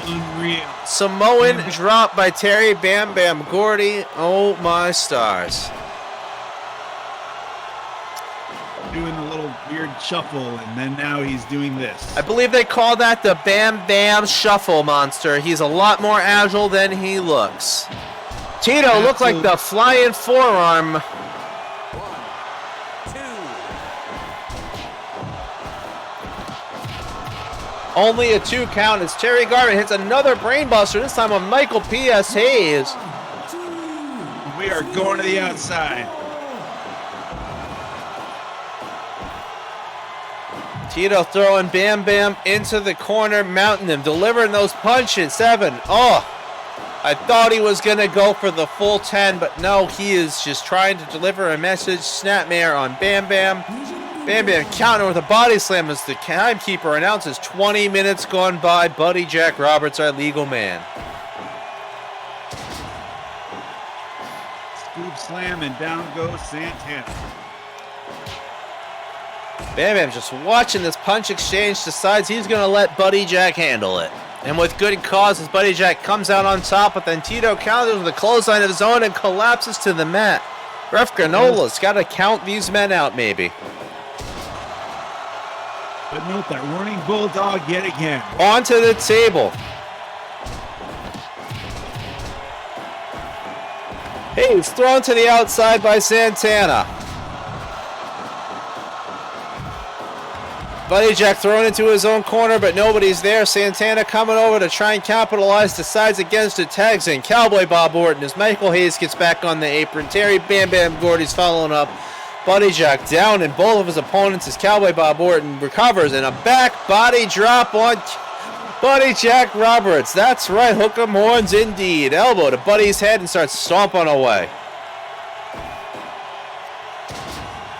Unreal. Samoan drop by Terry Bam Bam Gordy. Oh my stars. Doing a little weird shuffle, and then now he's doing this. I believe they call that the Bam Bam Shuffle, Monster. He's a lot more agile than he looks. Tito looked like the flying forearm. 1, 2. Only a 2 count as Terry Garvin hits another brainbuster, this time on Michael P.S. Hayes. We are going to the outside. Tito throwing Bam Bam into the corner, mounting him, delivering those punches. 7. Oh, I thought he was going to go for the full 10, but no, he is just trying to deliver a message. Snapmare on Bam Bam. Bam Bam counter with a body slam as the timekeeper announces 20 minutes gone by. Buddy Jack Roberts, our legal man. Scoop slam and down goes Santana. Bam Bam just watching this punch exchange, decides he's going to let Buddy Jack handle it. And with good cause, as Buddy Jack comes out on top, but then Tito counters with a clothesline of his own and collapses to the mat. Ref Granola's got to count these men out, maybe. But note that running bulldog yet again. Onto the table. He's thrown to the outside by Santana. Buddy Jack thrown into his own corner, but nobody's there. Santana coming over to try and capitalize, decides against it, tags in Cowboy Bob Orton as Michael Hayes gets back on the apron. Terry Bam Bam Gordy's following up. Buddy Jack down in both of his opponents as Cowboy Bob Orton recovers, and a back body drop on Buddy Jack Roberts. That's right, hook 'em horns indeed. Elbow to Buddy's head and starts stomping away.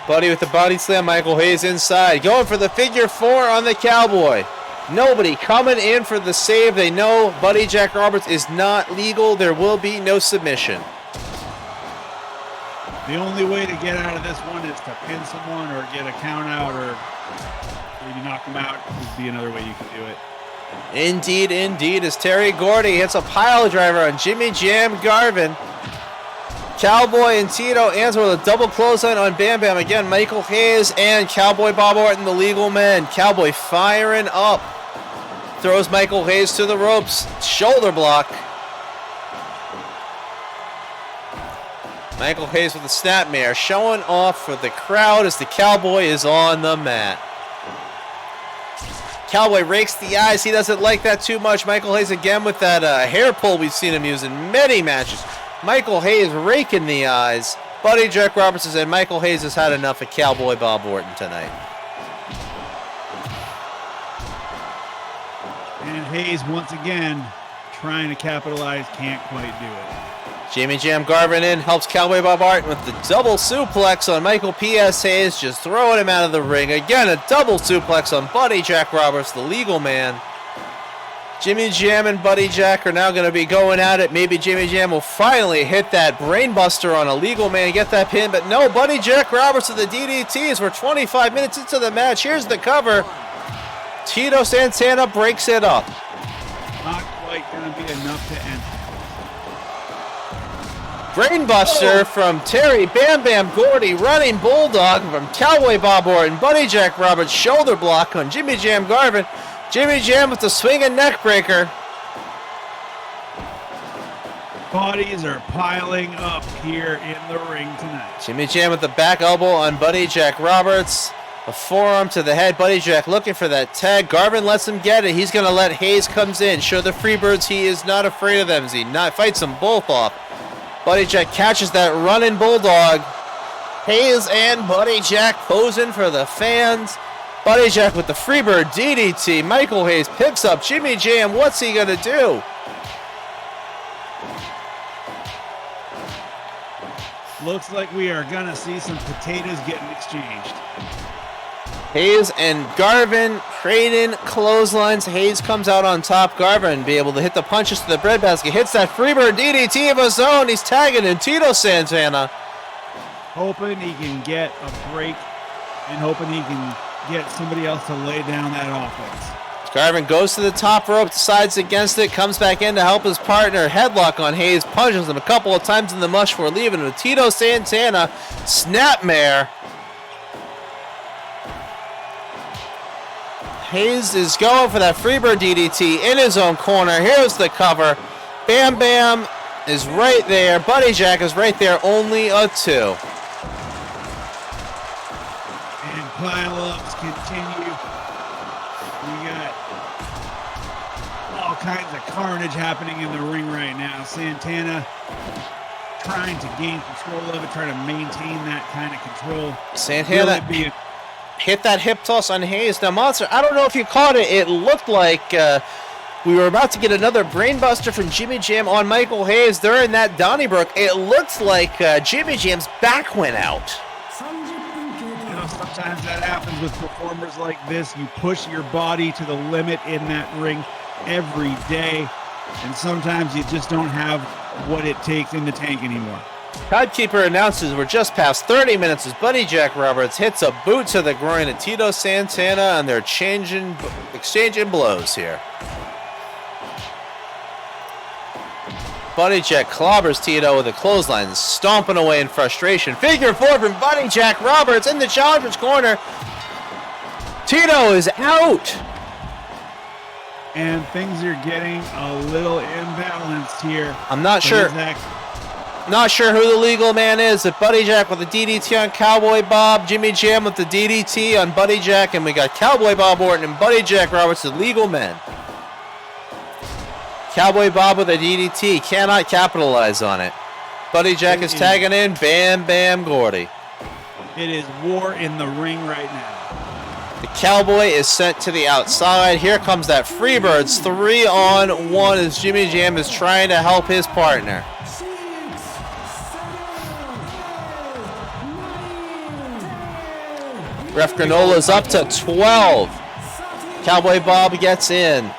Buddy with the body slam, Michael Hayes inside. Going for the figure four on the Cowboy. Nobody coming in for the save. They know Buddy Jack Roberts is not legal. There will be no submission. The only way to get out of this one is to pin someone or get a count out or maybe knock them out. Would be another way you can do it. Indeed, indeed, as Terry Gordy hits a pile driver on Jimmy Jam Garvin. Cowboy and Tito answer with a double clothesline on Bam Bam. Again, Michael Hayes and Cowboy Bob Orton, the legal men. Cowboy firing up. Throws Michael Hayes to the ropes. Shoulder block. Michael Hayes with a snapmare, showing off for the crowd as the Cowboy is on the mat. Cowboy rakes the eyes. He doesn't like that too much. Michael Hayes again with that hair pull we've seen him use in many matches. Michael Hayes raking the eyes. Buddy Jack Roberts said Michael Hayes has had enough of Cowboy Bob Orton tonight. And Hayes once again trying to capitalize, can't quite do it. Jimmy Jam Garvin in, helps Cowboy Bob Orton with the double suplex on Michael P.S. Hayes, just throwing him out of the ring. Again, a double suplex on Buddy Jack Roberts, the legal man. Jimmy Jam and Buddy Jack are now going to be going at it. Maybe Jimmy Jam will finally hit that brainbuster on a legal man and get that pin. But no, Buddy Jack Roberts with the DDTs. We're 25 minutes into the match. Here's the cover. Tito Santana breaks it up. Not quite going to be enough to end. Brainbuster from Terry Bam Bam Gordy, running bulldog from Cowboy Bob Orton, Buddy Jack Roberts, shoulder block on Jimmy Jam Garvin. Jimmy Jam with the swinging neck breaker. Bodies are piling up here in the ring tonight. Jimmy Jam with the back elbow on Buddy Jack Roberts. A forearm to the head. Buddy Jack looking for that tag. Garvin lets him get it. He's going to let Hayes comes in. Show the Freebirds he is not afraid of them as he fights them both off. Buddy Jack catches that running bulldog. Hayes and Buddy Jack posing for the fans. Buddy Jack with the Freebird DDT. Michael Hayes picks up Jimmy Jam. What's he going to do? Looks like we are going to see some potatoes getting exchanged. Hayes and Garvin trading clotheslines. Hayes comes out on top. Garvin be able to hit the punches to the breadbasket. Hits that Freebird DDT of his own. He's tagging in Tito Santana. Hoping he can get a break and hoping he can get somebody else to lay down that offense. Garvin goes to the top rope, decides against it, comes back in to help his partner. Headlock on Hayes, punches him a couple of times in the mush for leaving him. Tito Santana, snapmare. Hayes is going for that Freebird DDT in his own corner. Here's the cover. Bam Bam is right there. Buddy Jack is right there, only a 2. And pile-ups continue. We got all kinds of carnage happening in the ring right now. Santana trying to gain control of it, trying to maintain that kind of control. Santana hit that hip toss on Hayes. Now, Monster, I don't know if you caught it. It looked like we were about to get another brainbuster from Jimmy Jam on Michael Hayes during that Donnybrook. It looked like Jimmy Jam's back went out. sometimes that happens with performers like this. You push your body to the limit in that ring every day, and sometimes you just don't have what it takes in the tank anymore. Timekeeper announces we're just past 30 minutes as Buddy Jack Roberts hits a boot to the groin of Tito Santana, and they're exchanging blows here. Buddy Jack clobbers Tito with a clothesline, stomping away in frustration. Figure four from Buddy Jack Roberts in the challenger's corner. Tito is out. And things are getting a little imbalanced here. I'm not sure. Not sure who the legal man is. But Buddy Jack with the DDT on Cowboy Bob, Jimmy Jam with the DDT on Buddy Jack, and we got Cowboy Bob Orton and Buddy Jack Roberts, the legal men. Cowboy Bob with a DDT, cannot capitalize on it. Buddy Jack is tagging in, Bam Bam Gordy. It is war in the ring right now. The Cowboy is sent to the outside. Here comes that Freebirds 3-on-1 as Jimmy Jam is trying to help his partner. Ref Granola's up to 12. Cowboy Bob gets in.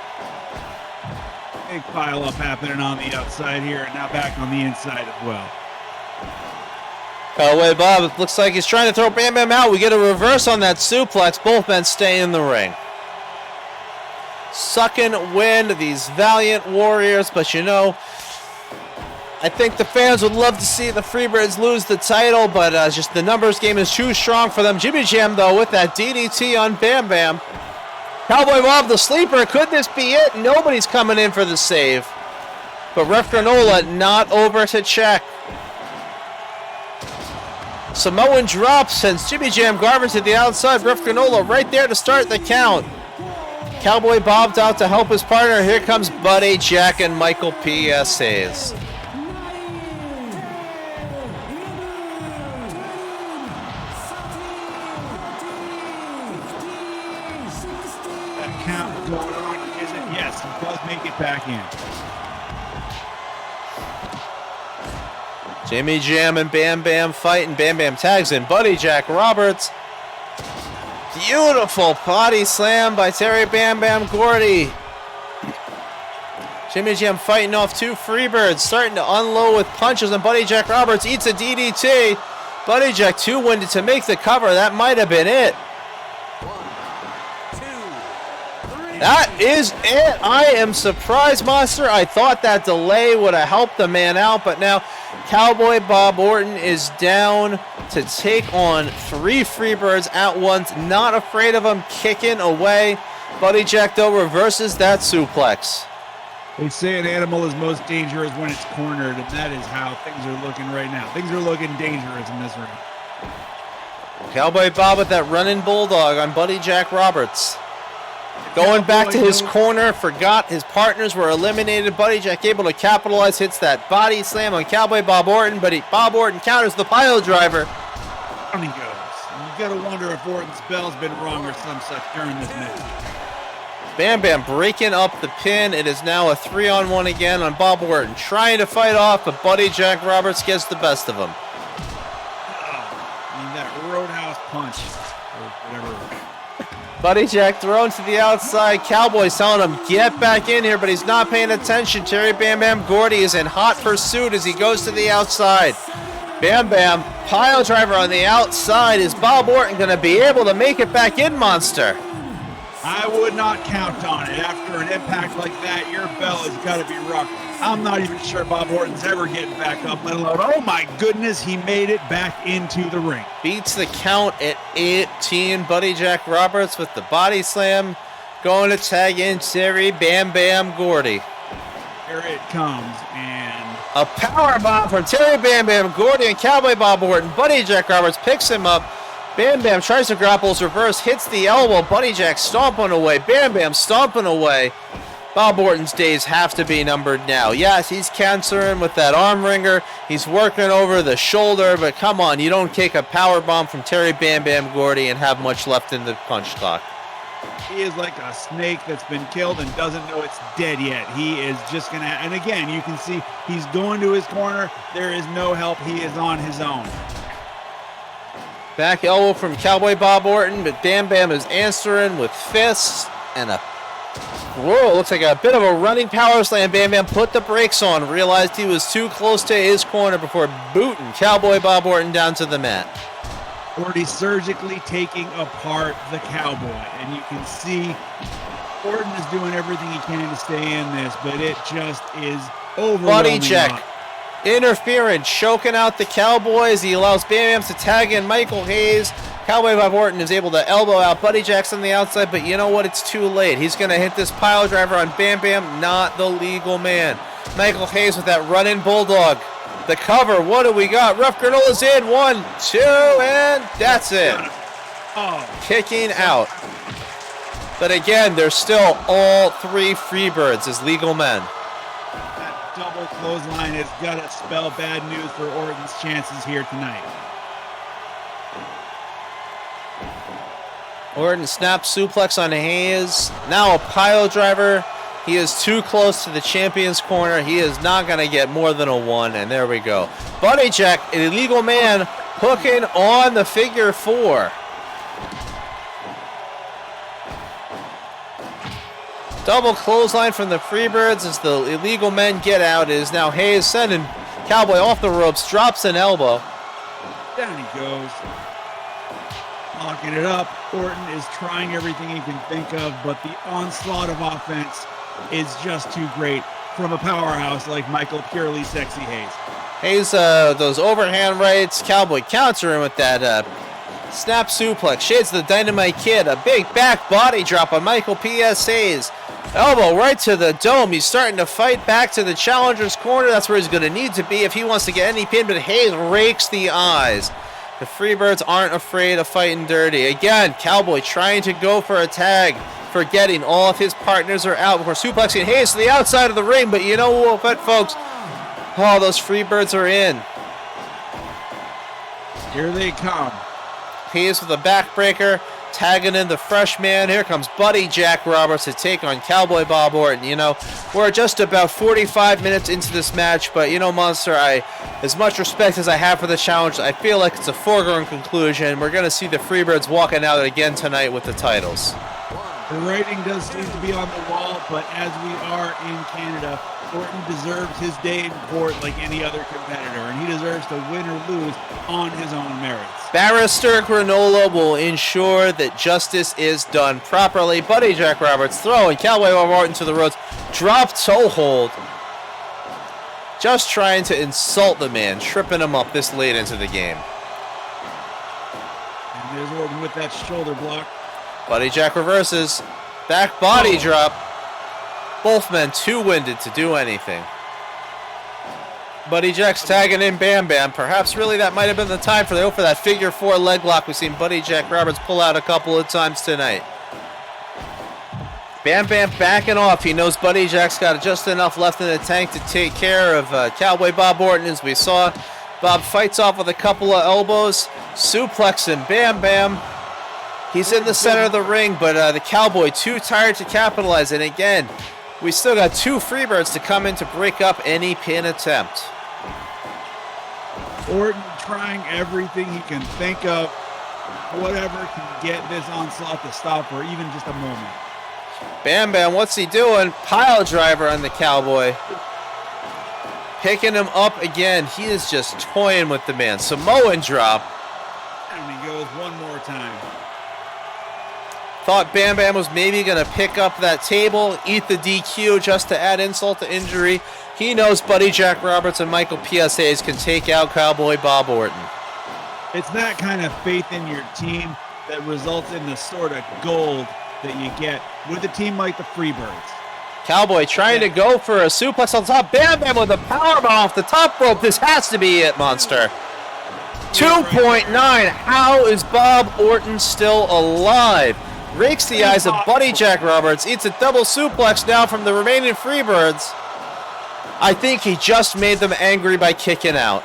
Big pile up happening on the outside here, and now back on the inside as well. Cowboy Bob looks like he's trying to throw Bam Bam out. We get a reverse on that suplex. Both men stay in the ring. Sucking wind, these valiant warriors, but you know, I think the fans would love to see the Freebirds lose the title, but just the numbers game is too strong for them. Jimmy Jam, though, with that DDT on Bam Bam. Cowboy Bob, the sleeper. Could this be it? Nobody's coming in for the save. But Ref Granola not over to check. Samoan drop sends Jimmy Jam Garbage to the outside. Ref Granola right there to start the count. Cowboy Bob's out to help his partner. Here comes Buddy Jack and Michael P.S. Hayes. Count going on, is it? Yes, he does make it back in. Jimmy Jam and Bam Bam fighting. Bam Bam tags in Buddy Jack Roberts. Beautiful body slam by Terry Bam Bam Gordy. Jimmy Jam fighting off two Freebirds, starting to unload with punches, and Buddy Jack Roberts eats a DDT. Buddy Jack too winded to make the cover. That might have been it. That is it. I am surprised, Monster. I thought that delay would have helped the man out, but now Cowboy Bob Orton is down to take on three Freebirds at once. Not afraid of him kicking away. Buddy Jack, though, reverses that suplex. They say an animal is most dangerous when it's cornered, and that is how things are looking right now. Things are looking dangerous in this ring. Cowboy Bob with that running bulldog on Buddy Jack Roberts. Going back to his corner, forgot his partners were eliminated. Buddy Jack able to capitalize, hits that body slam on Cowboy Bob Orton, but Bob Orton counters the pile driver. Down he goes. You gotta wonder if Orton's bell's been wrong or some such during this match. Bam Bam breaking up the pin. It is now a 3-on-1 again on Bob Orton. Trying to fight off, but Buddy Jack Roberts gets the best of him. That roadhouse punch, or whatever. Buddy Jack thrown to the outside. Cowboy's telling him, get back in here, but he's not paying attention. Terry Bam Bam Gordy is in hot pursuit as he goes to the outside. Bam Bam, pile driver on the outside. Is Bob Orton going to be able to make it back in, Monster? I would not count on it. After an impact like that, your bell has got to be rocked. I'm not even sure Bob Orton's ever getting back up, let alone, oh my goodness, he made it back into the ring. Beats the count at 18. Buddy Jack Roberts with the body slam. Going to tag in Terry Bam Bam Gordy. Here it comes, and a power bomb from Terry Bam Bam Gordy and Cowboy Bob Orton. Buddy Jack Roberts picks him up. Bam Bam tries to grapple his reverse, hits the elbow. Buddy Jack stomping away. Bam Bam stomping away. Bob Orton's days have to be numbered now. Yes, he's cancering with that arm wringer. He's working over the shoulder, but come on, you don't take a power bomb from Terry Bam Bam Gordy and have much left in the punch clock. He is like a snake that's been killed and doesn't know it's dead yet. He is just going to, and again, you can see he's going to his corner. There is no help. He is on his own. Back elbow from Cowboy Bob Orton, but Bam Bam is answering with fists and a whoa, looks like a bit of a running power slam. Bam Bam put the brakes on, realized he was too close to his corner before booting Cowboy Bob Orton down to the mat. Orton surgically taking apart the Cowboy, and you can see Orton is doing everything he can to stay in this, but it just is overwhelming. Body check. Interference, choking out the Cowboy as he allows Bam Bam to tag in Michael Hayes. Cowboy Bob Orton is able to elbow out Buddy Jacks on the outside, but you know what? It's too late. He's going to hit this pile driver on Bam Bam, not the legal man. Michael Hayes with that running bulldog. The cover, what do we got? Rough Granola's in, 1, 2, and that's it. Oh. Kicking out. But again, they're still all 3 Freebirds as legal men. That double clothesline has got to spell bad news for Orton's chances here tonight. Orton snaps suplex on Hayes. Now a pile driver. He is too close to the champion's corner. He is not going to get more than a 1, and there we go. Buddy Jack, an illegal man, hooking on the figure 4. Double clothesline from the Freebirds as the illegal men get out. It is now Hayes sending Cowboy off the ropes, drops an elbow. Down he goes. Locking it up. Orton is trying everything he can think of, but the onslaught of offense is just too great from a powerhouse like Michael Purely Sexy Hayes. Hayes, those overhand rights. Cowboy countering with that snap suplex. Shades of the Dynamite Kid. A big back body drop on Michael P.S. Hayes. Elbow right to the dome. He's starting to fight back to the challenger's corner. That's where he's going to need to be if he wants to get any pin, but Hayes rakes the eyes. The Freebirds aren't afraid of fighting dirty. Again, Cowboy trying to go for a tag, forgetting all of his partners are out before suplexing Hayes to the outside of the ring. But you know what, folks? Oh, those Freebirds are in. Here they come. Hayes with a backbreaker, tagging in the freshman. Here comes Buddy Jack Roberts to take on Cowboy Bob Orton. You know, we're just about 45 minutes into this match, but you know, Monster, as much respect as I have for the challenge, I feel like it's a foregone conclusion. We're going to see the Freebirds walking out again tonight with the titles. The writing does seem to be on the wall, but as we are in Canada, Orton deserves his day in court like any other competitor, and he deserves to win or lose on his own merits. Barrister Granola will ensure that justice is done properly. Buddy Jack Roberts throwing Cowboy Bob Orton to the ropes. Drop toe hold. Just trying to insult the man, tripping him up this late into the game. And there's Orton with that shoulder block. Buddy Jack reverses. Back body drop. Both men too winded to do anything. Buddy Jack's tagging in Bam Bam. Perhaps really that might have been the time for that figure 4 leg lock we've seen Buddy Jack Roberts pull out a couple of times tonight. Bam Bam backing off. He knows Buddy Jack's got just enough left in the tank to take care of Cowboy Bob Orton. As we saw, Bob fights off with a couple of elbows. Suplexing Bam Bam. He's in the center of the ring, but the Cowboy too tired to capitalize. And again, we still got 2 Freebirds to come in to break up any pin attempt. Orton trying everything he can think of, whatever can get this onslaught to stop for even just a moment. Bam Bam, what's he doing? Pile driver on the Cowboy. Picking him up again. He is just toying with the man. Samoan drop. And he goes one more time. Thought Bam Bam was maybe going to pick up that table, eat the DQ just to add insult to injury. He knows Buddy Jack Roberts and Michael P.S. Hayes can take out Cowboy Bob Orton. It's that kind of faith in your team that results in the sort of gold that you get with a team like the Freebirds. Cowboy trying to go for a suplex on top. Bam Bam with a powerbomb off the top rope. This has to be it, Monster. 2.9. How is Bob Orton still alive? Rakes the eyes of Buddy Jack Roberts. Eats a double suplex now from the remaining Freebirds. I think he just made them angry by kicking out.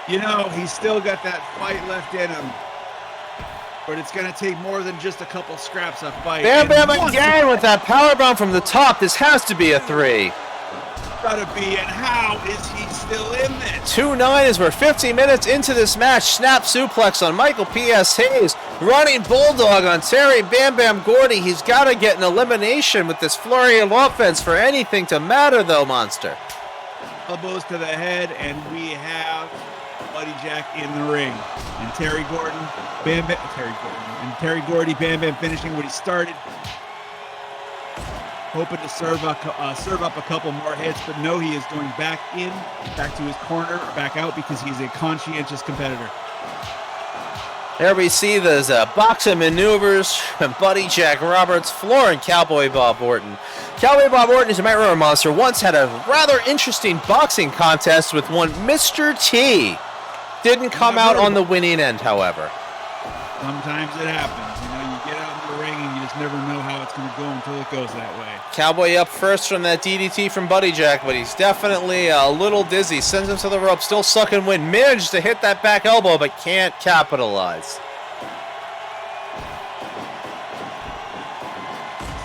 You know, he's still got that fight left in him. But it's going to take more than just a couple scraps of fight. Bam Bam again with that powerbomb from the top. This has to be a 3. gotta be, and how is he still in this? 2-9 as we're 50 minutes into this match. Snap suplex on Michael P.S. Hayes. Running bulldog on Terry Bam Bam Gordy. He's got to get an elimination with this flurry of offense for anything to matter, though, Monster. Elbows to the head, and we have Buddy Jack in the ring. And Terry Gordy, Bam Bam finishing what he started. Hoping to serve up a couple more hits, but no, he is going back to his corner, back out, because he's a conscientious competitor. There we see those boxing maneuvers from Buddy Jack Roberts flooring Cowboy Bob Orton. Cowboy Bob Orton, as you might remember, Monster, once had a rather interesting boxing contest with one Mr. T. Didn't come out on the winning end, however. Sometimes it happens. You know, you get out in the ring and you just never know how it's going to go until it goes that way. Cowboy up first from that DDT from Buddy Jack, but he's definitely a little dizzy. Sends him to the rope, still sucking wind. Managed to hit that back elbow, but can't capitalize.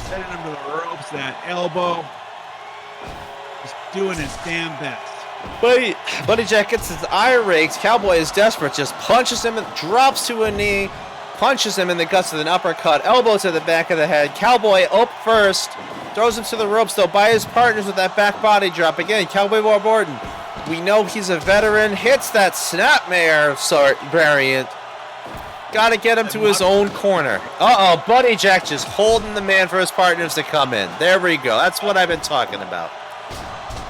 Sending him to the ropes, that elbow. Just doing his damn best. Buddy Jack gets his eye raked. Cowboy is desperate, just punches him, drops to a knee, punches him in the guts with an uppercut, elbow to the back of the head. Cowboy up first, throws him to the ropes, though, by his partners with that back body drop. Again, Cowboy Bob Orton, we know he's a veteran, hits that snapmare variant. Got to get him to his own corner. Uh-oh, Buddy Jack just holding the man for his partners to come in. There we go. That's what I've been talking about.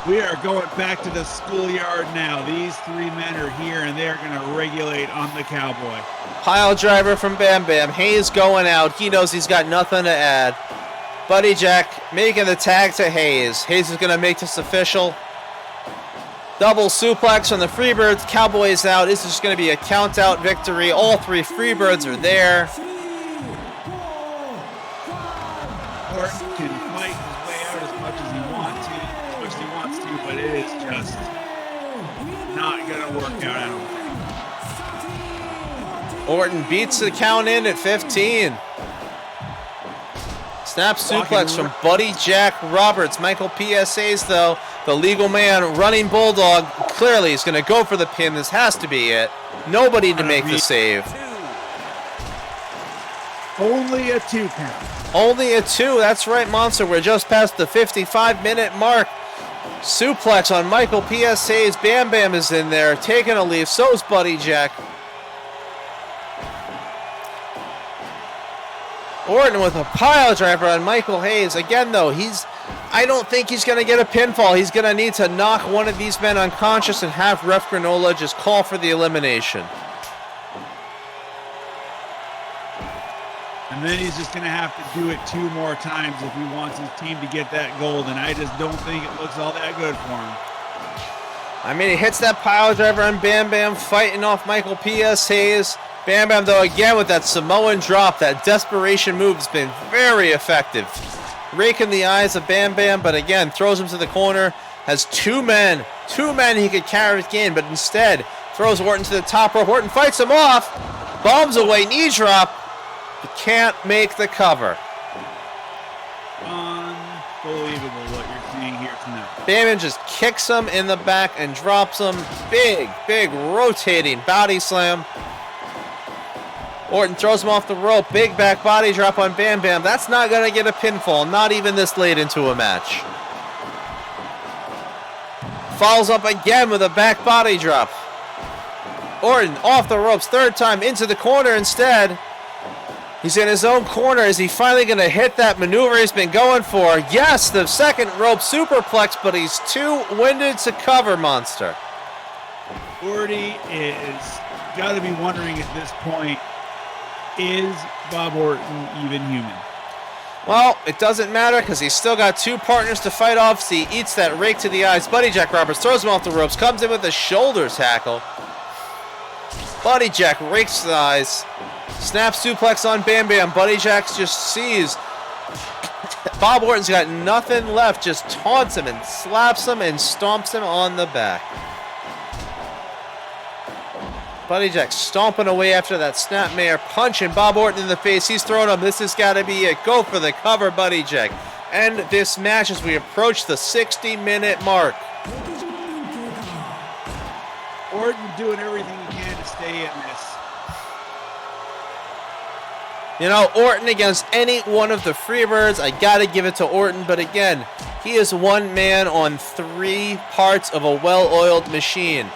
We are going back to the schoolyard now. These three men are here, and they're going to regulate on the Cowboy. Pile driver from Bam Bam. Hayes going out. He knows he's got nothing to add. Buddy Jack making the tag to Hayes. Hayes is going to make this official. Double suplex on the Freebirds. Cowboys out. This is going to be a count-out victory. All three Freebirds are there. Orton can fight his way out as much as he wants to, but it is just not going to work out, I don't think. Orton beats the count in at 15. Snap suplex from Buddy Jack Roberts. Michael P.S.A.'s, though, the legal man, running bulldog. Clearly, he's going to go for the pin. This has to be it. Nobody to make the save. Only a 2 count. Only a 2. That's right, Monster. We're just past the 55-minute mark. Suplex on Michael P.S.A.'s. Bam Bam is in there, taking a leave. So's Buddy Jack. Orton with a pile driver on Michael Hayes. Again, though, I don't think he's going to get a pinfall. He's going to need to knock one of these men unconscious and have Ref Granola just call for the elimination. And then he's just going to have to do it 2 more times if he wants his team to get that gold, and I just don't think it looks all that good for him. I mean, he hits that pile driver on Bam Bam, fighting off Michael P.S. Hayes. Bam Bam, though, again with that Samoan drop, that desperation move has been very effective. Raking the eyes of Bam Bam, but again, throws him to the corner. Has 2 men he could carry again, but instead throws Orton to the top rope. Orton fights him off, bombs away, knee drop, but can't make the cover. Unbelievable what you're seeing here tonight. Bam Bam just kicks him in the back and drops him. Big rotating body slam. Orton throws him off the rope. Big back body drop on Bam Bam. That's not going to get a pinfall, not even this late into a match. Follows up again with a back body drop. Orton off the ropes, 3rd time into the corner instead. He's in his own corner. Is he finally going to hit that maneuver he's been going for? Yes, the 2nd rope superplex, but he's too winded to cover, Monster. Gordy is got to be wondering at this point, is Bob Orton even human? Well, it doesn't matter because he's still got 2 partners to fight off, so he eats that rake to the eyes. Buddy Jack Roberts throws him off the ropes, comes in with a shoulder tackle. Buddy Jack rakes the eyes. Snap suplex on Bam Bam. Buddy Jack just sees Bob Orton's got nothing left, just taunts him and slaps him and stomps him on the back. Buddy Jack stomping away after that snapmare, punching Bob Orton in the face. He's throwing him. This has got to be it. Go for the cover, Buddy Jack. end this match as we approach the 60-minute mark. Orton doing everything he can to stay in this. You know, Orton against any one of the Freebirds, I gotta give it to Orton, but again, he is one man on 3 parts of a well-oiled machine.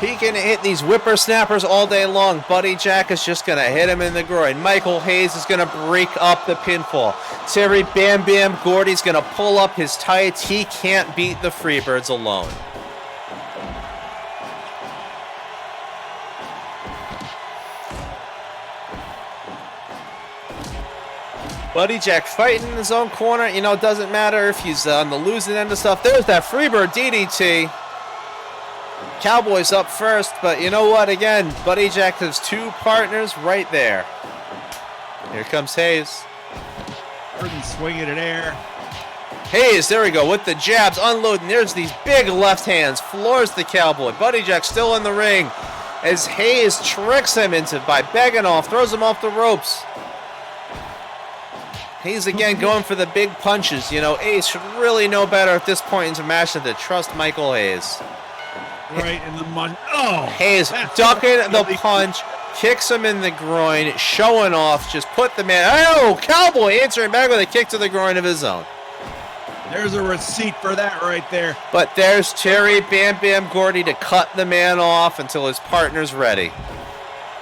He can hit these whippersnappers all day long. Buddy Jack is just going to hit him in the groin. Michael Hayes is going to break up the pinfall. Terry Bam Bam Gordy's going to pull up his tights. He can't beat the Freebirds alone. Buddy Jack fighting in his own corner. You know, it doesn't matter if he's on the losing end of stuff. There's that Freebird DDT. Cowboys up first, but you know what? Again, Buddy Jack has 2 partners right there. Here comes Hayes. Orton swinging it air. Hayes, there we go, with the jabs, unloading. There's these big left hands, floors the Cowboy. Buddy Jack still in the ring as Hayes tricks him by begging off, throws him off the ropes. Hayes again going for the big punches. You know, Ace should really know better at this point in the match than to trust Michael Hayes. Right in the mud. Oh! Hayes ducking the punch, kicks him in the groin, showing off, just put the man. Oh, Cowboy answering back with a kick to the groin of his own. There's a receipt for that right there. But there's Terry Bam Bam Gordy to cut the man off until his partner's ready.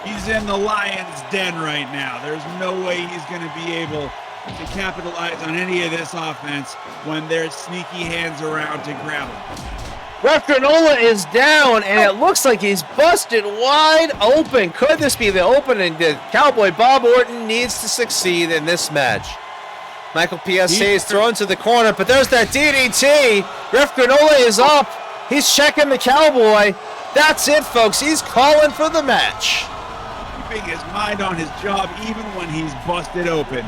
He's in the lion's den right now. There's no way he's going to be able to capitalize on any of this offense when there's sneaky hands around to grab him. Ref Granola is down, and it looks like he's busted wide open. Could this be the opening that Cowboy Bob Orton needs to succeed in this match? Michael PSA is thrown to the corner, but there's that DDT. Ref Granola is up. He's checking the Cowboy. That's it, folks. He's calling for the match. Keeping his mind on his job even when he's busted open.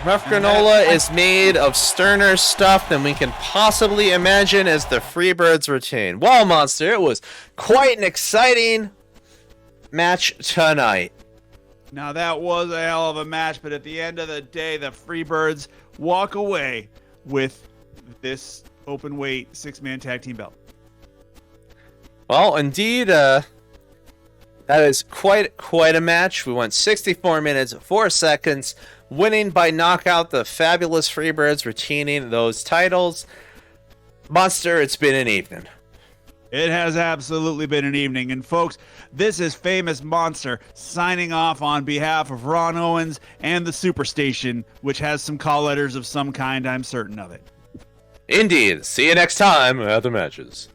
Ref Granola is made of sterner stuff than we can possibly imagine as the Freebirds retain. Well, Monster, it was quite an exciting match tonight. Now, that was a hell of a match, but at the end of the day, the Freebirds walk away with this open weight 6-man tag team belt. Well, indeed, that is quite a match. We went 64 minutes, 4 seconds. Winning by knockout, the fabulous Freebirds retaining those titles. Monster, it's been an evening. It has absolutely been an evening. And folks, this is Famous Monster signing off on behalf of Ron Owens and the Superstation, which has some call letters of some kind, I'm certain of it. Indeed. See you next time at the matches.